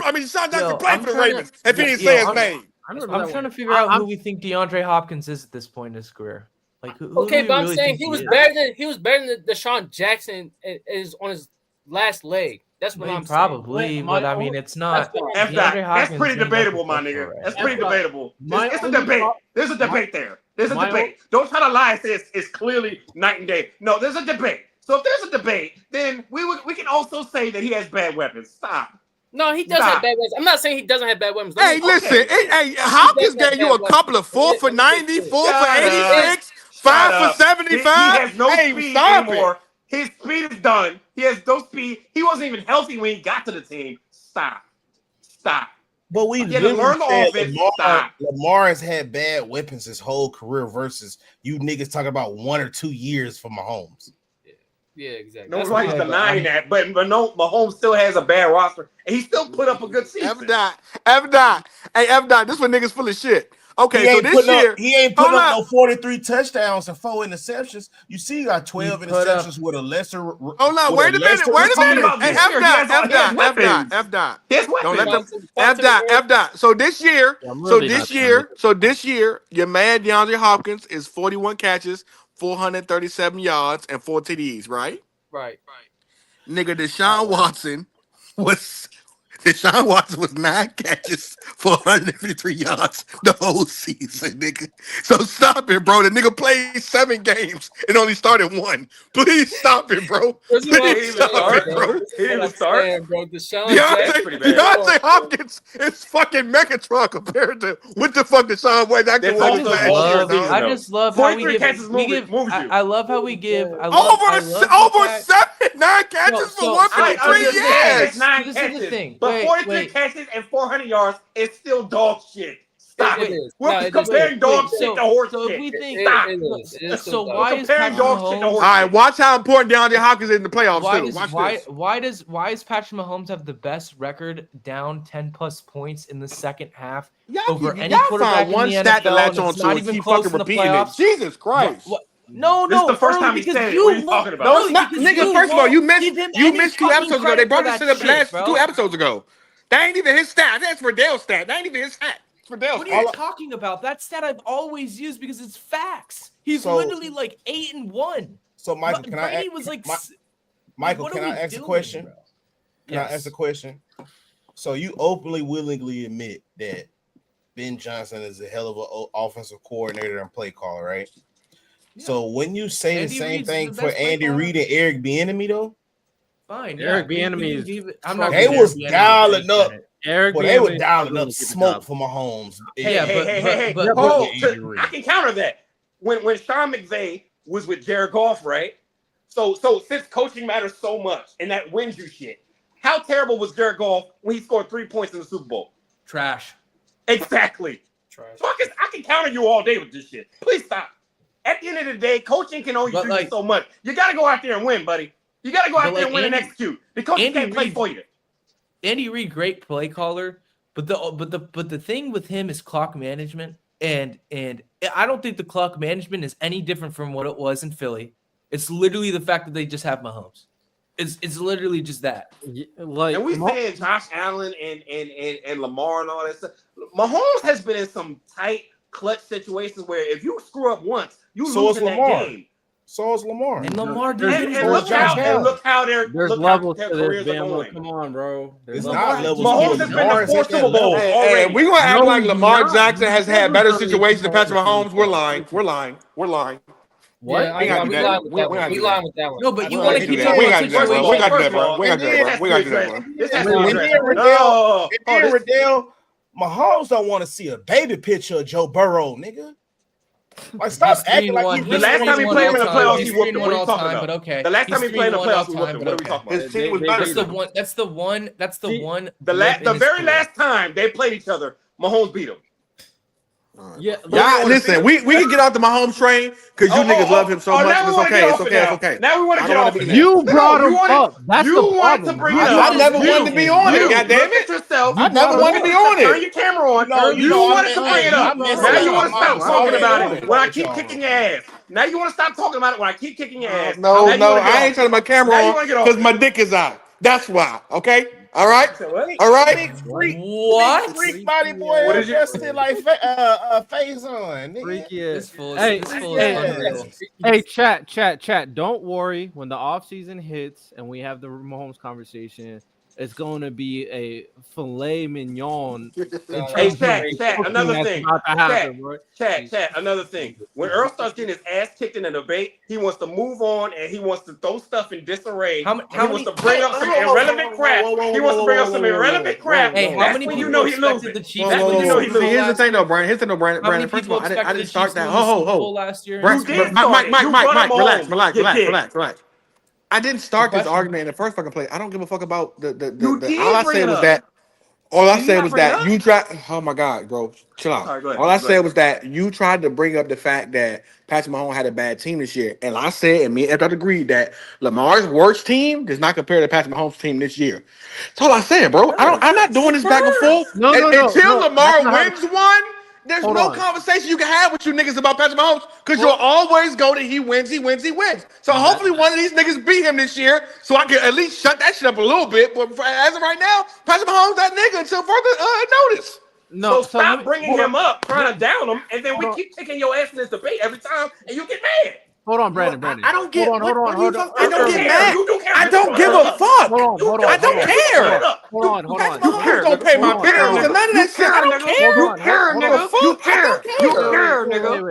Yo, played I'm for the trying to- Ravens. If he didn't yo, say his I'm- name. I'm trying to figure out who we think DeAndre Hopkins is at this point in his career. Like, who Okay, do we but I'm really saying think he was is? better than Deshaun Jackson is on his last leg. That's what I'm Probably, saying. but I mean, it's not. That's what F I'm that. DeAndre That's Hopkins pretty ain't debatable, my nothing nigga. special That's right pretty now. debatable. My It's a only debate. thought- There's a debate there. There's a my debate. Don't try to lie and say it's clearly night and day. No, there's a debate. So if there's a debate, then we can also say that he has bad weapons. Stop. No, he does have bad weapons. I'm not saying he doesn't have bad weapons. Hey, listen. Hey, Hopkins gave you a couple of 4 for 90, 4 for Shut up. 86, 5 Shut for up. 75. He has no Hey, speed stop anymore. it. His speed is done. He has no speed. He wasn't even healthy when he got to the team. Stop. But we You had to learn the offense. Stop. Lamar has had bad weapons his whole career versus you niggas talking about 1 or 2 years for Mahomes. Yeah, exactly. Nobody's denying that, but no, Mahomes still has a bad roster, and he still put up a good season. F dot. Hey, F dot. This one niggas full of shit. Okay, so this year he ain't putting hold up up. no 43 touchdowns and 4 interceptions. You see, he got 12 He put interceptions with a lesser. Hold on, with wait a minute. We're talking about Hey, this year. He has F dot. His Don't let weapons. them F dot. So this year, this year, your man DeAndre Hopkins is 41 catches, 437 yards, and 4 TDs, right? Right. Nigga, Deshaun Watson was 9 catches for 153 yards the whole season, nigga. So stop it, bro. The nigga played 7 games and only started 1. Please stop it, bro. Please stop it, bro. He didn't start. Bro. Deshaun Jackson. DeAndre Hopkins is fucking Megatron compared to what the fuck Deshaun Jackson That's was also last love- year, I dog. I just love how we 43 give. catches We give moves you. I love how we give. I love Over the fact- 9 catches for so- 153 understand yards. it's 9 This is the catches, thing. but Wait, 43 wait. catches and 400 yards is still dog shit. Stop It it. is. We're No, it is. comparing dog Wait, shit to horse so if shit. we think- Stop. It is. It is So still why dog. is comparing Patrick dog shit to Mahomes? horse All right, watch how important DeAndre Hopkins is in the playoffs Why too. does Watch this. why does Patrick Mahomes have the best record down 10+ points in the second half Y'all, over any y'all quarterback find in one the stat to NFL, latch and on it's to not and even keep close fucking in the repeating it. playoffs? Jesus Christ. What? No, This is the first early, time he because said it. you What are you won't- talking about? No, it's not, because nigga. you First of all, you won't give him missed any 2 fucking episodes ago. They credit brought for this to that the last shit, bro. 2 episodes ago. That ain't even his stat. That's Verdell's stat. That ain't even his stat. It's Verdell's What are you stat. talking about? That stat I've always used because it's facts. He's So- literally like 8-1. So, Michael, But can I Brady ask, was like, Michael, what can are I we ask a doing, question? bro? Can I ask a question? So you openly, willingly admit that Ben Johnson is a hell of an offensive coordinator and play caller, right? Yeah. So when you say Andy the same Reid's thing the for best play Andy caller. Reid and Eric Bieniemy, though, Fine. Eric yeah. Bieniemy We- is I'm not they gonna was give Bieniemy dialing any up. credit. Eric but they were Bieniemy dialing really up did the smoke job. for Mahomes. Yeah, but- Hold, Andy Reid. I can counter that. When Sean McVay was with Jared Goff, right? So since coaching matters so much and that wins you shit, how terrible was Jared Goff when he scored 3 points in the Super Bowl? Trash. Exactly. Trash. Fuck it, I can counter you all day with this shit. Please stop. At the end of the day, coaching can only do you so much. You got to go out there and win, buddy. You got to go out there and win and execute. The coach can't play for you. Andy Reid, great play caller, but the thing with him is clock management, and I don't think the clock management is any different from what it was in Philly. It's literally the fact that they just have Mahomes. It's literally just that. Like, and we saying Josh Allen and Lamar and all that stuff. Mahomes has been in some tight clutch situations where if you screw up once, you lose in that game. So is Lamar. And Lamar and look how their careers are going. Come on, bro. It's not levels. Mahomes has been to 4 Super Bowls. Hey, we gonna act like Lamar Jackson has had better situations than Patrick Mahomes. We're lying. What? Yeah, we lying with that one. No, but you want to keep we got to do that, bro. We got to do that, bro. We got to do that, bro. And Riddell, Mahomes don't want to see a baby picture of Joe Burrow, nigga. Like, stop acting like the last time he played him in the playoffs, he whooped him. What are you talking about? But okay. The last time he played in the playoffs, he whooped him. What are we talking about? His team was better. That's the one. The very last time they played each other, Mahomes beat him. Yeah, listen, we can get off the Mahomes train because you niggas love him so much. It's okay. Now we want to get off it. You brought him up. That's the problem. To bring it up. I never wanted to be on it. God damn it! I never wanted to be on it. Turn your camera on. You wanted to bring it up. Now you want to stop talking about it when I keep kicking your ass. Now you want to stop talking about it when I keep kicking your ass. No, I ain't turning my camera on because my dick is out. That's why. Okay. All right. What? Freak body boy. What is it like? Face on. This fool Hey, is unreal. Hey, chat. Don't worry. When the offseason hits and we have the Mahomes conversation, it's going to be a filet mignon. Hey, chat. Another thing. Chat. Another thing. When Earl starts getting his ass kicked in a debate, he wants to move on and he wants to throw stuff in disarray. He wants to bring up some irrelevant crap. Hey, how many people you know he loses? The Chiefs? Here's the thing, though, Brandon. Brandon. First of all, I didn't start that. Last year. Mike, relax. I didn't start this argument in the first fucking place. I don't give a fuck about the all I said was that you tried. Oh my god, bro, chill out. Sorry, all I said was that you tried to bring up the fact that Patrick Mahomes had a bad team this year, and I said, and me and Ed agreed that Lamar's worst team does not compare to Patrick Mahomes' team this year. That's all I said, bro. I'm not doing this back and forth until Lamar wins one. There's no conversation you can have with you niggas about Patrick Mahomes because you'll always go to he wins. So hopefully one of these niggas beat him this year so I can at least shut that shit up a little bit. But as of right now, Patrick Mahomes that nigga until further notice. No, so stop bringing him up, trying to down him, and then we keep kicking your ass in this debate every time, and you get mad. Hold on, Brandon. I don't get. Hold on. I don't get mad. I don't give a fuck. Hold on. I don't care. Hold on. You don't pay my bills and none of that shit. I don't care.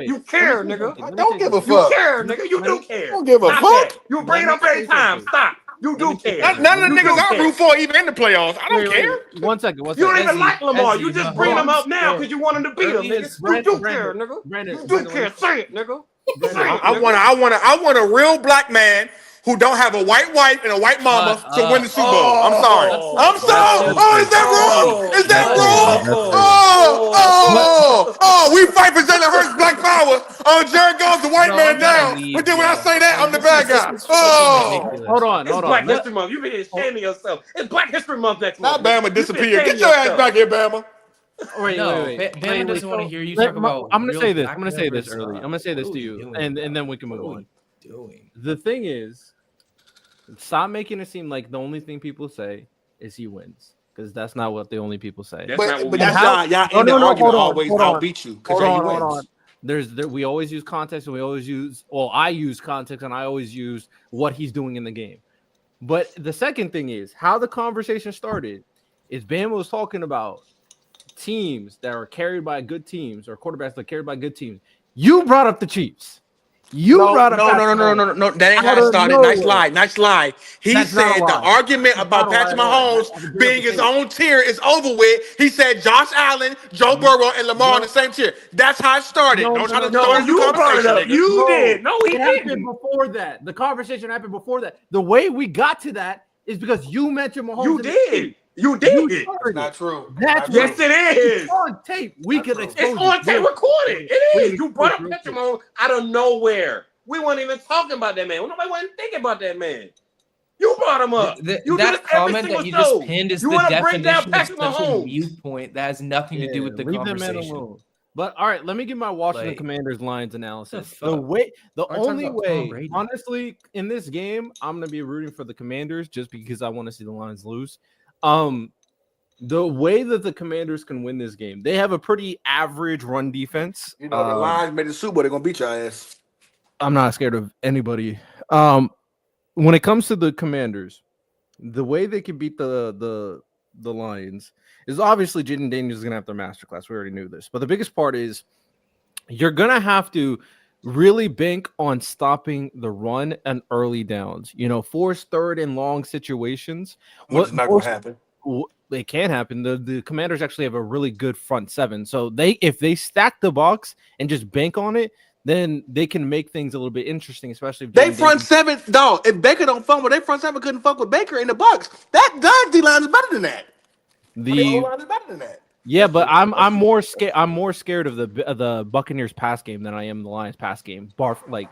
You care, nigga. I don't give a fuck. You care, nigga. You do care. I don't give a fuck. You bring it up every time. Stop. You do care. None of the niggas I root for even in the playoffs. I don't care. One second. You don't even like Lamar. You just bring him up now because you want him to beat him, nigga. You do care, nigga. You do care. Say it, nigga. I want a real black man who don't have a white wife and a white mama to win the Super Bowl. I'm sorry. Oh, is that wrong? Is that wrong? We fight for Jalen Hurts' black power. Jared Goff's the white man down. But then when I say that, I'm the bad guy. Hold on. It's Black History Month. You've been shaming yourself. It's Black History Month next month. Not Bama disappeared. Get your ass back here, Bama. Wait. Bama doesn't want to hear you talk about. I'm gonna say this early. I'm gonna say this to you, and then we can move on. The thing is, stop making it seem like the only thing people say is he wins, because that's not what the only people say. But that's y'all in the argument always I'll beat you because hold on. We always use context, and we always use. Well, I use context, and I always use what he's doing in the game. But the second thing is how the conversation started. Is Bama was talking about teams that are carried by good teams or quarterbacks that are carried by good teams. You brought up the Chiefs. Brought up No. That ain't how it started. Nice lie. He said the argument about Patrick Mahomes being his own tier is over with. He said Josh Allen, Joe Burrow, and Lamar on the same tier. That's how it started. Don't try to start you brought it up. You did. No, he didn't. Before that, the conversation happened before that. The way we got to that is because you mentioned Mahomes. You did. You did. It's not true. That's Yes, it is. It's on tape. We can expose It's on tape recorded. It is. You brought up Patrick Mahomes out of nowhere. We weren't even talking about that man. Nobody wasn't thinking about that man. You brought him up. That comment that you just pinned is the definition of such a viewpoint that has nothing to do with the conversation. But all right, let me give my Washington Commanders lines analysis. The only way, honestly, in this game, I'm gonna be rooting for the Commanders just because I want to see the Lions lose. The way that the Commanders can win this game, they have a pretty average run defense. The Lions made the Super Bowl, they're gonna beat your ass. I'm not scared of anybody. When it comes to the Commanders, the way they can beat the Lions is obviously Jaden Daniels is going to have their masterclass. We already knew this. But the biggest part is you're going to have to really bank on stopping the run and early downs. Force third and long situations. What's not going to happen? It can happen. The Commanders actually have a really good front seven. So if they stack the box and just bank on it, then they can make things a little bit interesting, especially if they front seven. Dog, if Baker don't fumble, they front seven couldn't fuck with Baker in the Bucks. That D line is better than that. The O-line is better than that. Yeah, but I'm more scared. I'm more scared of the Buccaneers pass game than I am the Lions pass game. Toe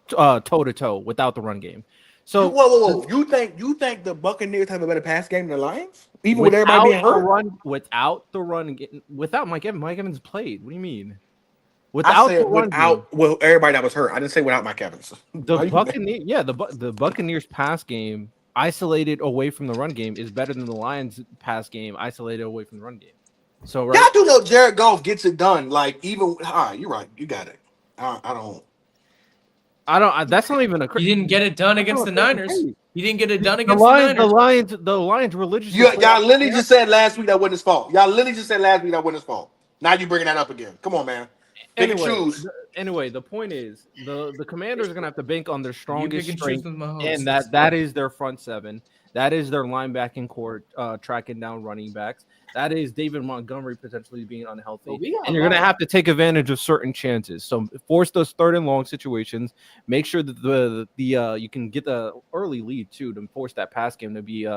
to toe without the run game. So whoa. You think the Buccaneers have a better pass game than the Lions? Even with everybody being hurt? Without Mike Evans. Mike Evans played. What do you mean? Everybody that was hurt. I didn't say without Mike Evans. The Buccaneers pass game isolated away from the run game is better than the Lions pass game isolated away from the run game. So y'all do know Jared Goff gets it done. Like you're right. You got it. I don't. That's not even a. You didn't get it done against the Niners. You didn't get it done against the Niners. The Lions religiously. Y'all literally just said last week that wasn't his fault. Now you bringing that up again. Come on, man. Anyway, the point is the Commanders are gonna have to bank on their strongest strength, and that is their front seven. That is their linebacking core, tracking down running backs. That is David Montgomery potentially being unhealthy, and you're gonna have to take advantage of certain chances. So force those third and long situations. Make sure that you can get the early lead too to force that pass game to be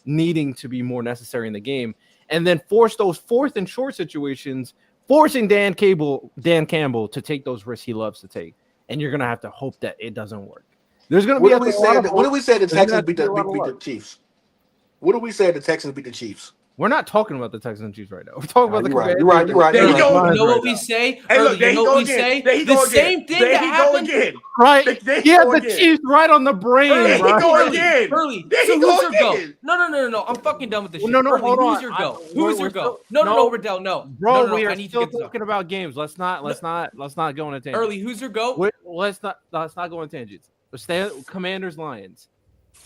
needing to be more necessary in the game, and then force those fourth and short situations. Forcing Dan Campbell to take those risks he loves to take, and you're gonna have to hope that it doesn't work. There's gonna be. What do we say the Texans beat the Chiefs? What do we say the Texans beat the Chiefs? We're not talking about the Texans and Chiefs right now. We're talking about the You're right. You know what we say? Hey, look, there he go again. The same thing that happened. Right? The Chiefs right on the brain. There he go again. Early. So who's your go? No. I'm fucking done with this shit. No, hold on. Who's your go? Who's your go? No, Riddell, no. Bro, we are still talking about games. Let's not go on a tangent. Early, who's your go? Let's not go on tangents. Stay Commanders Lions.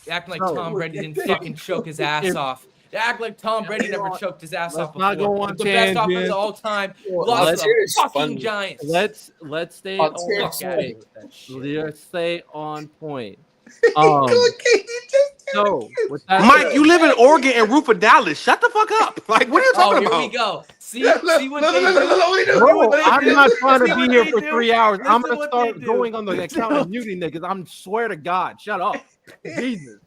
Act like Tom Brady didn't fucking choke his ass off. They act like Tom Brady never choked his ass off before. Not go on the best offense of all time. Lost to fucking Giants. Let's stay on point. Let's stay on point. Mike, you live in Oregon and root for Dallas. Shut the fuck up. Like, what are you talking about? Here we go. See what they do. Bro, I'm not trying to be here for 3 hours. I'm going to start going on the account and muting niggas. I'm swear to God. Shut up. Jesus.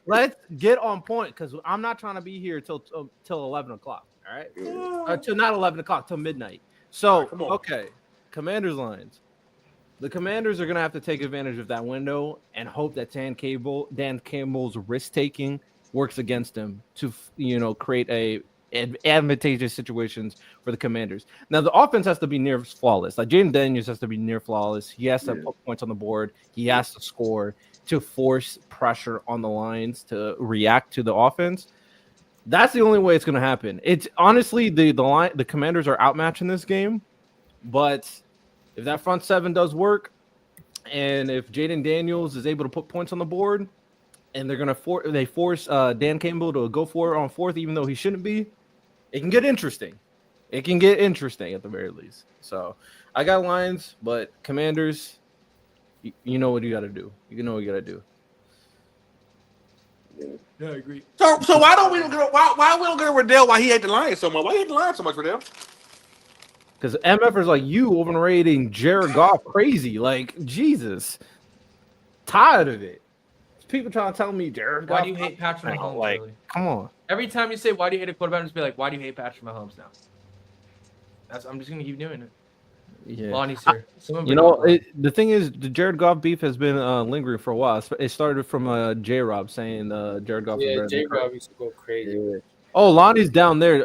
Let's get on point because I'm not trying to be here till 11 o'clock. All right, till not 11 o'clock, till midnight. So okay, Commanders Lions. The Commanders are gonna have to take advantage of that window and hope that Dan Campbell's risk taking works against him to create advantageous situations for the Commanders. Now the offense has to be near flawless. Like Jaden Daniels has to be near flawless. He has to put points on the board. He has to score to force pressure on the Lions to react to the offense. That's the only way it's going to happen. It's honestly the Commanders are outmatched in this game, but if that front seven does work, and if Jaden Daniels is able to put points on the board, and they're going to force Dan Campbell to go for it on fourth, even though he shouldn't be, it can get interesting. It can get interesting at the very least. So I got Lions, but Commanders. You know what you got to do. You know what you got to do. Yeah, I agree. So why don't we go to Riddell? Why he hate the Lions so much? Why he hate the Lions so much, Riddell? Because MFers like you overrating Jared Goff crazy. Like Jesus, tired of it. people trying to tell me Jared Why Goff. do you hate Patrick Mahomes? Like, really? come on. Every time you say why do you hate a quarterback, just be like, why do you hate Patrick Mahomes now? I'm just gonna keep doing it. Yeah. Lonnie's here. The thing is, the Jared Goff beef has been lingering for a while. It started from J Rob saying Jared Goff. Yeah, J Rob used to go crazy. Yeah. Oh, Lonnie's down there.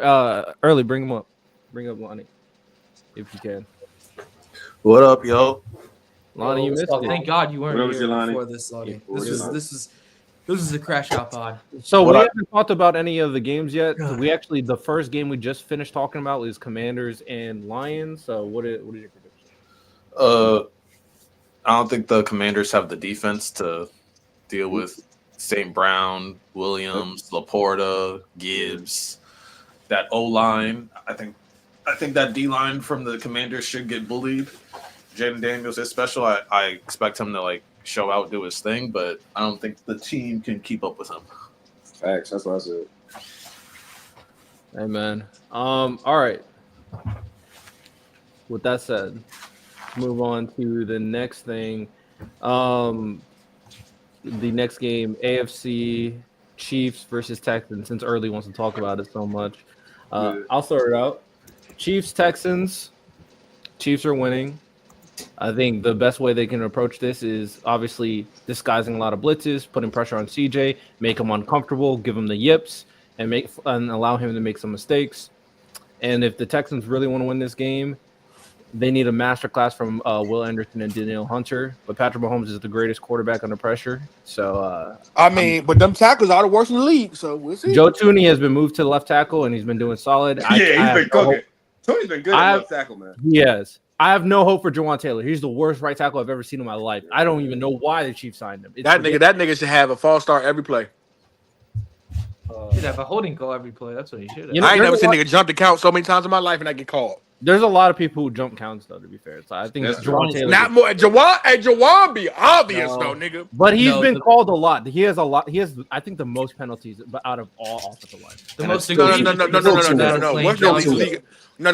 Early, bring him up. Bring up Lonnie, if you can. What up, yo? Lonnie, you missed it. Thank God you weren't here Lonnie? before this, Lonnie. This is a crash out pod. So we haven't talked about any of the games yet. The first game we just finished talking about is Commanders and Lions. So what is your prediction? I don't think the Commanders have the defense to deal with St. Brown, Williams, Laporta, Gibbs. That O line, I think that D line from the Commanders should get bullied. Jaden Daniels is special. I expect him to show out, do his thing, but I don't think the team can keep up with him. Facts. That's what I said. Hey man. All right. With that said, move on to the next thing. The next game, AFC Chiefs versus Texans. Since Early wants to talk about it so much, I'll start it out. Chiefs Texans. Chiefs are winning. I think the best way they can approach this is obviously disguising a lot of blitzes, putting pressure on CJ, make him uncomfortable, give him the yips, and allow him to make some mistakes. And if the Texans really want to win this game, they need a masterclass from Will Anderson and Danielle Hunter. But Patrick Mahomes is the greatest quarterback under pressure. So but them tackles are the worst in the league. So we'll see. Joe Tooney has been moved to the left tackle, and he's been doing solid. He's been cooking. Tony's been good at left tackle, man. Yes. I have no hope for Jawan Taylor. He's the worst right tackle I've ever seen in my life. I don't even know why the Chiefs signed him. That nigga should have a false start every play. Should have a holding call every play. That's what he should have. I ain't never seen nigga jump the count so many times in my life and I get called. There's a lot of people who jump counts though. To be fair, so I think Jawan Taylor. Not more. Jawan be obvious though, nigga. But he's been called a lot. He has a lot. He has, I think, the most penalties out of all offensive line. The most. No. What's the league? No.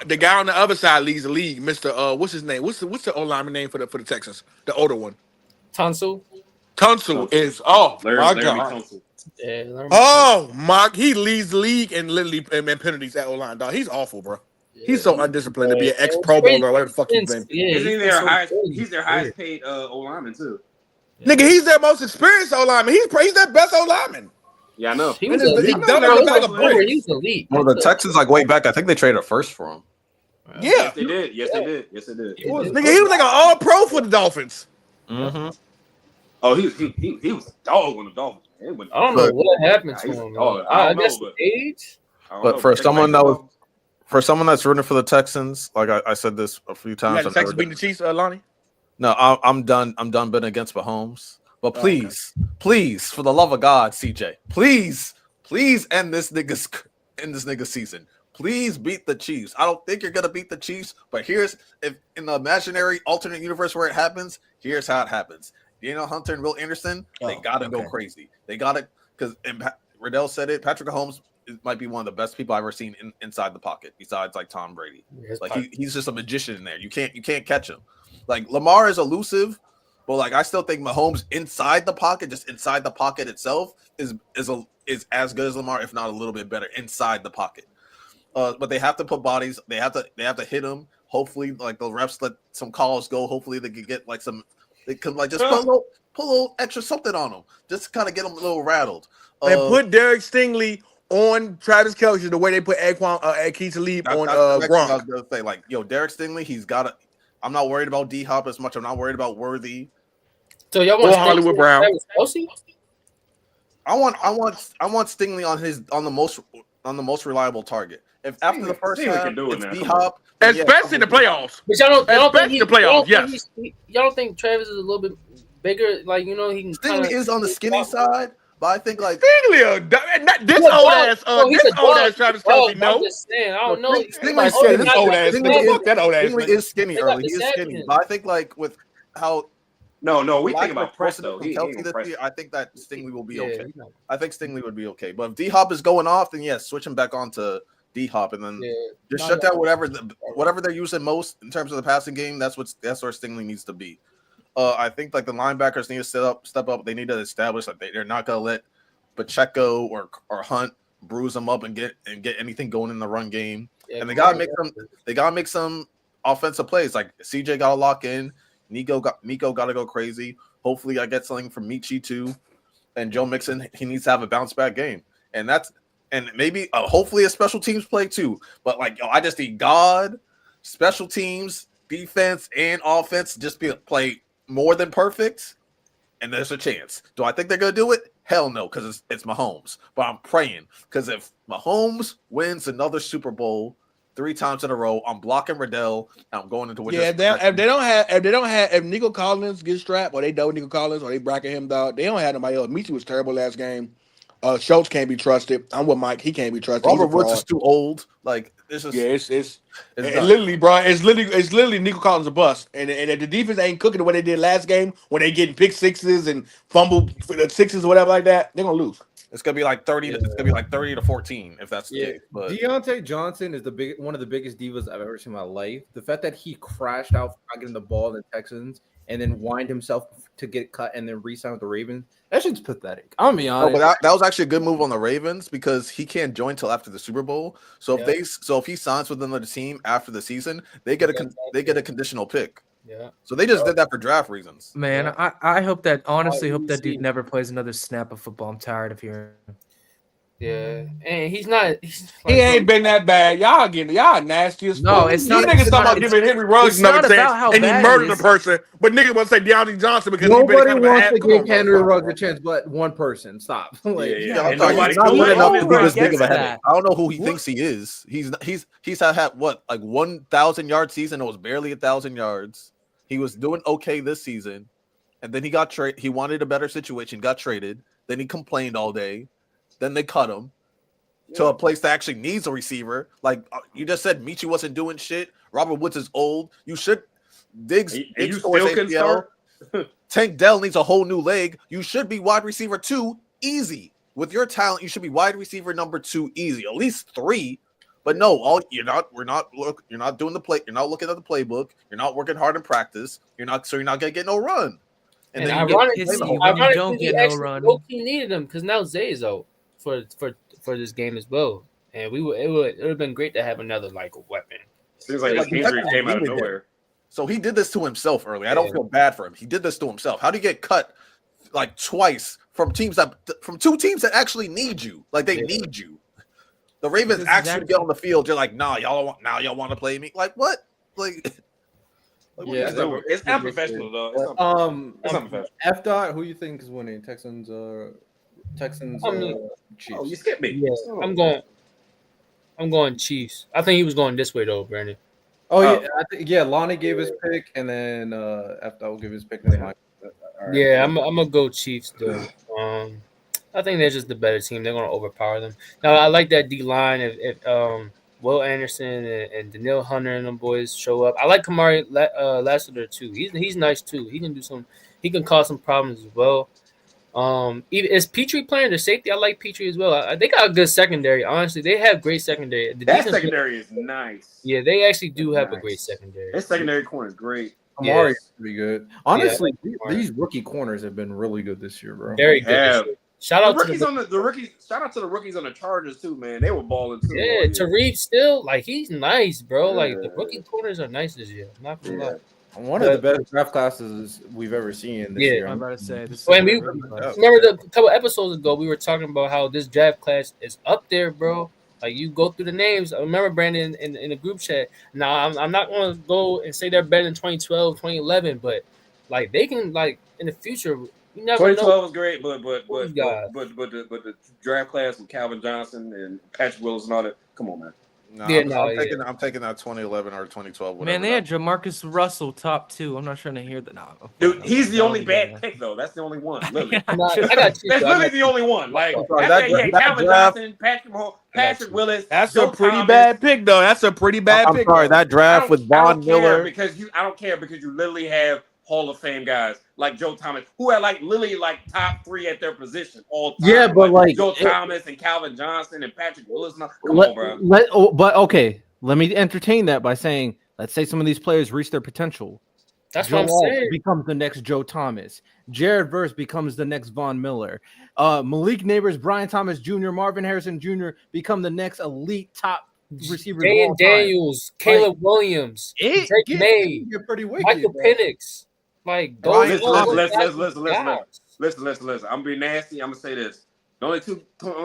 The guy on the other side leads the league. Mr. What's his name? What's the O lineman name for the Texans? The older one. Tunsil is Larry my god. Tunsil. Yeah, Mark, he leads the league in literally in penalties at O line, dog. He's awful, bro. He's so undisciplined to be an ex-Pro Bowler or whatever the fuck he's been. He's their highest paid O lineman too. Nigga, he's their most experienced O lineman. He's their best O lineman. Yeah, I know. He was elite. Well, the Texans way back, I think they traded a first for him. Yeah. Yes, they did. Nigga, he was like an all-pro for the Dolphins. Mm-hmm. Oh, he was a dog on the Dolphins. I don't know what happened to him. I guess age. But for someone that's rooting for the Texans, like I said this a few times. The Texans beating the Chiefs, Lonnie? No, I'm done. I'm done betting against Mahomes. But please, for the love of God, CJ, please end this nigga's season. Please beat the Chiefs. I don't think you're gonna beat the Chiefs, but if in the imaginary alternate universe where it happens, here's how it happens. Hunter and Will Anderson, they gotta go crazy. They gotta, because Riddell said it. Patrick Mahomes might be one of the best people I've ever seen inside the pocket, besides like Tom Brady. He's just a magician in there. You can't catch him. Like Lamar is elusive, but like I still think Mahomes inside the pocket, just inside the pocket itself, is as good as Lamar, if not a little bit better inside the pocket. But they have to put bodies. They have to hit him. Hopefully, like the refs let some calls go. Hopefully, they could get like some. They could like just put a little extra something on them, just to kind of get them a little rattled. And put Derek Stingley on Travis Kelce the way they put Keith Talib on Gronk. I was gonna say, like, Derek Stingley, he's got to. I'm not worried about D Hop as much. I'm not worried about Worthy. So y'all want Hollywood Brown? I want Stingley on the most reliable target. If after the first half, it's D Hop, especially in the playoffs. But y'all don't think the playoffs. Yes. Y'all don't think Travis is a little bit bigger? Like he can. Stingley is on the skinny side, but I think like Stingley, this old ass Travis Kelce. No, I'm just saying, I don't know. Stingley said this old ass. That old ass. Stingley is skinny early. He is skinny, but I think like with how. No, we think about press though. I think that Stingley will be okay. I think Stingley would be okay. But if D Hop is going off, then yes, switch him back on to D Hop, and then just shut down whatever they're using most in terms of the passing game. That's where Stingley needs to be. I think like the linebackers need to step up. They need to establish that they're not gonna let Pacheco or Hunt bruise them up and get anything going in the run game. Yeah, and they gotta make some offensive plays. Like CJ gotta lock in. Miko gotta go crazy. Hopefully, I get something from Michi too. And Joe Mixon, he needs to have a bounce back game. And maybe hopefully a special teams play too. But like, I just need God, special teams, defense, and offense just play more than perfect. And there's a chance. Do I think they're gonna do it? Hell no, because it's Mahomes. But I'm praying, because if Mahomes wins another Super Bowl 3 times in a row, I'm blocking Riddell. And I'm going into winter. Yeah, if Nico Collins gets strapped, or they double Nico Collins, or they bracket him down, they don't have nobody else. Michi was terrible last game. Schultz can't be trusted. I'm with Mike. He can't be trusted. Robert Woods is too old. Like this is it's literally, bro. It's literally Nico Collins a bust. And if the defense ain't cooking the way they did last game, when they getting pick sixes and fumble sixes or whatever like that, they're gonna lose. It's gonna be like 30. It's gonna be like 30 to 14 if that's the case. But Deontay Johnson is one of the biggest divas I've ever seen in my life. The fact that he crashed out for not getting the ball in the Texans and then whined himself to get cut and then re-sign with the Ravens, that shit's pathetic. I'm gonna be honest. But that was actually a good move on the Ravens because he can't join till after the Super Bowl. So if he signs with another team after the season, they get a conditional pick. Yeah. So they just did that for draft reasons. Man, I hope that hope that dude never plays another snap of football. I'm tired of hearing. Yeah, and he's not. He ain't been that bad. Y'all nasty as fuck. No, it's not. These niggas talking about giving Henry Ruggs another chance, and he murdered a person. But nigga want to say Deontay Johnson because nobody wants to give Henry Ruggs a chance, but one person. Stop. He's not good enough to be this big of a headache. I don't know who he thinks he is. He's had what, like 1,000 yard season. It was barely 1,000 yards. He was doing okay this season, and then he got traded. He wanted a better situation, got traded. Then he complained all day. Then they cut him to a place that actually needs a receiver. Like you just said, Michi wasn't doing shit. Robert Woods is old. You should Diggs towards ACL. Tank Dell needs a whole new leg. You should be wide receiver 2 easy. With your talent, you should be wide receiver number 2 easy. At least 3. But no, you're not doing the play. You're not looking at the playbook. You're not working hard in practice. You're not gonna get no run. And then ironically, he needed him because now Zay is out for this game as well, and it would have been great to have another weapon. Seems like his injury came out of nowhere. So he did this to himself early. I don't feel bad for him. He did this to himself. How do you get cut like twice from 2 teams that actually need you? Like they need you. The Ravens actually get on the field. You're like, y'all want to play me? Like what? Like. It's not professional though. It's unprofessional. F dot, who you think is winning? Texans. Chiefs. Oh, you skipped me. Yeah, I'm going Chiefs. I think he was going this way though, Brandon. Yeah. Lonnie gave his pick, and then F dot will give his pick. Yeah, I'm gonna go Chiefs though. I think they're just the better team. They're gonna overpower them. Now I like that D line. If Will Anderson and Daniil Hunter and them boys show up. I like Kamari Lassiter too. He's nice too. He can do some. He can cause some problems as well. Is Petrie playing the safety? I like Petrie as well. They got a good secondary. Honestly, they have great secondary. That secondary is nice. Yeah, they actually do have a great secondary. That secondary corner is great. Kamari is pretty good. Honestly, these rookie corners have been really good this year, bro. Very good. Shout out to the rookies. Shout out to the rookies on the Chargers too, man. They were balling too. Yeah, Tariq still he's nice, bro. Like the rookie corners are nice this year. Not gonna lie. One of the best draft classes we've ever seen this year. I'm about to say. Remember a couple episodes ago we were talking about how this draft class is up there, bro. Like you go through the names. I remember Brandon in the group chat. Now I'm not going to go and say they're better than 2012, 2011, but like they can in the future. You never 2012 was great, but the draft class with Calvin Johnson and Patrick Willis and all that. Come on, man. I'm taking that 2011 or 2012. Man, they had Jamarcus Russell top 2. I'm not trying to hear that. No, dude, he's the only bad pick though. That's the only one. Literally. I got you. That's literally the only one. Like Calvin Johnson, Patrick Willis. That's a pretty bad pick though. That's a pretty bad pick. I'm sorry, that draft with Von Miller. I don't care because you literally have Hall of Fame guys like Joe Thomas, who are literally top 3 at their position all time. Yeah, but Joe Thomas and Calvin Johnson and Patrick Willis. Come on, bro. But okay, let me entertain that by saying, let's say some of these players reach their potential. That's Joe what I'm Alt saying. becomes the next Joe Thomas. Jared Verse becomes the next Von Miller. Malik Neighbors, Brian Thomas Jr., Marvin Harrison Jr. become the next elite top receivers of all Dan time. Daniels, Caleb Williams, Drake May, Get pretty wicked, Michael bro. Penix. Like, Ryan those Thomas. Listen. I'm gonna be nasty. I'm gonna say this. The only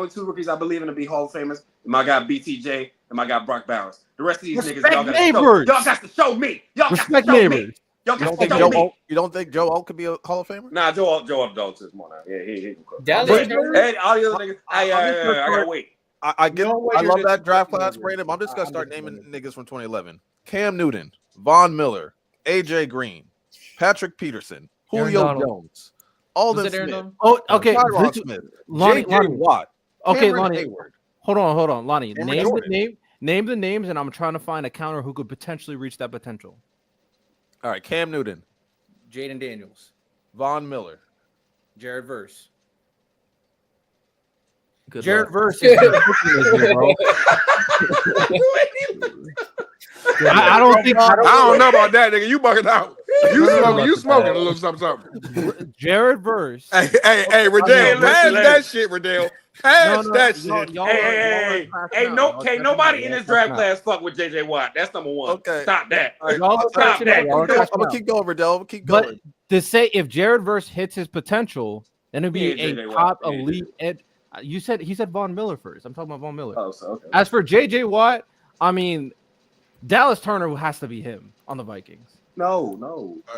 two rookies I believe in to be Hall of Famers, my guy BTJ and my guy Brock Bowers. The rest of these niggas, y'all got to show me. Y'all got to show me. Y'all got to show me. You don't think Joe Alt could be a Hall of Famer? Nah, Joe Alt is more now. Yeah, he can cook. Dallas, Hey, all the other niggas. I gotta wait. I love that draft class, Brandon. I'm just gonna start naming niggas from 2011. Cam Newton, Von Miller, AJ Green, Patrick Peterson, Julio Jones, Alden Smith. Oh, okay. Tyron Smith, Lonnie J.J. Watt. Okay, Cameron Lonnie. Hayward. Hold on, Lonnie. Cameron Name Jordan. the names, and I'm trying to find a counter who could potentially reach that potential. All right, Cam Newton, Jaden Daniels, Von Miller, Jared Verse. Good Jared luck. Verse is bro. I don't think I don't know about that, nigga. You bugging out. You smoking a little something. Jared Verse. Hey, Riddell, pass that shit, Riddell. Pass that shit. Hey, nobody in this draft class fuck with JJ Watt. That's number one. Okay. Stop that. All right, Stop that. I'm gonna keep going, Riddell. Keep going. But to say if Jared Verse hits his potential, then it'd be Yeah, a JJ top Watt. Yeah, elite ed. He said Von Miller first. I'm talking about Von Miller. Oh, so okay. As for JJ Watt, I mean, Dallas Turner has to be him on the Vikings. No.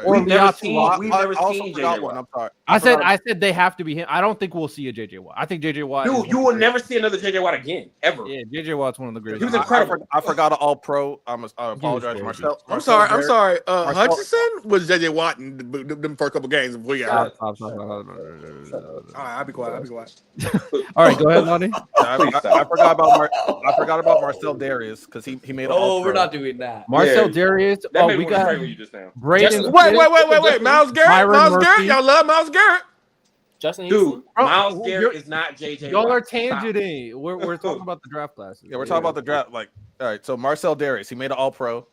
Or We've never Leon seen. Watt. We've I never also seen forgot JJ one. Watt. I'm sorry. I said they have to be him. I don't think we'll see a JJ Watt. I think JJ Watt. Dude, you will never see another JJ Watt again, ever. Yeah, JJ Watt's one of the greatest. He was incredible. I forgot an All Pro. I apologize, He was Marcel. I'm sorry. Marcel- Hutchinson was JJ Watt in them first couple games before you got. Stop. All right, I'll be quiet. All right, go ahead, Lonnie. I forgot about Marcel Darius because he made an All Pro. We're not doing that. Marcel Yeah. Darius. That Oh, made we me want to got trade with you just now. Braden. Wait. Miles Garrett. Myron Miles Garrett. Murphy. Y'all love Miles Garrett. Justin Houston. Dude, Bro, Miles you're- Garrett is not JJ Y'all are Watt. Stop. tangenting. We're talking about the draft classes. Yeah, we're talking about the draft. Like, all right, so Marcel Darius, he made an All Pro.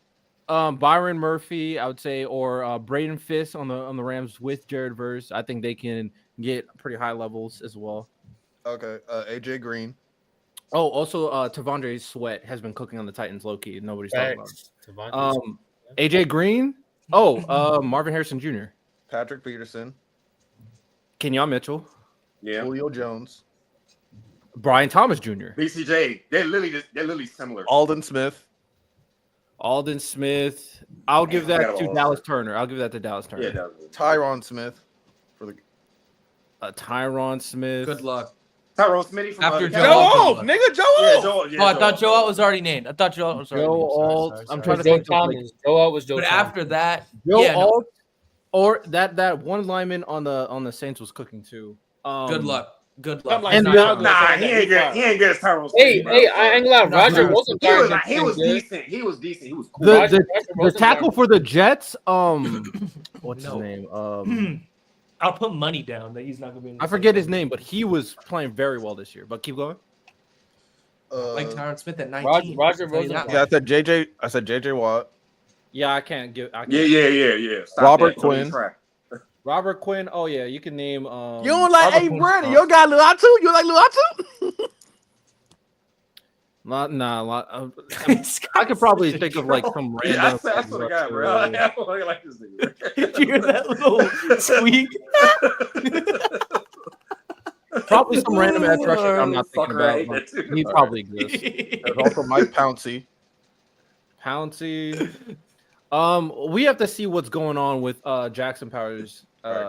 Byron Murphy, I would say, or Braden Fisk on the Rams with Jared Verse. I think they can get pretty high levels as well. Okay, AJ Green. Oh, also Tavondre Sweat has been cooking on the Titans low key. Nobody's talking about him. AJ Green. Oh, Marvin Harrison Jr. Patrick Peterson. Kenyon Mitchell. Yeah. Julio Jones. Brian Thomas Jr. BCJ. They're literally similar. Alden Smith. Alden Smith. I'll give I that forgot to about Dallas Turner. I'll give that to Dallas Turner. Yeah, that was Tyron Smith. For the Tyron Smith. Good luck. Tyrone Smitty from After the Joe Joe Alt. Alt, nigga. Joe Yeah, Alt. Joe. Oh, I thought Joe Alt was already named. I thought Joe Alt was already Joe named. Alt. Sorry. I'm trying to Joe think of, like, Thomas. Joe Alt was Joe But Thomas. after that, Joe yeah, no, Alt or that one lineman on the Saints was cooking too. good luck. Good luck. And Nah, he ain't good. He ain't good as Tyrone Smitty. Hey, I ain't gonna lie. Roger No, wasn't He was decent. He was decent. He was cool. The tackle for the Jets. What's his name? I'll put money down that he's not gonna be. I forget his name, but he was playing very well this year. But keep going. Like Tyron Smith at 19. Roger I'll tell you that Rosenthal. Yeah, I said JJ Watt. Yeah, I can't give. I can't. Yeah. Stop Robert that. Don't Quinn. try. Robert Quinn. Oh yeah, you can name. You don't like Robert A. Quinn's Brandon. fine. You got Lil Atu? You like Lil Atu? I could probably think of like some Yeah, random. I swear to God, bro. I don't like this nigga. Did you hear that little squeak? Probably some random edge rusher I'm not thinking Fucker, I hate about. that too. He probably exists. There's also Mike Pouncey. Pouncey. We have to see what's going on with Jackson Powers.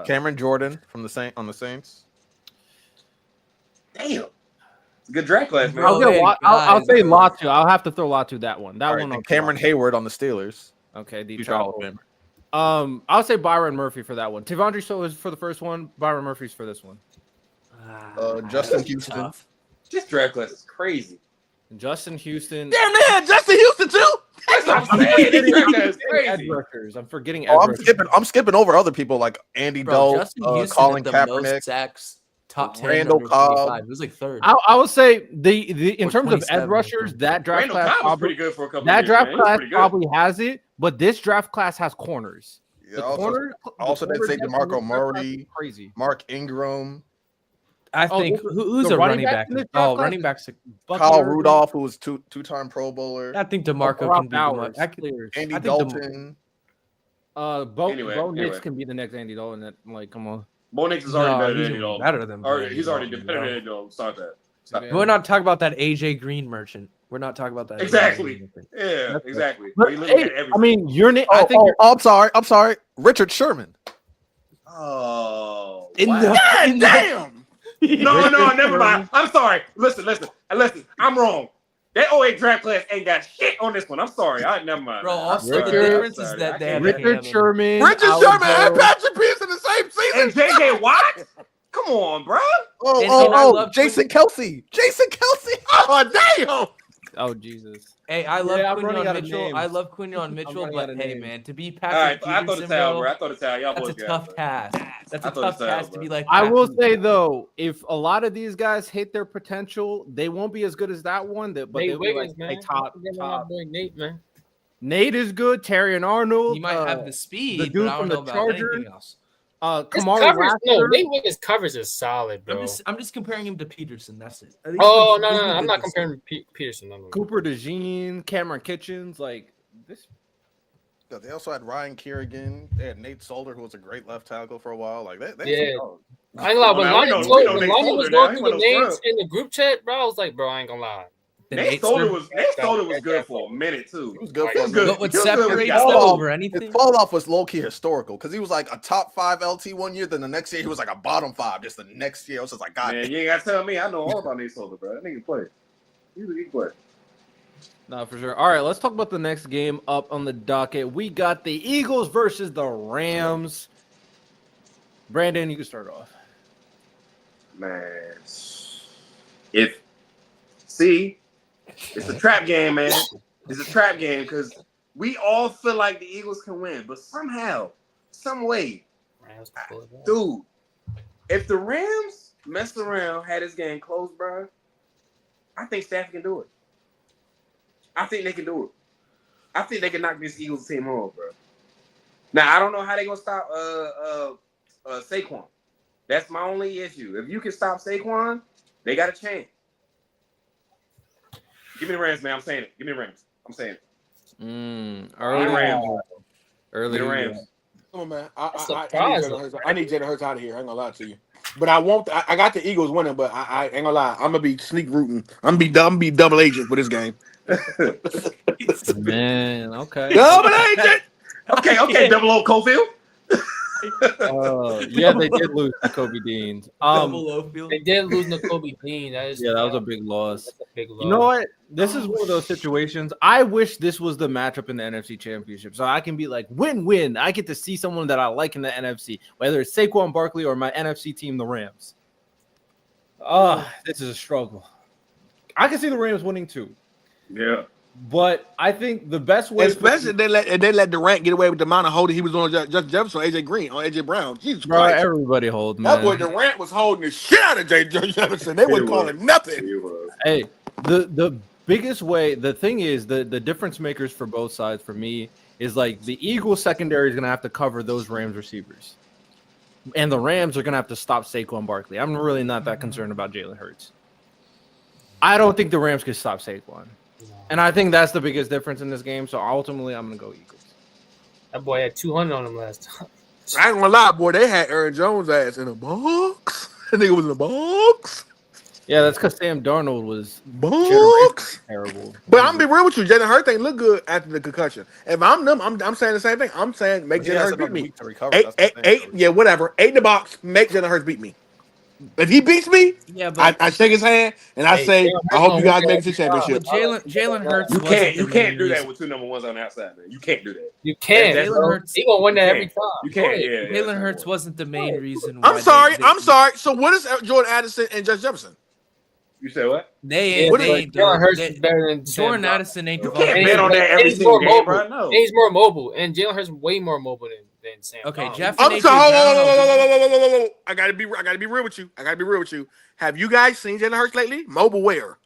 Cameron Jordan from the Saints. Damn. It's a good draft class, man. I'll say guys. Latu. I'll have to throw Latu that one. That All right, one. and I'll Cameron throw. Hayward on the Steelers. Okay, the Future Hall of Famer. I'll say Byron Murphy for that one. Tavondre So is for the first one. Byron Murphy's for this one. Justin Houston. Tough. This draft class is crazy. Justin Houston. Damn, they had Justin Houston too. That's what I'm saying. This draft class is Edge crazy. rushers. I'm forgetting. Oh, edge rushers. I'm skipping over other people like Andy Bro, Doe, Justin Houston Colin had the Kaepernick. most sacks, top 10, Randall under Cobb. 25. It was like third. I would say the in Or terms of edge 27. rushers, that draft Randall class Cobb was probably pretty good for a couple that years, draft man. He was class pretty good. probably has it, but this draft class has corners. Yeah, The also, corner. also the they say corner DeMarco depth, Murray, crazy. Mark Ingram, I Oh, think who's the a running back? in this draft Oh, class running is backs. Kyle Buckner, Rudolph, who was two-time Pro Bowler, I think DeMarco Rob can be Bowers, DeMarco. players. Andy I think Dalton. Anyway. Nix can be the next Andy Dalton. That, like, come on. Bo Nix is already better than he's Andy Dalton. better than He's already Dalton, better bro. than Andy Dalton. Stop that. Stop. We're not talking about that AJ Green merchant. We're not talking about that. Exactly. AJ Green merchant. Yeah, exactly. But, He literally hey, had everything. I mean, your name. Oh, I think you're, I'm sorry. Richard Sherman. Oh, In wow. the- God damn! No, never mind. I'm sorry. Listen. I'm wrong. That 08 draft class ain't got shit on this one. I'm sorry. Never mind. Bro, I'm also sorry. the Richard- difference I'm is sorry. that I they can't have get it. Richard Sherman. Richard Allen Sherman and Jones. Patrick Pierce in the same season. And JJ Watt? Come on, bro. And I love Jason Kelsey. Oh damn! Oh Jesus. Hey, I love I'm running Quinion out of Mitchell. names. I love Quinion Mitchell, running out but of hey, names. man, to be All right, Patrick I throw the Peterson, towel, bro, bro. I throw the towel. Y'all that's boys a got tough it. task. That's I a throw the tough towel, task to bro. be like. I will Patrick say Peterson. though, if a lot of these guys hit their potential, they won't be as good as that one. But Nate they'll be Wiggins, man. like top. Don't forget about my boy Nate, man. Nate is good. Terry and Arnold. He might have the speed, the dude but I from don't the know about Chargers. anything else. His Kamari coverage, no, Lassiter. Nate Wiggins' coverage is solid, bro. I'm just comparing him to Peterson. That's it. Oh no, I'm not comparing Peterson. No. Cooper DeJean, Cameron Kitchens, like this. Yeah, they also had Ryan Kerrigan. They had Nate Solder, who was a great left tackle for a while. Like they Yeah. oh, I ain't gonna lie, Well, when now we Lonnie know told- when Nate Lonnie Solder was now. going He through the went on names scrub. in the group chat, bro, I was like, bro, I ain't gonna lie. Nate Solder was good for a minute too. he was good He for was a good. minute. What He was good when he separates got them old. over His anything? fall off was low key historical because he was like a top 5 LT one year. Then the next year he was like a bottom 5. Just the next year, it was just like God. Man, you ain't gotta tell me. I know all about Nate Solder, bro. That nigga play. He can play. No, for sure. All right, let's talk about the next game up on the docket. We got the Eagles versus the Rams. Brandon, you can start off. Man, it's a trap game, man. It's a trap game because we all feel like the Eagles can win, but somehow, some way, dude, if the Rams messed around, had this game close, bro, I think Stafford can do it. I think they can do it. I think they can knock this Eagles team home, bro. Now I don't know how they gonna stop Saquon. That's my only issue. If you can stop Saquon, they got a chance. Give me the Rams, man. I'm saying it. Give me the Rams. I'm saying it. Early Rams. Early Give me the Rams. Come on, man. That's I surprising. need Jalen Hurts out of here. I ain't gonna lie to you. But I won't. I got the Eagles winning, but I ain't gonna lie. I'm gonna be sneak rooting. I'm gonna be double agent for this game. Man, okay. Double agent. Okay, double O Cofield. Yeah, they did lose to Kobe Dean. They did lose N'Kobe Dean. That was a big loss. That's a big loss. You know what? This is one of those situations. I wish this was the matchup in the NFC Championship, so I can be like win-win. I get to see someone that I like in the NFC, whether it's Saquon Barkley or my NFC team, the Rams. This is a struggle. I can see the Rams winning too. Yeah. But I think the best way, Especially if they let Durant get away with the amount of holding he was on Justin Jefferson, AJ Green, on AJ Brown. Jesus bro, Christ. everybody hold, That man. boy Durant was holding the shit out of Justin Jefferson. They wasn't calling nothing. Hey, the biggest way, the thing is, the difference makers for both sides for me is like the Eagles secondary is going to have to cover those Rams receivers. And the Rams are going to have to stop Saquon Barkley. I'm really not that concerned about Jalen Hurts. I don't think the Rams can stop Saquon. And I think that's the biggest difference in this game. So ultimately, I'm going to go Eagles. That boy had 200 on him last time. I ain't gonna lie, boy. They had Aaron Jones' ass in a box. That nigga was in a box. Yeah, that's because Sam Darnold was Box. terrible. But I'm gonna be real with you. Jalen Hurts ain't look good after the concussion. If I'm them, I'm saying the same thing. I'm saying make He Jalen has Hurts beat another me. week to recover. Eight, That's the eight, thing. eight, yeah, whatever. 8 in the box. Make Jalen Hurts beat me. If he beats me, Yeah, but I shake his hand and I say, I hope you guys make it to the championship. Jalen Hurts. You wasn't the can't main do that reason. with 2 number ones on the outside, man. You can't do that. You can't. Jalen bro. Hurts- He gonna win that you every can't. time. You can't. Yeah. Jalen Hurts wasn't the main reason. I'm why sorry. they- I'm sorry. So what is Jordan Addison and Justin Jefferson? You said what? They What ain't. Jalen Hurts they- is better than Jordan Sam Darnold. Addison ain't You developed. can't bet on that every He's single more game, mobile. bro. No. He's more mobile, and Jalen Hurts is way more mobile than Sam. Okay, Darnold. Jeff. I'm and sorry. AJ Brown, I gotta be real with you. I gotta be real with you. Have you guys seen Jalen Hurts lately? Mobile where?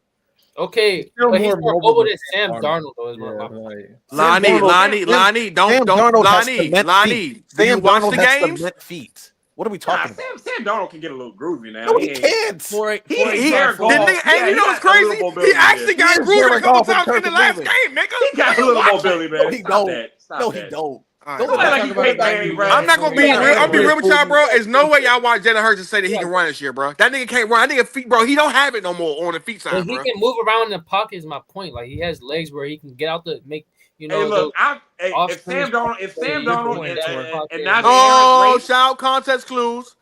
Okay, Still but he's more more mobile mobile than than Sam Sam Darnold, though. Is Yeah, what my right. Lonnie, Sam Darnold has Lonnie. cement feet. Do you Sam watch Darnold the has games? cement feet. What are we Nah, talking about? Sam Darnold can get a little groovy now. No, he ain't- can't. He ain't Jared The Goff. nigga, and Yeah, you he know what's got a little crazy? mobility He actually there. got is groovy a Jared couple Goff with times in the Kirk last moving. game, nigga. He got a little mobility, man. No, he Stop don't. that. Stop No, that. he don't. All Don't right, act like talk you about can't that bang, game. bro. I'm not gonna be Yeah, real. I'm be yeah. real with y'all, bro. There's no way y'all watch Jalen Hurts and say that he can run this year, bro. That nigga can't run. That nigga feet, bro. He don't have it no more on the feet But side, he bro. can move around in the pocket. Is my point. Like he has legs where he can get out the make. You know, Hey, look, off if Sam Darnold and and Najee Oh, Harris race, shout context clues.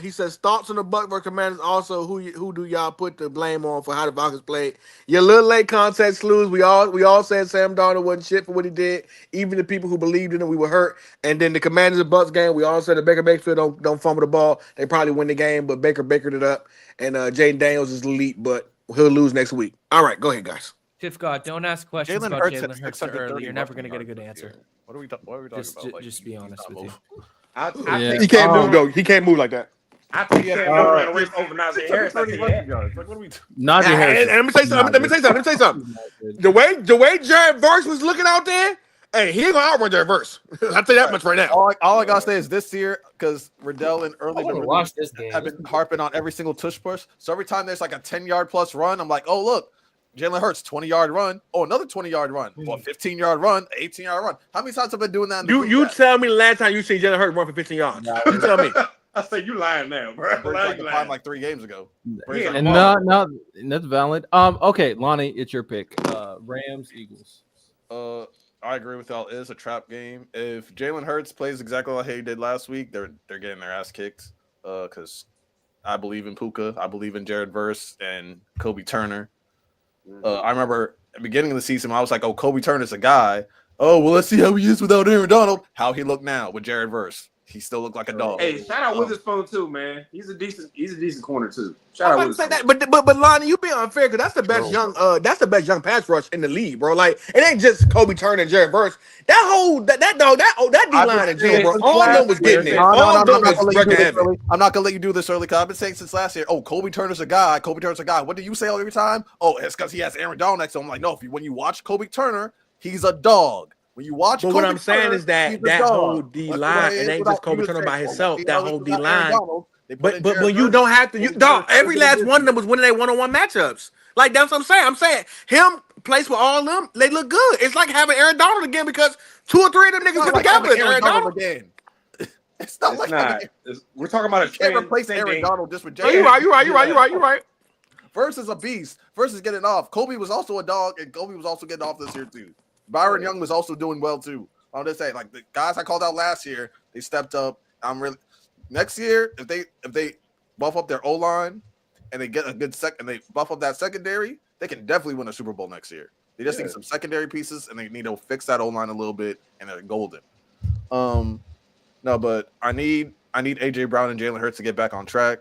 He says thoughts on the Buck versus Commanders. Also, who do y'all put the blame on for how the Vikings played? Your little late context clues. We all said Sam Darnold wasn't shit for what he did. Even the people who believed in him, we were hurt. And then the Commanders and Bucks game, we all said that Baker Mayfield don't fumble the ball. They probably win the game, but Bakered it up. And Jaden Daniels is elite, but he'll lose next week. All right, go ahead, guys. Tiff God, don't ask questions Jalen about Hurts had Jalen Hurts too 630 early. You're never rushing gonna get a good yards answer. this year. What are we talking about? Like, Just be honest with you. I Yeah. think He can't move though. He can't move like that. I think Sam Darnold ran a race over Najee Harris. I 30 think rushing that. yards. Like, what are we? Najee And Harris. let me say something. The way Jared Verse was looking out there, hey, he ain't gonna outrun Jared Verse. I'll tell you that much right now. All I gotta say is this year, because Riddell and I early want to watch this game. have been harping on every single tush push. So every time there's like a 10-yard plus run, I'm like, oh look, Jalen Hurts 20-yard run. Oh, another 20-yard run. Or 15-yard run, 18-yard run. How many times have I been doing that? You tell me the last time you seen Jalen Hurts run for 15 yards. You tell me. I say you lying now, bro. Like 3 games ago. Yeah. And no, that's valid. Okay, Lonnie, it's your pick. Rams, Eagles. I agree with y'all. It is a trap game. If Jalen Hurts plays exactly like he did last week, they're getting their ass kicked. Because I believe in Puka, I believe in Jared Verse and Kobe Turner. I remember at the beginning of the season, I was like, "Oh, Kobe Turner's a guy." Oh, well, let's see how he is without Aaron Donald. How he look now with Jared Verse? He still looked like a dog. Hey, shout out Witherspoon too, man. He's a decent corner too. Shout out I'm about to say Witherspoon. that, but Lonnie, you being unfair because that's the best young pass rush in the league, bro. Like it ain't just Kobe Turner and Jared Verse. That whole that D line in jail, bro. All of them was getting it. All of them was wrecking heavy. I'm not gonna let you do this early because I've been saying since last year. Oh, Kobe Turner's a guy. Kobe Turner's a guy. What do you say every time? Oh, it's because he has Aaron Donald next to him. I'm like, no. When you watch Kobe Turner, he's a dog. When you watch, But Kobe what I'm saying Turner, is that he's a that dog. whole D line, it ain't just Kobe Turner by himself. That whole D line. But when you don't have to. Dog, every last one of them was winning their one-on-one matchups. Like that's what I'm saying. I'm saying him place with all of them, they look good. It's like having Aaron Donald again because 2 or 3 of them niggas put together. Aaron Donald again. It's not like having, We're talking about a you can't trend. replace Aaron Donald just with Oh, Jared. you're right. Versus a beast. Versus getting off. Kobe was also a dog, and Kobe was also getting off this year too. Byron Young was also doing well too. I'm just saying, like the guys I called out last year, they stepped up. I'm really next year if they buff up their O line and they get a good and they buff up that secondary, they can definitely win a Super Bowl next year. They just need some secondary pieces and they need to fix that O line a little bit and they're golden. No, but I need AJ Brown and Jalen Hurts to get back on track.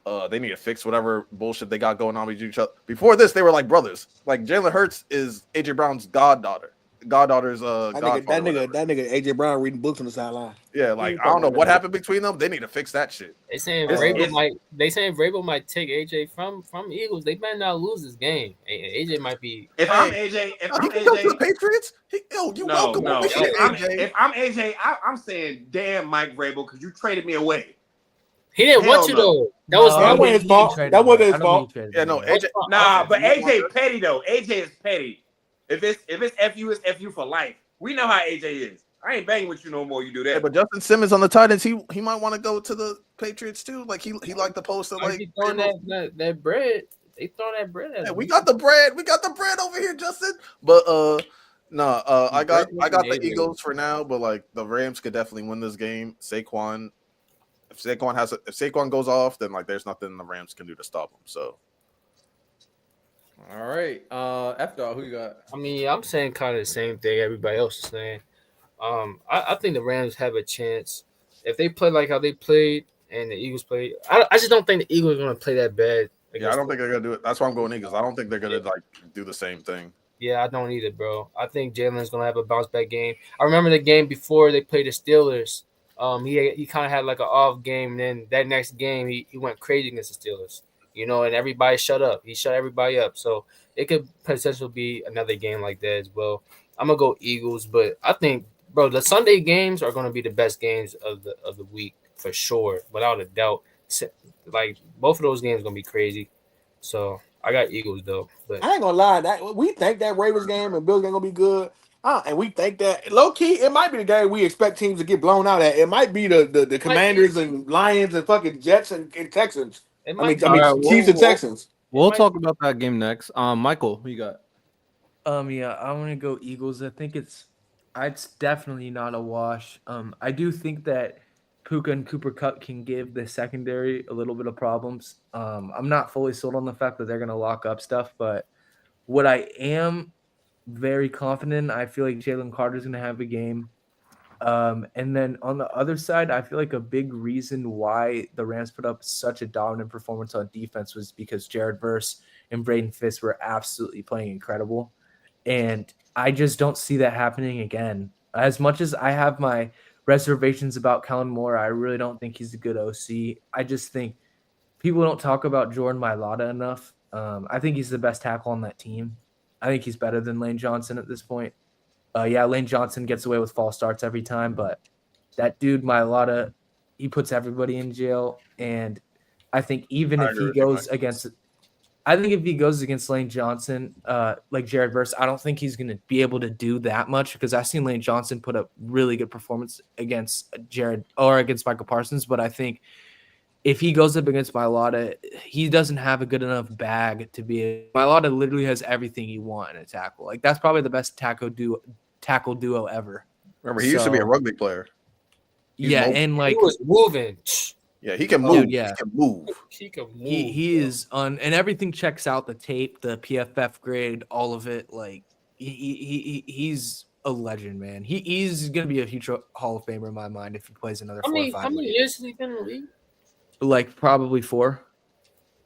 They need to fix whatever bullshit they got going on with each other. Before this, they were like brothers. Like Jalen Hurts is AJ Brown's goddaughter's That nigga AJ Brown reading books on the sideline. Yeah, like I don't know what happened between them. They need to fix that shit. They saying Vrabel might take AJ from Eagles. They better not lose this game. AJ might be. If I'm AJ, the Patriots, welcome. No. If I'm AJ, I'm saying, damn, Mike Vrabel, because you traded me away. He didn't want you though. That wasn't his fault. That wasn't his fault. Yeah, no, AJ. Nah, but AJ petty though. AJ is petty. If it's FU, it's FU for life. We know how AJ is. I ain't banging with you no more. You do that. Yeah, but Justin Simmons on the Titans, he might want to go to the Patriots too. Like he liked the poster. Like throwing that bread. They throw that bread at we got the bread. We got the bread over here, Justin. But I got the Eagles for now. But like the Rams could definitely win this game. Saquon. If Saquon goes off, then like there's nothing the Rams can do to stop him. So. All right. F-Dog, who you got? I mean, I'm saying kind of the same thing everybody else is saying. I think the Rams have a chance. If they play like how they played and the Eagles played, I just don't think the Eagles are going to play that bad. Yeah, I don't think they're going to do it. That's why I'm going Eagles. I don't think they're going to like do the same thing. Yeah, I don't either, bro. I think Jalen's going to have a bounce-back game. I remember the game before they played the Steelers. He kind of had like an off game, and then that next game he went crazy against the Steelers. and everybody shut up. He shut everybody up. So it could potentially be another game like that as well. I'm gonna go Eagles, but I think, bro, the Sunday games are gonna be the best games of the week for sure, without a doubt. Like both of those games are gonna be crazy. So I got Eagles though. But I ain't gonna lie, that we think that Ravens game and Bills game gonna be good. And we think that low key, it might be the game we expect teams to get blown out at. It might be the Commanders and Lions and fucking Jets and Texans. It I mean, might be. Chiefs and Texans. We'll talk about that game next. Michael, who you got? Yeah, I'm gonna go Eagles. I think it's definitely not a wash. I do think that Puka and Cooper Kupp can give the secondary a little bit of problems. I'm not fully sold on the fact that they're gonna lock up stuff, but what I am very confident, I feel like Jalen Carter's gonna have a game. And then on the other side, I feel like a big reason why the Rams put up such a dominant performance on defense was because Jared Verse and Braden Fisk were absolutely playing incredible. And I just don't see that happening again. As much as I have my reservations about Kellen Moore, I really don't think he's a good OC. I just think people don't talk about Jordan Mailata enough. I think he's the best tackle on that team. I think he's better than Lane Johnson at this point. Lane Johnson gets away with false starts every time, but that dude Mailata, he puts everybody in jail. And I think even if he goes against Lane Johnson, like Jared Verse, I don't think he's going to be able to do that much because I've seen Lane Johnson put up really good performance against Jared or against Michael Parsons. But I think if he goes up against Mailata, he doesn't have a good enough bag to be. Mailata literally has everything you want in a tackle. Like that's probably the best tackle duo ever. Remember, he used to be a rugby player. And like he was moving. Yeah, he can move. Yeah. He can move. He can move. He is on, and everything checks out. The tape, the PFF grade, all of it. Like he's a legend, man. He's gonna be a future Hall of Famer in my mind if he plays another 4 or 5. How many years has he been in the league? Like probably 4,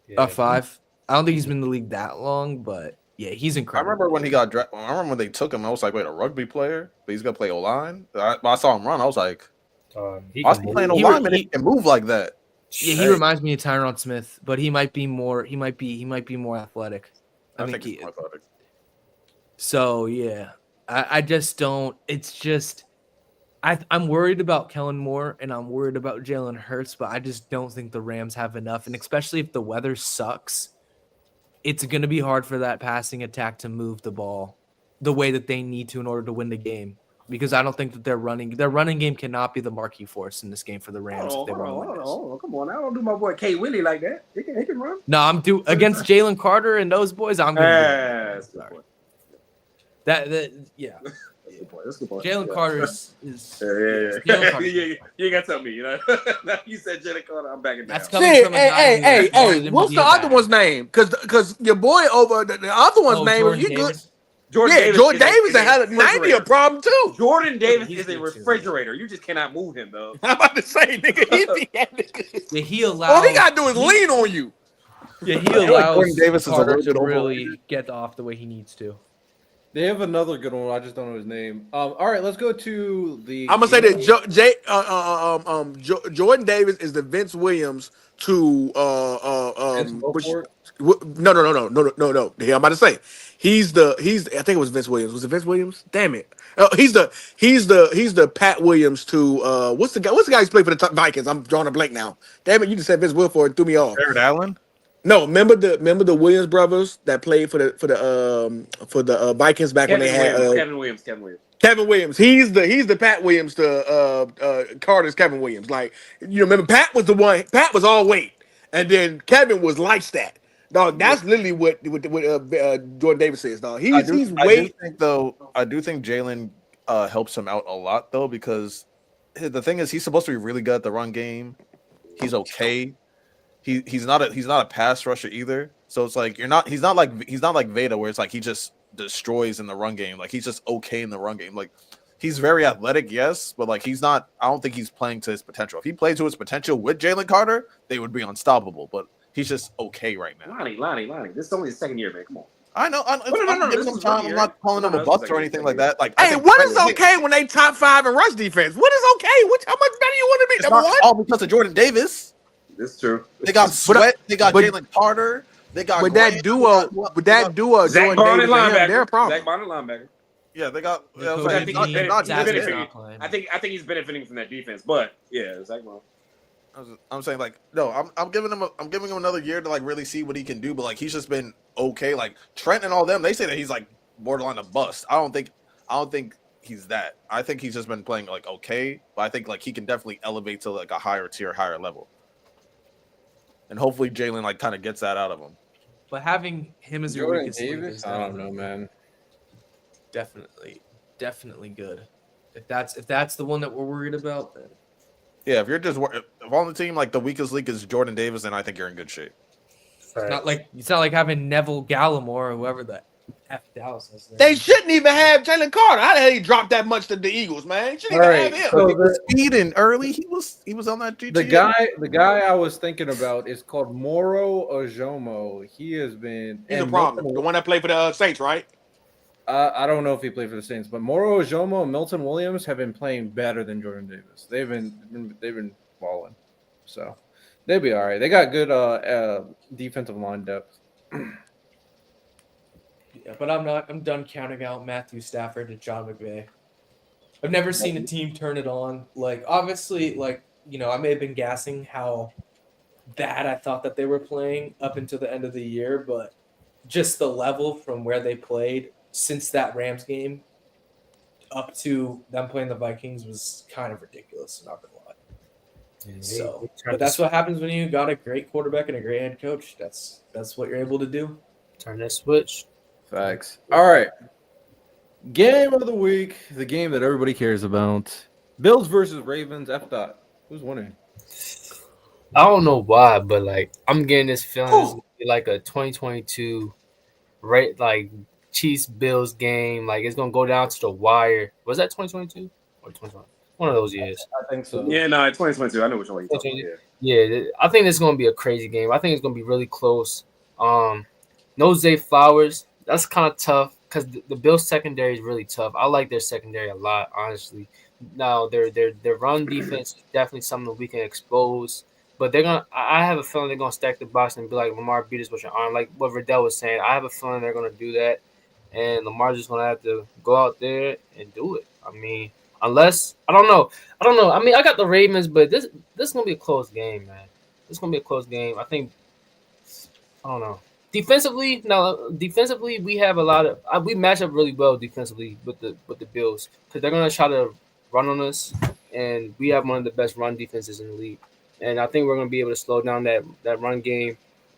Yeah. 5. I don't think he's been in the league that long, but yeah, he's I incredible. remember when he got drafted. I remember when they took him. I was like, wait, a rugby player? But he's gonna play O-line? I saw him run. I was like, why is he playing O-line and he can move like that? Yeah, he reminds me of Tyron Smith, but he might be more. He might be more athletic. I think he's more athletic. So yeah, I just don't. It's just I'm worried about Kellen Moore and I'm worried about Jalen Hurts, but I just don't think the Rams have enough. And especially if the weather sucks, it's going to be hard for that passing attack to move the ball the way that they need to in order to win the game. Because I don't think that their running game cannot be the marquee force in this game for the Rams. Hold on. Come on. I don't do my boy K. Willie like that. He can run. No, I'm against Jalen Carter and those boys. I'm going to That's a good point. Yeah. That's a good point. Jalen Carter is Yeah. You got to tell me, Now you said Jalen Carter, I'm backing down. That's coming from a guy who wanted him to what's be the a other back. one's name? Because your boy over the other one's name. Jordan You good? Davis. Jordan Davis had might be a problem too. Jordan Davis He's is a good too. refrigerator. You just cannot move him, though. I'm about to say, nigga, Yeah, he allows. all he gotta do is lean on you. Yeah, he feel like allows Jordan Davis is a Carter little to bit really get off the way he needs to. They have another good one. I just don't know his name. All right, let's go to the. I'm gonna say that Jordan Davis is the Vince Williams to no. Yeah, I'm about to say he's the I think it was Vince Williams. Was it Vince Williams? Damn it. He's the Pat Williams to what's the guy who's played for the Vikings? I'm drawing a blank now. Damn it, you just said Vince Wilfork and threw me off. Jared Allen? No, remember the Williams brothers that played for the Vikings back when they had Kevin Williams. Kevin Williams. He's the Pat Williams to Carter's Kevin Williams. Like, you remember Pat was the one. Pat was all weight, and then Kevin was light stat. Dog, that's literally what Jordan Davis is. Dog, he's weight. I do think Jalen helps him out a lot though, because the thing is he's supposed to be really good at the run game. He's okay. He's not a pass rusher either. So it's like he's not like Veda where it's like he just destroys in the run game. Like he's just okay in the run game. Like he's very athletic, yes, but like he's not. I don't think he's playing to his potential. If he played to his potential with Jalen Carter, they would be unstoppable. But he's just okay right now. Lonnie. This is only his second year, man. Come on. I know. I'm giving him time. I'm not calling him a that's bust like or anything like that. Like, Hey, what is okay when they top 5 in rush defense? What is okay? How much better you want to be? It's Number not one? all because of Jordan Davis. It's true. They got Sweat. They got Jalen Carter. They got. But Grant, that duo, Zach Jordan Barnett Davis, and him, they're a linebacker. problem. Zach Barnett linebacker. Yeah, they got. Yeah, Nico I think he's benefiting. playing. I think he's benefiting from that defense. But yeah, Zach Barnett. I'm saying like no, I'm giving him another year to like really see what he can do, but like he's just been okay. Like Trent and all them, they say that he's like borderline a bust. I don't think he's that. I think he's just been playing like okay, but I think like he can definitely elevate to like a higher tier, higher level. And hopefully Jalen like kind of gets that out of him. But having him as your Jordan weakest link Davis, is I don't know, man. definitely good. If that's the one that we're worried about, then Yeah, if you're just if on the team like the weakest link is Jordan Davis, then I think you're in good shape. it's not like having Neville Gallimore or whoever the F Dallas is. They shouldn't even have Jalen Carter. How the hell he dropped that much to the Eagles, man? He shouldn't even have him. So He was speeding early. He was on that GTA. the guy I was thinking about is called Moro Ojomo. He has been He's a problem. The one that played for the Saints, right? I don't know if he played for the Saints, but Moro Ojomo and Milton Williams have been playing better than Jordan Davis. They've been balling, so they'll be all right. They got good defensive line depth. Yeah, but I'm done counting out Matthew Stafford and John McVay. I've never seen a team turn it on. Like obviously, like I may have been gassing how bad I thought that they were playing up until the end of the year, but just the level from where they played since that Rams game up to them playing the Vikings was kind of ridiculous, not gonna lie. So, but that's what happens when you got a great quarterback and a great head coach. That's what you're able to do. Turn that switch. Facts. All right. Game of the week, the game that everybody cares about. Bills versus Ravens. F. Who's winning? I don't know why, but like I'm getting this feeling it's gonna be like a 2022 like Chiefs Bills game. Like it's gonna go down to the wire. Was that 2022 or 2020? One of those years. I think so. Yeah, no, 2022. I know which one you're talking about. Yeah, I think it's gonna be a crazy game. I think it's gonna be really close. No Zay Flowers. That's kind of tough because the Bills secondary is really tough. I like their secondary a lot, honestly. Now their run defense is definitely something that we can expose. But they're gonna. I have a feeling they're gonna stack the box and be like, Lamar, beat us with your arm, like what Riddell was saying. I have a feeling they're gonna do that, and Lamar's just gonna have to go out there and do it. I mean, unless I don't know. I mean, I got the Ravens, but this is gonna be a close game, man. This is gonna be a close game. I think. I don't know. Defensively, we have a lot of we match up really well defensively with the Bills because they're gonna try to run on us, and we have one of the best run defenses in the league. And I think we're going to be able to slow down that run game.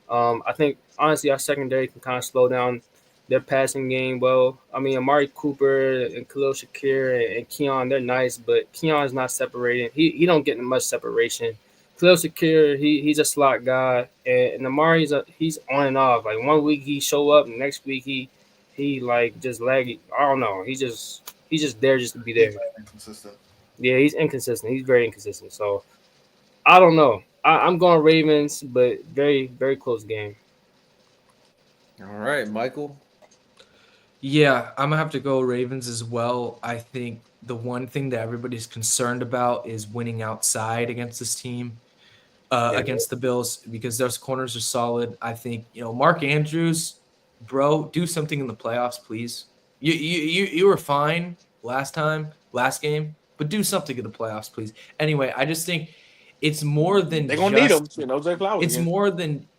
I think, honestly, our secondary can kind of slow down their passing game well. I mean, Amari Cooper and Khalil Shakir and Keon, they're nice, but Keon's not separating. He don't get much separation. Khalil Shakir, he's a slot guy, and Amari, he's on and off. Like, 1 week he show up, and next week he like just laggy. I don't know. He's just there just to be there. Inconsistent. Yeah, he's inconsistent. He's very inconsistent. So, I don't know. I'm going Ravens, but very, very close game. All right, Michael. Yeah, I'm gonna have to go Ravens as well. I think the one thing that everybody's concerned about is winning outside against this team, against the Bills, because those corners are solid. I think Mark Andrews, bro, do something in the playoffs, please. You were fine last game, but do something in the playoffs, please. Anyway, I just think. It's more than they're gonna need them. Zay Flowers.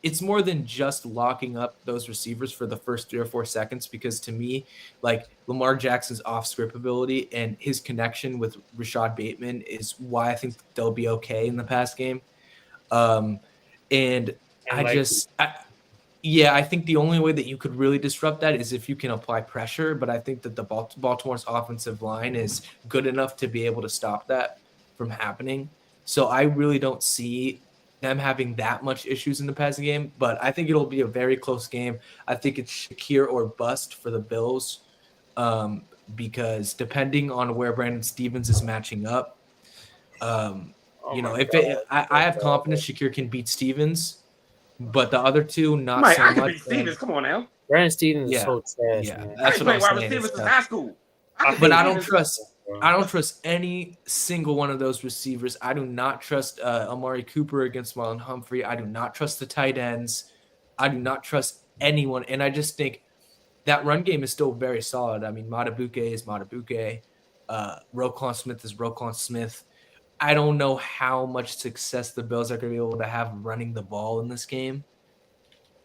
It's more than just locking up those receivers for the first 3 or 4 seconds. Because to me, like Lamar Jackson's off-script ability and his connection with Rashad Bateman is why I think they'll be okay in the pass game. I think the only way that you could really disrupt that is if you can apply pressure. But I think that the Baltimore's offensive line is good enough to be able to stop that from happening. So I really don't see them having that much issues in the passing game, but I think it'll be a very close game. I think it's Shakir or bust for the Bills, because depending on where Brandon Stevens is matching up, I have confidence Shakir can beat Stevens, but the other two not Mike, so I can much. beat Stevens. Come on now. Brandon Stevens is so trash, Yeah, man. that's what I'm saying. Stevens since high school. But I don't trust I don't trust any single one of those receivers. I do not trust Amari Cooper against Marlon Humphrey. I do not trust the tight ends. I do not trust anyone. And I just think that run game is still very solid. I mean, Matabuke is Matabuke. Roquan Smith is Roquan Smith. I don't know how much success the Bills are going to be able to have running the ball in this game.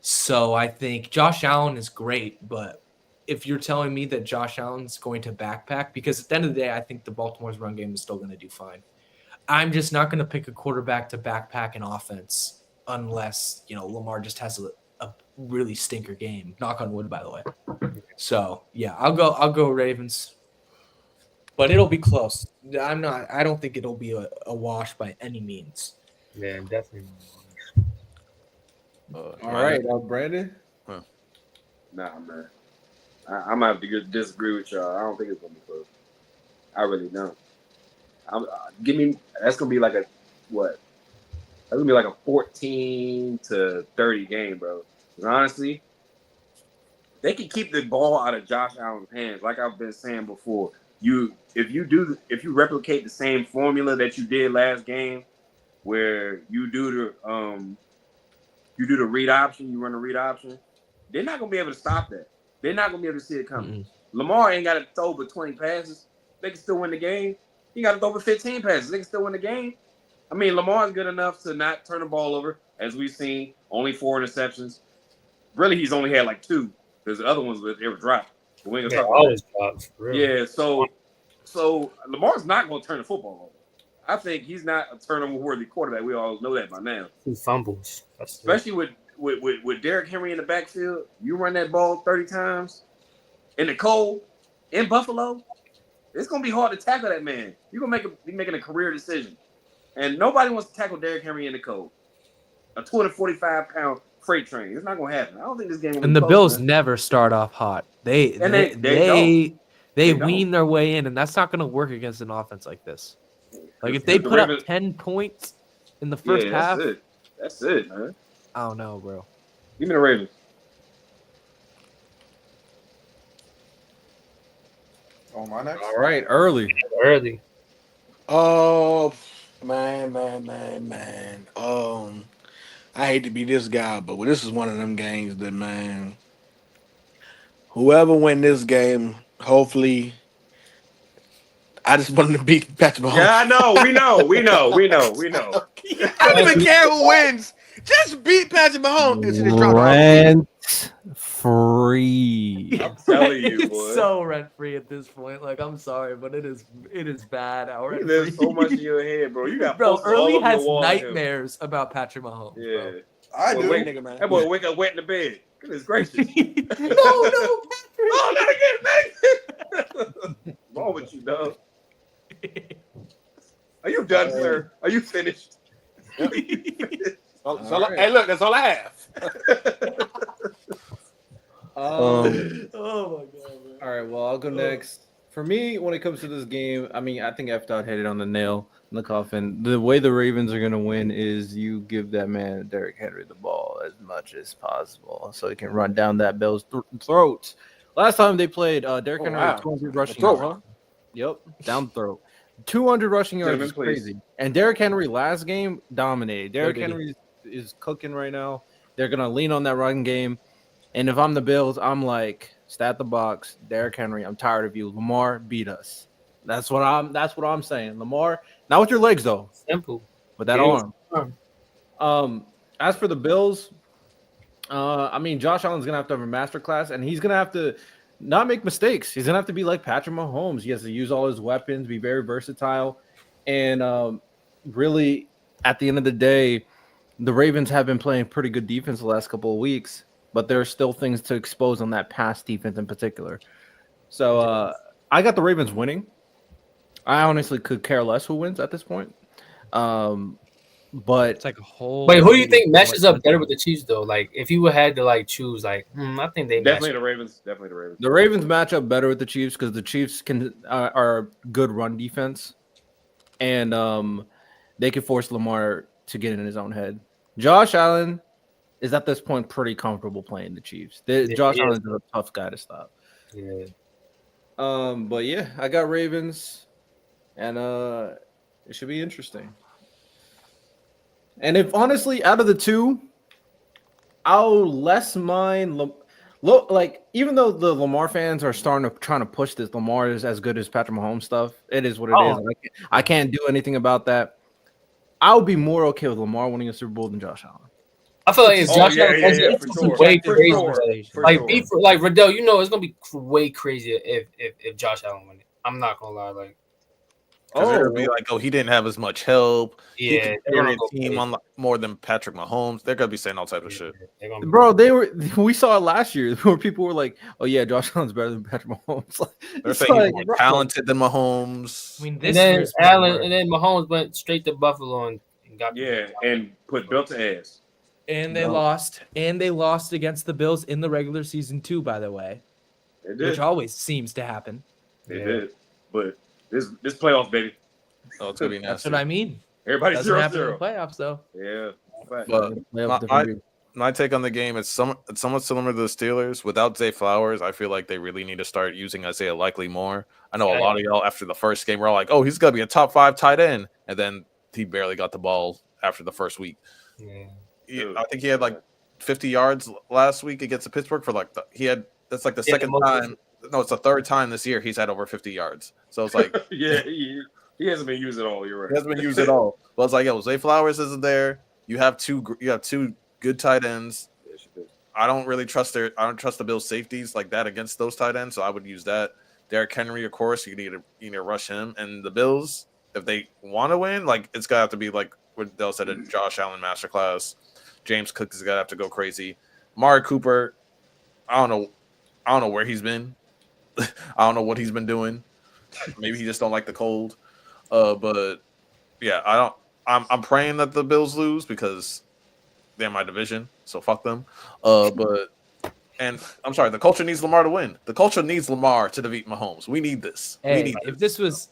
So I think Josh Allen is great, but if you're telling me that Josh Allen's going to backpack, because at the end of the day, I think the Baltimore's run game is still going to do fine. I'm just not going to pick a quarterback to backpack an offense unless, Lamar just has a really stinker game. Knock on wood, by the way. So yeah, I'll go Ravens, but it'll be close. I don't think it'll be a wash by any means. Yeah, definitely. All right, Brandon. Nah, man. I'm gonna have to disagree with y'all. I don't think it's gonna be close. I really don't. That's gonna be like a what? That's gonna be like a 14-30 game, bro. 'Cause honestly, they can keep the ball out of Josh Allen's hands. Like I've been saying before, if you replicate the same formula that you did last game, where you do the read option, you run the read option, they're not gonna be able to stop that. They're not gonna be able to see it coming. Mm-hmm. Lamar ain't got to throw but 20 passes. They can still win the game. He got to throw but 15 passes. They can still win the game. I mean, Lamar's good enough to not turn the ball over, as we've seen. Only 4 interceptions. Really, he's only had like 2. Because the other ones they were dropped. Always dropped. Really. Yeah. So Lamar's not gonna turn the football over. I think he's not a turnover-worthy quarterback. We all know that by now. He fumbles, especially with Derrick Henry in the backfield. You run that ball 30 times in the cold in Buffalo, it's gonna be hard to tackle that man. You're gonna be making a career decision, and nobody wants to tackle Derrick Henry in the cold. A 245-pound freight train. It's not gonna happen. I don't think this game. And the Bills never start off hot. They wean their way in, and that's not gonna work against an offense like this. Like if they put up 10 points in the first half, that's it, man. I don't know, bro. Give me the Ravens. On my next. All right, early. Oh, man. I hate to be this guy, but this is one of them games that, man, whoever win this game, hopefully, I just want them to beat Patrick Mahomes. Yeah, I know. We know. I don't even care who wins. Just beat Patrick Mahomes. Rent free. I'm telling you, boy. It's so rent free at this point. Like, I'm sorry, but it is bad. There's so much in your head, bro. You got Early has nightmares about Patrick Mahomes. Yeah, bro. I do. Nigga, man. That boy wake up wet in the bed. Goodness gracious. No, Patrick. Oh, not again, man. What's wrong with you, dog? Are you done, sir? Are you finished? Hey, look, that's all I have. Oh my god, man. All right, well, I'll go next. For me, when it comes to this game, I mean, I think F. Dot hit it on the nail in the coffin. The way the Ravens are going to win is you give that man, Derrick Henry, the ball as much as possible so he can run down that Bill's throat. Last time they played, Derrick Henry had 200 rushing yards. Huh? Yep, down throat. 200 rushing yards is crazy. And Derrick Henry last game dominated. Derrick Henry is cooking right now. They're going to lean on that run game. And if I'm the Bills, I'm like, stat the box, Derrick Henry, I'm tired of you. Lamar, beat us. That's what I'm saying. Lamar, not with your legs though. Simple. With that arm. As for the Bills, I mean, Josh Allen's gonna have a master class, and he's gonna have to not make mistakes. He's gonna have to be like Patrick Mahomes. He has to use all his weapons, be very versatile, and really, at the end of the day, the Ravens have been playing pretty good defense the last couple of weeks, but there are still things to expose on that pass defense in particular. So I got the Ravens winning. I honestly could care less who wins at this point. But it's like a whole. Wait, who do you think matches up better with the Chiefs though? Like, if you had to like choose, like, I think they definitely the Ravens. Definitely the Ravens. The Ravens match up better with the Chiefs because the Chiefs are good run defense, and they can force Lamar to get in his own head. Josh Allen is at this point pretty comfortable playing the Chiefs. Josh Allen is a tough guy to stop. Yeah. But yeah, I got Ravens. and it should be interesting. And if honestly, out of the two, I'll less mind. Look, like even though the Lamar fans are starting to trying to push this, Lamar is as good as Patrick Mahomes stuff. It is what it is. I can't do anything about that. I would be more okay with Lamar winning a Super Bowl than Josh Allen. I feel like it's Josh Allen. for sure. Way For crazy. sure. Like Riddell, you know, it's gonna be way crazier if Josh Allen win it. I'm not gonna lie, like. Because it'll be like, he didn't have as much help. He Yeah, could carry a team on more than Patrick Mahomes. They're gonna be saying all types of shit. Bro, we saw it last year where people were like, "Oh yeah, Josh Allen's better than Patrick Mahomes." They're saying he's more talented than Mahomes. I mean, and then Allen and then Mahomes went straight to Buffalo and got and put belt to ass. And they lost. And they lost against the Bills in the regular season too, by the way. They did. Which always seems to happen. They did. But this playoff, baby. Oh, it's gonna be nasty. That's what I mean. Everybody's doesn't happen in 0-0. the playoffs, though. Yeah. But my take on the game is somewhat similar to the Steelers. Without Zay Flowers, I feel like they really need to start using Isaiah Likely more. I know a lot of y'all after the first game were all like, "Oh, he's gonna be a top 5 tight end," and then he barely got the ball after the first week. I think he had like 50 yards last week against the Pittsburgh for like that's like the second time. No, it's the third time this year he's had over 50 yards. So it's like, he hasn't been used at all. You're right. He hasn't been used at all. But it's like, Zay Flowers isn't there. You have two good tight ends. I don't trust the Bills safeties like that against those tight ends. So I would use that. Derrick Henry, of course, you need to rush him. And the Bills, if they want to win, like it's gotta have to be like what Dell said, a Josh Allen masterclass. James Cook is gonna have to go crazy. Amari Cooper, I don't know where he's been. I don't know what he's been doing. Maybe he just don't like the cold. But yeah, I'm praying that the Bills lose because they're in my division, so fuck them. And I'm sorry, the culture needs Lamar to win. The culture needs Lamar to defeat Mahomes. We need this. Hey, if this was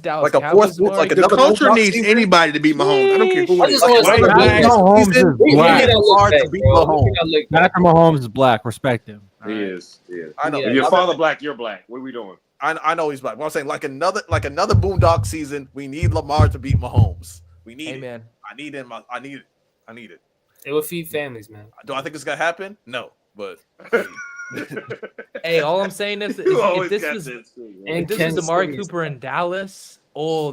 Dallas, like a fourth, like the culture needs anybody to beat Mahomes. I don't care who it is. Mahomes is black. Lamar to beat Mahomes. Patrick Mahomes is black. Respect him. He is. I know. If your father black, you're black. What are we doing? I know he's black. But I'm saying like another Boondock season. We need Lamar to beat Mahomes. We need it. I need him. I need it. It will feed families, man. Do I think it's gonna happen? No, but hey, all I'm saying is if this was Amari Cooper in Dallas,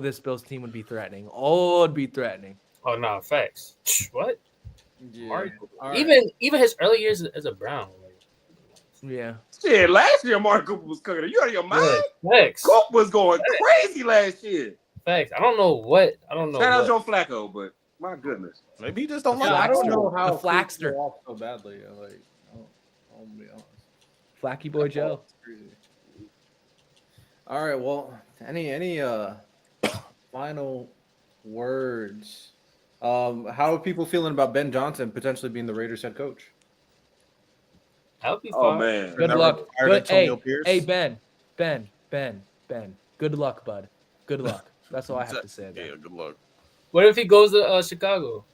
this Bills team would be threatening. It'd be threatening. Oh no, facts. What? Yeah. Even his early years as a Brown. Yeah. Shit, last year Amari Cooper was cooking. Are you out of your mind? Facts. Coop was going crazy last year. Facts. I don't know what. Shout out Joe Flacco, but my goodness. Maybe he just don't like like I don't know how Flaxter off so badly. Like, I'll be honest. Flacky boy Joe. All right. Well, any final words? How are people feeling about Ben Johnson potentially being the Raiders head coach? That'll be fun. Oh man. Good luck. Hey, Ben. Good luck, bud. Good luck. That's all I have to say. Yeah, good luck. What if he goes to Chicago?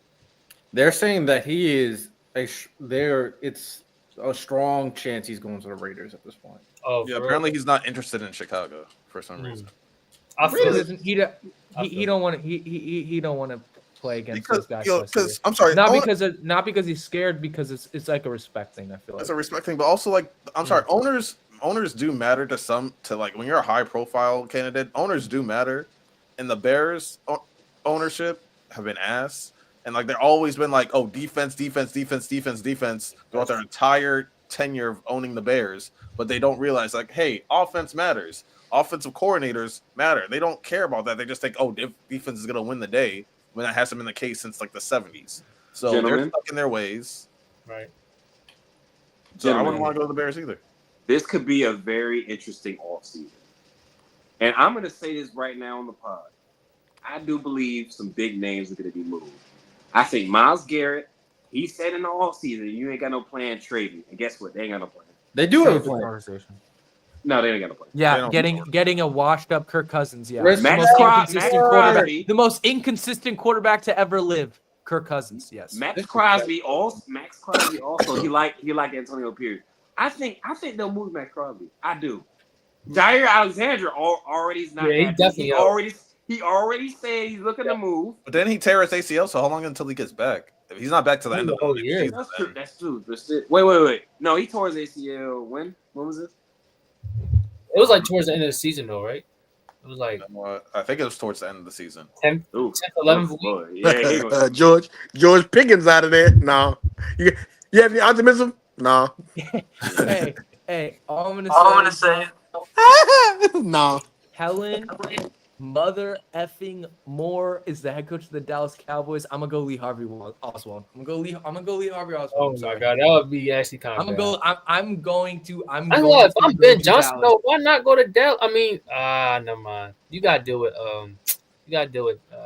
They're saying that he is it's a strong chance he's going to the Raiders at this point. Oh, yeah. Apparently, he's not interested in Chicago for some reason. He don't want to play against those guys. Because I'm sorry, not because he's scared. Because it's like a respect thing. I feel like it's a respect thing, but also like I'm sorry, owners do matter to like when you're a high profile candidate. Owners do matter, and the Bears ownership have been ass. And like they've always been like, oh, defense throughout their entire tenure of owning the Bears, but they don't realize like, hey, offense matters. Offensive coordinators matter. They don't care about that. They just think, oh, defense is gonna win the day, when that hasn't been the case since like the 70s. So they're stuck in their ways. Right. So I wouldn't want to go to the Bears either. This could be a very interesting offseason. And I'm gonna say this right now on the pod. I do believe some big names are gonna be moved. I think Myles Garrett, he said in the offseason, you ain't got no plan trading. And guess what? They ain't got no plan. They do have a plan. No, they ain't got no plan. Yeah, getting a washed up Kirk Cousins. Yeah, the most inconsistent quarterback to ever live. Kirk Cousins. Yes. Max Crosby also he liked Antonio Pierce. I think they'll move Max Crosby. I do. Jair Alexander already is not. Yeah, he definitely He already said he's looking to move. But then he tear his ACL, so how long until he gets back? If he's not back to the end of the year. That's true. That's true. Wait. No, he tore his ACL when? When was this? It was like towards the end of the season, though, right? It was like I think it was towards the end of the season. 10th, 11th week. Yeah, George Pickens out of there. No. You have any optimism? No. Hey, all I'm gonna say. No. Helen, mother effing Moore is the head coach of the Dallas Cowboys. I'm gonna go Lee Harvey Oswald. I'm gonna go Lee Harvey Oswald. Oh my god, that would be actually kind of. I'm going to. If I'm Ben Johnson, though, why not go to Dallas? I mean, never mind. You gotta deal with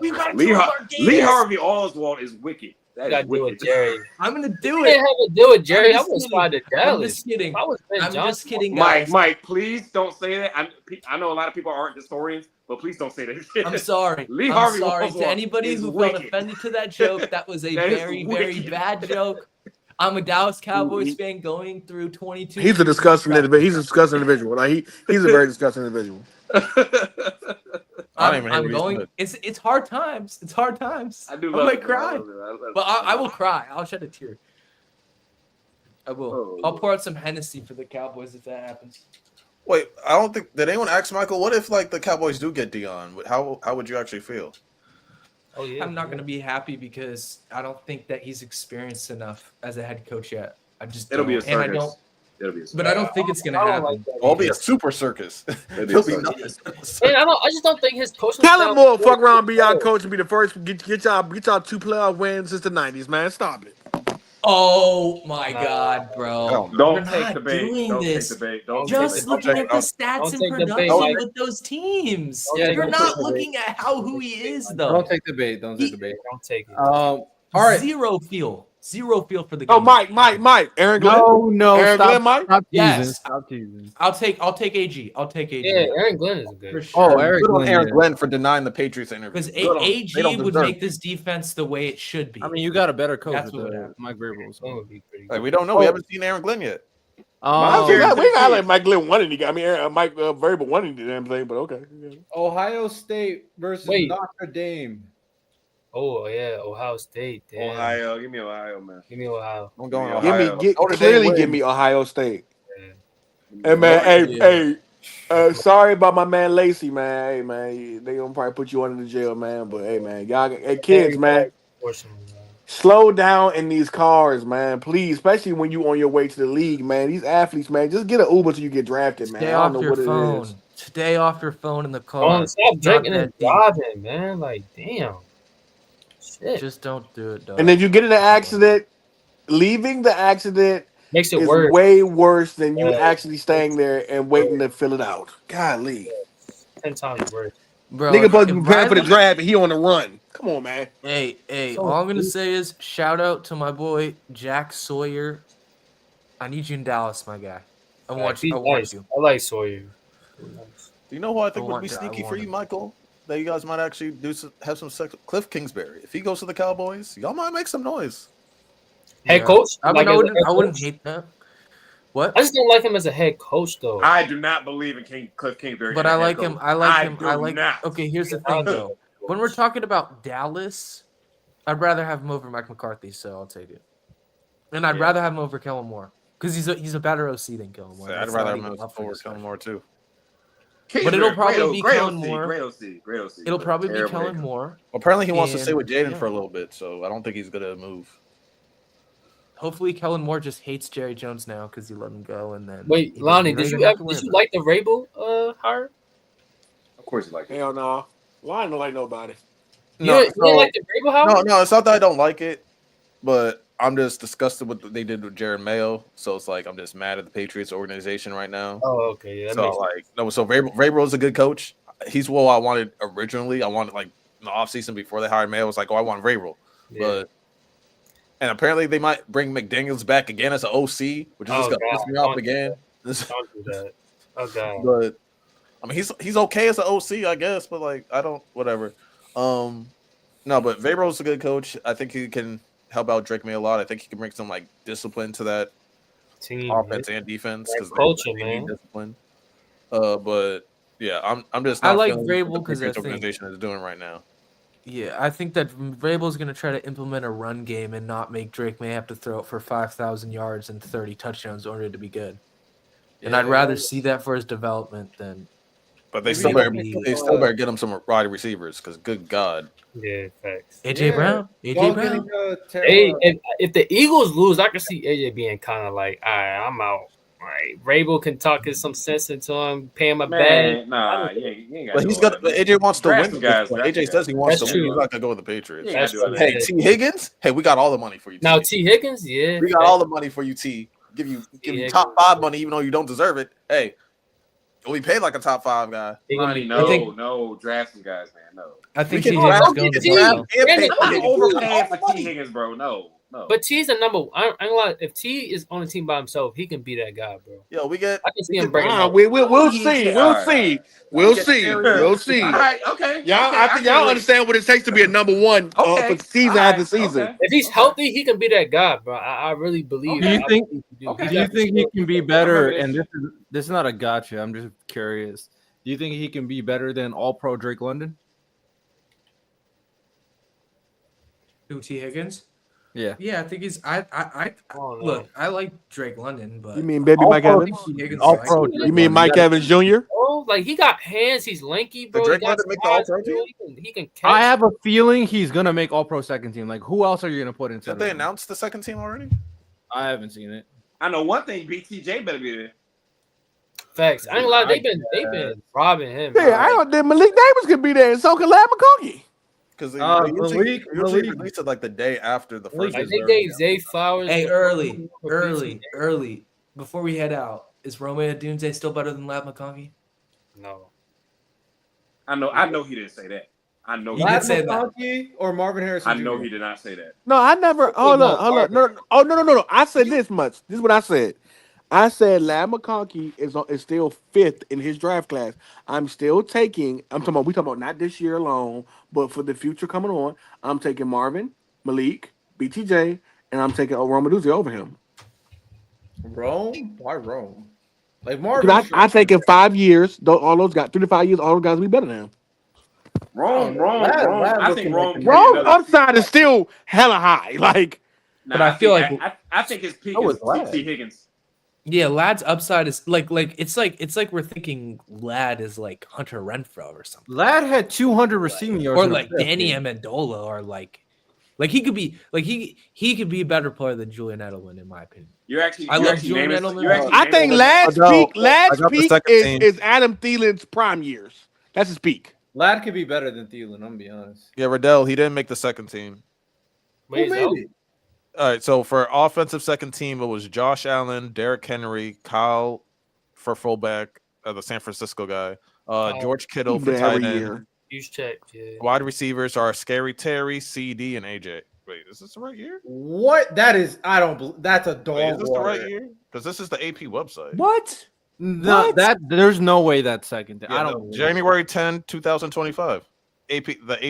Lee Harvey Oswald is wicked. You gotta deal with Jerry. I'm gonna do You it. can't have to deal with Jerry. I would slide to I'm Dallas. just kidding. If I was Ben I'm Johnson, just kidding, guys. Mike, please don't say that. I know a lot of people aren't historians, but please don't say that. I'm sorry. Lee Harvey sorry Oswald to anybody who wicked. felt offended to that joke. That was a That is very, wicked. very bad joke. I'm a Dallas Cowboys fan going through 22. He's a disgusting individual. He's a disgusting individual. Like he's a very disgusting individual. I'm going. It's hard times. It's hard times. I do. I might cry, but I will cry. I'll shed a tear. I will. I'll pour out some Hennessy for the Cowboys if that happens. Wait, I don't think. Did anyone ask Michael? What if like the Cowboys do get Dion? How would you actually feel? Oh yeah. I'm not going to be happy because I don't think that he's experienced enough as a head coach yet. It'll be a and I circus. don't. It'll be a circus. But I don't think it's going to happen. It'll be a super circus. It'll be nothing. And I just don't think his coaching. Tell him more. Fuck around, be our coach, and be the first. Get y'all 2 playoff wins since the '90s, man. Stop it. Oh my God, bro! Don't take the bait. Don't take the bait. Just looking at the stats and production with those teams. You're not looking at who he is, though. Don't take the bait. Don't take the bait. Don't take it. All right. Zero feel for the game. Oh, Mike. Aaron Glenn. No. Aaron Stop, Glenn, Mike. Stop teasing. Yes. Stop teasing. I'll take AG. I'll take AG. Yeah, Aaron Glenn is good. For sure. Aaron Glenn for denying the Patriots interview. Because AG would make this defense the way it should be. I mean, you got a better coach. That's with what would happen. Mike Vrabel. That would be pretty Like, good. we don't know. We haven't seen Aaron Glenn yet. We got like Mike Glenn won it. I mean, Mike Vrabel won it. The damn thing, but okay. Ohio State versus Notre Dame. Oh yeah, Ohio State. Damn. Ohio, give me Ohio, man. Give me Ohio. I'm going Ohio. Give me Ohio State. Hey man, sorry about my man Lacey, man. Hey man, they gonna probably put you under the jail, man. But hey man, y'all, kids, man, slow down in these cars, man. Please, especially when you on your way to the league, man. These athletes, man, just get an Uber till you get drafted, man. Stay I don't off know your what phone. it is. Stay off your phone in the car. Stop drinking and driving, man. Like, damn. Shit. Just don't do it, dog. And if you get in an accident, leaving the accident makes it is worse. way worse than you actually staying there and waiting to fill it out. Golly. 10 times worse. Bro, Nigga supposed to be preparing for the draft and he on the run. Come on, man. Hey, all I'm gonna say is shout out to my boy Jack Sawyer. I need you in Dallas, my guy. I want you. I like Sawyer. Do you know who I think would be sneaky for you, Michael? That you guys might actually have some sex. Cliff Kingsbury. If he goes to the Cowboys, y'all might make some noise. Head coach? I wouldn't hate that. What? I just don't like him as a head coach, though. I do not believe in Cliff Kingsbury. But I like him. Okay, here's the thing, though. When we're talking about Dallas, I'd rather have him over Mike McCarthy, so I'll take it. And I'd rather have him over Kellen Moore because he's a better OC than Kellen Moore. I'd rather have him over Kellen Moore too. But it'll probably be Kellen OC, Moore. Great OC. It'll probably be Kellen Moore. Well, apparently, he wants to stay with Jaden for a little bit, so I don't think he's gonna move. Hopefully, Kellen Moore just hates Jerry Jones now because he let him go. And then wait, Lonnie, did you like the Vrabel hire? Of course, you like it. Hell no, Lonnie don't like nobody. No, you didn't like the Vrabel hire? No, it's not that I don't like it, but I'm just disgusted with what they did with Jared Mayo. So it's like I'm just mad at the Patriots organization right now. Oh, okay. Yeah, so Vrabel is a good coach. He's what I wanted originally. I wanted like in the offseason before they hired Mayo. I was like, oh, I want Vrabel. Yeah. And apparently they might bring McDaniels back again as an OC, which is just gonna piss me off again. Don't do that. Oh God. But I mean, he's okay as an OC, I guess. But like, I don't whatever. No, but Vrabel's a good coach. I think he can help out Drake May a lot. I think he can bring some like discipline to that team, offense and defense because culture, man. Discipline. But Yeah, I'm just. I Not like feeling Vrabel what the 'cause I Patriots think- organization is doing right now. Yeah, I think that Vrabel's going to try to implement a run game and not make Drake May have to throw it for 5,000 yards and 30 touchdowns in order to be good. And I'd rather see that for his development than. But they Maybe still it'll better, be- they still better get him some wide receivers because good God. Yeah, facts. AJ Brown. AJ Y'all Brown. getting, Hey, if the Eagles lose, I can see AJ being kind of like, all right, I'm out. Right, Rabel can talk some sense into him, pay him a bag. Man, nah, you ain't got But he's got. AJ wants to Draft win. some guys, AJ draft says he wants That's to win. true. He's not gonna go with the Patriots. Yeah, That's true. Hey, T. Higgins. Hey, we got all the money for you. T. Now T. Higgins, yeah, We got all the money for you, T. Give you Higgins. top 5 money, even though you don't deserve it. Hey, we paid like a top 5 guy. He gonna be- No, draft some guys, man. No. I think We T. can Higgins draft- going to we can draft Buffalo. and pay Brandon, for I'm him. not overpaying All for the T. money. Higgins, bro. No. But T's the number. I ain't gonna lie. If T is on the team by himself, he can be that guy, bro. Yo, we get. I can see him breaking Nah, out. we'll see. We'll see. We'll see. We'll see. All right, okay. Y'all, okay, I think y'all understand what it takes to be a number one Okay. for season All after right, season. okay. If he's healthy, he can be that guy, bro. I really believe. Do you I think- believe he Okay. Do you think he can be better? remember And this is not a gotcha. I'm just curious. Do you think he can be better than All Pro Drake London? Who, T. Higgins? Yeah. Yeah, I think he's. I don't know. look. I like Drake London, but You mean baby All Mike pro- Evans? T. Higgins. All is pro. like- You mean Mike Evans Jr.? Bro, like he got hands. He's lanky, bro. Did Drake He got London make the All-Pro size, bro. team? He can catch. I have a feeling he's gonna make All Pro second team. Like, who else are you gonna put in? Did they announce the second team already? I haven't seen it. I know one thing. BTJ better be there. Facts. I ain't gonna lie. They've been robbing him. Yeah, bro. I don't think Malik Davis could be there, and so can Lad McConkey. Because Malik released it like the day after the first. Like they gave Zay Flowers. Hey, early. Before we head out, is Romeo Dunze still better than Lab McConkey? No. I know he didn't say that. I know He he did did. say that. McConkey or Marvin Harrison? I know Jr.? he did not say that. No, I never. Hold on. No. Oh, no. I said this much. This is what I said. I said Lad McConkey is still 5th in his draft class. I'm still taking. We talking about not this year alone, but for the future coming on. I'm taking Marvin, Malik, BTJ, and I'm taking Rome Odunze over him. Rome? Why Rome? Like Marvin. I think in 5 years, all those guys, 3 to 5 years, all those guys will be better than him. Wrong. Lad I think looking wrong. like Rome's upside is still hella high. Like, Nah, But I feel like- I think his peak So is is Lad. T. Higgins. Yeah, Lad's upside is like it's like we're thinking Lad is like Hunter Renfro or something, Lad had 200 receiving yards, or in the like playoff Danny game. Amendola, or like he could be like he could be a better player than Julian Edelman in my opinion. I love Julian Edelman. I think Lad's I Lad's got the peak second team. is Adam Thielen's prime years. That's his peak. Lad could be better than Thielen. I'm gonna be honest. Yeah, Riddell. He didn't make the second team. Wait, Who made it? All right, so for offensive second team, it was Josh Allen, Derrick Henry, Kyle for fullback, the San Francisco guy, George Kittle for tight Every end. year. Huge check. Yeah. Wide receivers are Scary Terry, CD, and AJ. Wait, is this the right year? What? That is. I don't. That's a dog. Wait, is this the right water. year? Because this is the AP website. What? No, What? there's no way that's second. Yeah, I no, don't. believe it. January 10, 2025. The AP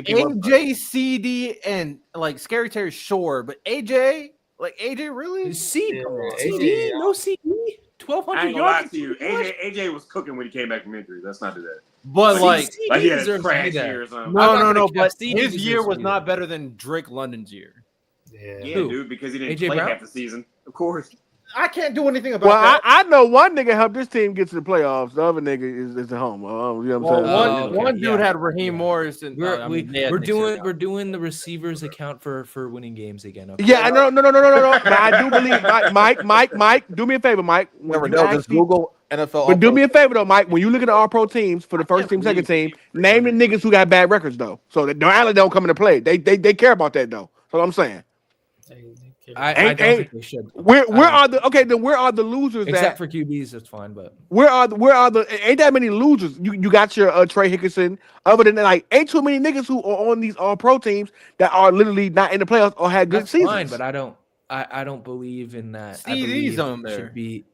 website. AJCD and like Scary Terry, sure, but AJ, really? CD, Yeah, CD, AJ, no CD, I 1,200 ain't gonna lie yards. to you. AJ was cooking when he came back from injury. Let's not do that. But like, Like he had a deserves to be crash there. year or something. I'm not no. gonna But cap CD his deserves year to was be not there. better than Drake London's year. Yeah. Yeah, Who? dude, because he didn't AJ play Brown? half the season. Of course. I can't do anything about Well, that. I know one nigga helped this team get to the playoffs. The other nigga is at home. You know what I'm Well, saying? okay. one dude Yeah. had Raheem Morris, and We're doing the receivers account for winning games again. Okay? Yeah, I know, no. But I do believe, Mike. Do me a favor, Mike. When you Riddell, just actually- Google NFL. But do me a favor though, Mike. When you look at the All Pro teams for the first team, second team, name the niggas who got bad records though. So that Allen don't come into play. They care about that though. That's what I'm saying. I don't think they should. Where are the losers? Except for QBs, that's fine. But Where are the ain't that many losers? You got your Trey Hickerson. Other than that, like ain't too many niggas who are on these All Pro teams that are literally not in the playoffs or had good that's seasons. fine. But I don't believe in that. I CD's believe on it there. should be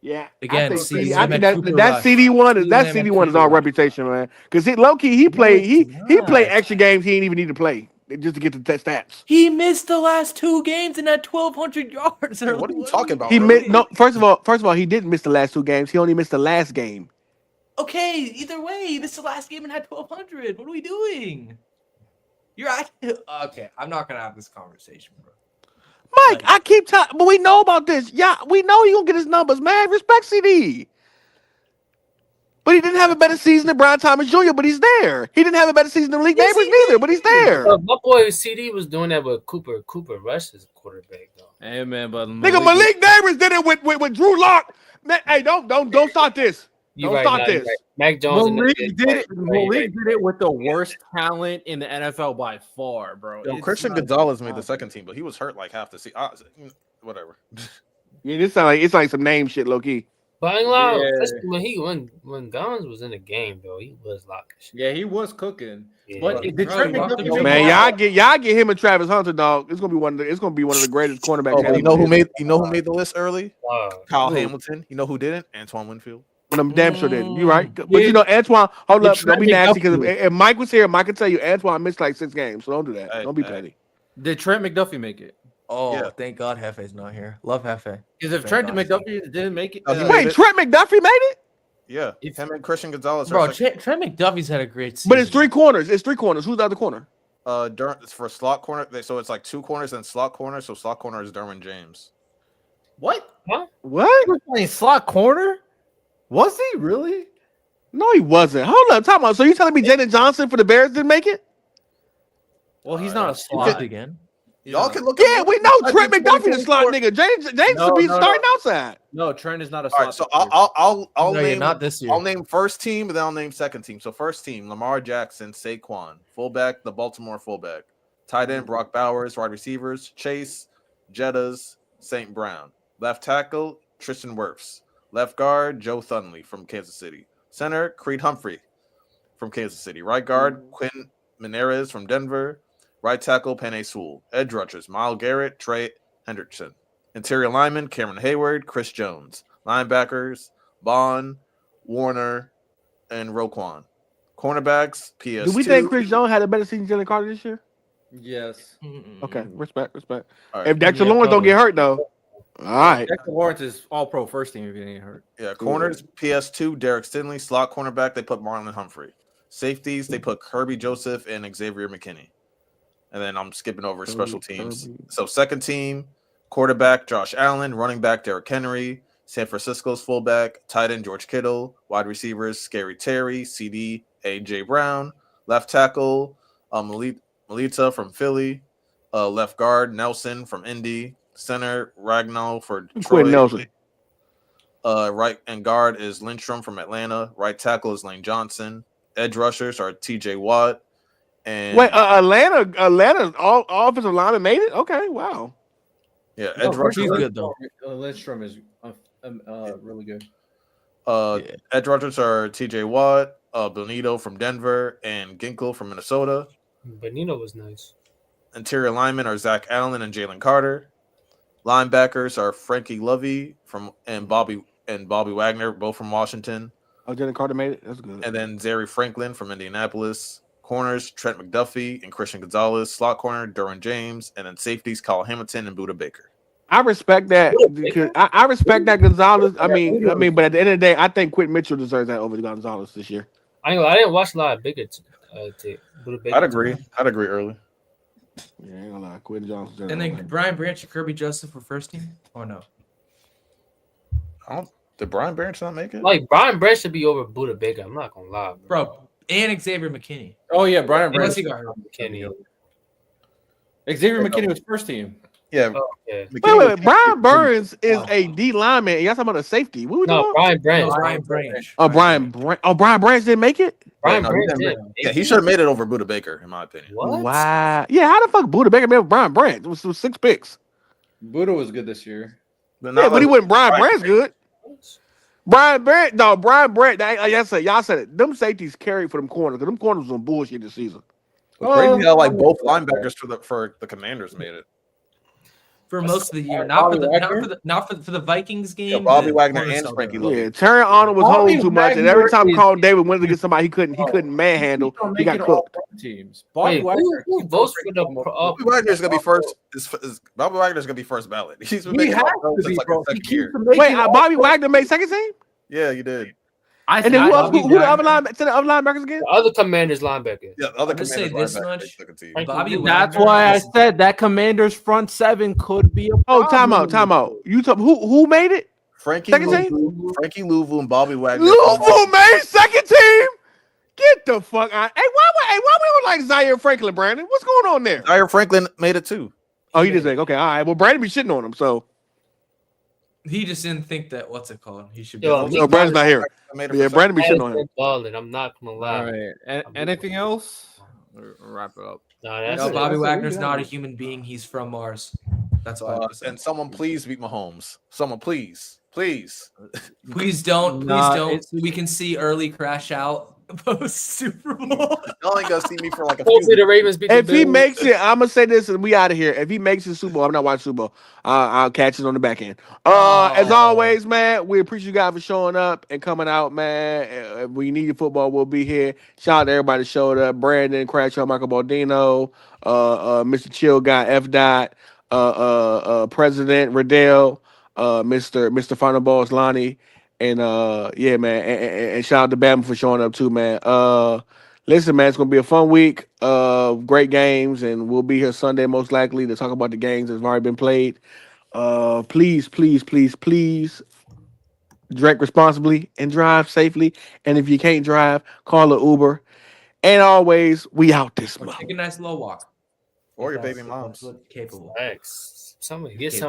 Yeah, Again, I CD think, I think Lamar Cooper that Rush. CD one is CD that Lamar CD one is Cooper all Rush. reputation, man. Because low key he played he not. played extra games he didn't even need to play just to get the stats. He missed the last 2 games and had 1,200 yards. What are you talking about? He really? missed no. First of all, he didn't miss the last 2 games. He only missed the last game. Okay, either way, this is the last game and had 1,200. What are we doing? You're okay. I'm not gonna have this conversation, bro. Mike, I keep telling, but we know about this. Yeah, we know he gonna get his numbers, man. Respect CD. But he didn't have a better season than Brian Thomas Jr., but he's there. He didn't have a better season than Malik Neighbors neither, but he's there. My boy CD was doing that with Cooper. Cooper Rush is quarterback though. Hey man, but Nigga, Malik Neighbors did it with Drew Lock. Man, hey, don't start this. Don't start this. Right. Mac Jones Malik did it with the worst talent in the NFL by far, bro. Yo, Christian Gonzalez made the second team, but he was hurt like half the season. Whatever. Yeah, this sound like it's like some name shit, low key. But I ain't lying, when Guns was in the game though, he was locking shit. Yeah, he was cooking. Yeah. But Man, y'all get him and Travis Hunter, dog. It's gonna be one of the greatest cornerbacks. You know who made the list early? Kyle Hamilton. You know who didn't? Antoine Winfield. When I'm damn sure didn't. You right. But you know, Antoine, hold up, don't be nasty because if Mike was here, Mike could tell you Antoine missed like 6 games. So don't do that. Don't be petty. Did Trent McDuffie make it? Oh, yeah. Thank God Hefe's not here. Love Hefe. Because if Trent McDuffie didn't make it, wait, Trent McDuffie made it? Yeah, him and Christian Gonzalez. Bro, Trent McDuffie's had a great season. But it's 3 corners. It's 3 corners. Who's the other corner? It's for slot corner. So it's like 2 corners and slot corner. So slot corner is Derwin James. What? What? He was playing slot corner? Was he really? No, he wasn't. Hold up, time out. So you telling me Jaden Johnson for the Bears didn't make it? Well, he's not a slot again. Y'all can look. Yeah, we know Trent McDuffie the slot nigga. James should be starting outside. No, Trent is not a slot. slot. All right, so I'll name not this year. I'll name first team, and then I'll name second team. So first team: Lamar Jackson, Saquon, fullback, the Baltimore fullback, tight end Brock Bowers, wide receivers Chase, Jettas, St. Brown, left tackle Tristan Wirfs, left guard Joe Thunley from Kansas City, center Creed Humphrey from Kansas City, right guard Quinn Menares from Denver. Right tackle, Penei Sewell. Edge rushers, Myles Garrett, Trey Hendrickson. Interior lineman, Cameron Hayward, Chris Jones. Linebackers, Bond, Warner, and Roquan. Cornerbacks, PS2. Do we think Chris Jones had a better season than Jalen Carter this year? Yes. Okay, respect. Right. If Dexter Lawrence don't get hurt, though. All right. Dexter Lawrence is all-pro first team if he didn't get hurt. Yeah, corners, PS2, Derek Stinley. Slot cornerback, they put Marlon Humphrey. Safeties, they put Kirby Joseph and Xavier McKinney. And then I'm skipping over special teams. So second team, quarterback Josh Allen, running back Derrick Henry, San Francisco's fullback, tight end George Kittle, wide receivers Scary Terry, CD, AJ Brown, left tackle Melita from Philly, left guard Nelson from Indy, center Ragnow for Troy. Nelson. Right and guard is Lindstrom from Atlanta. Right tackle is Lane Johnson. Edge rushers are TJ Watt. And wait, Atlanta, all offensive linemen made it? Okay, wow. Yeah, edge rushers he's good though. Lindstrom is really good. Edge rushers are TJ Watt, Benito from Denver, and Ginkle from Minnesota. Benito was nice. Interior linemen are Zach Allen and Jalen Carter. Linebackers are Frankie Lovey and Bobby Wagner, both from Washington. Oh, Jalen Carter made it? That's good. And then Zary Franklin from Indianapolis. Corners, Trent McDuffie and Christian Gonzalez. Slot corner, Derwin James. And then safeties, Kyle Hamilton and Budda Baker. I respect that. I respect that Gonzalez. I mean, but at the end of the day, I think Quentin Mitchell deserves that over Gonzalez this year. I didn't watch a lot of Baker. I'd agree early. Yeah, ain't gonna lie. Quentin Johnson. And then Brian Branch and Kirby Joseph for first team? Or no? Did Brian Branch not make it? Like, Brian Branch should be over Budda Baker. I'm not gonna lie, bro. And Xavier McKinney. Oh yeah, Brian Branch. He got hurt. McKinney. Xavier McKinney was first team. Yeah. Oh, okay. Wait. Brian Burns is a D lineman. Y'all talking about a safety? What we doing? Brian Branch. Brian Branch. Brian Branch didn't make it? Brian Branch did. Yeah, he should have made it over Budda Baker, in my opinion. What? Wow. Yeah, how the fuck Budda Baker made with Brian Branch? It was 6 picks. Budda was good this year. But he wasn't Brian Branch good. Brian Branch, like I said, y'all said it. Them safeties carried for them corners. Because them corners was on bullshit this season. Crazy how like both linebackers for the Commanders made it. For most of the year, not for the Vikings game. Yeah, Bobby Wagner and Frankie Lovey. Yeah, Terry Arnold was home too much, and every time Carl David went to get somebody he couldn't manhandle. He got cooked. Teams. Wait, who votes for the? Bobby Wagner's gonna be first. Bobby Wagner's gonna be first ballot. He's been making since like the second year. Wait, Bobby Wagner made second team? Yeah, you did. And then who else? Who the other linebackers again? The other Commanders linebacker. Yeah, the other I'll just say Commanders this linebackers, much. they took a team. Bobby That's Wagner why I is- said that Commanders front seven could be a Oh, problem. time out. You talk who made it? Frankie Second team? Louvu and Bobby Wagner. Louisville made second team. Get the fuck out. Hey, why we don't like Zaire Franklin, Brandon? What's going on there? Zaire Franklin made it too. Oh, he just like, okay, all right. Well, Brandon be shitting on him, so He just didn't think that what's it called? He should be. Yo, no, Brandon's not here. Yeah, Brandon be shitting on him. Balling. I'm not gonna lie. All right. Anything else? Wrap it up. Nah, that's No, it. Bobby That's it. Wagner's We not got a it. human being. He's from Mars. That's all I have to say. And someone please beat Mahomes. Someone please. Please don't. Please Nah, don't. it's- So we can see early crash out post Super Bowl. Y'all ain't gonna see me for like a Hopefully few the Ravens beat the If he Bills. makes it, I'm gonna say this, and we out of here. If he makes it Super Bowl, I'm not watching Super Bowl. I'll catch it on the back end. As always, man, we appreciate you guys for showing up and coming out, man. If we need football, we'll be here. Shout out to everybody that showed up: Brandon, Crashaw, Michael Baldino, Mr. Chill Guy, F. Dot, President Riddell, Mr. Final Boss Lonnie, and yeah, man, and shout out to Bama for showing up too, man. Listen, man, it's gonna be a fun week of great games, and we'll be here Sunday most likely to talk about the games that have already been played. Please drink responsibly and drive safely. And if you can't drive, call an Uber. And always, we out this Or month. take a nice low walk. or your That's- baby that's moms. what's capable. Thanks. Somebody get some.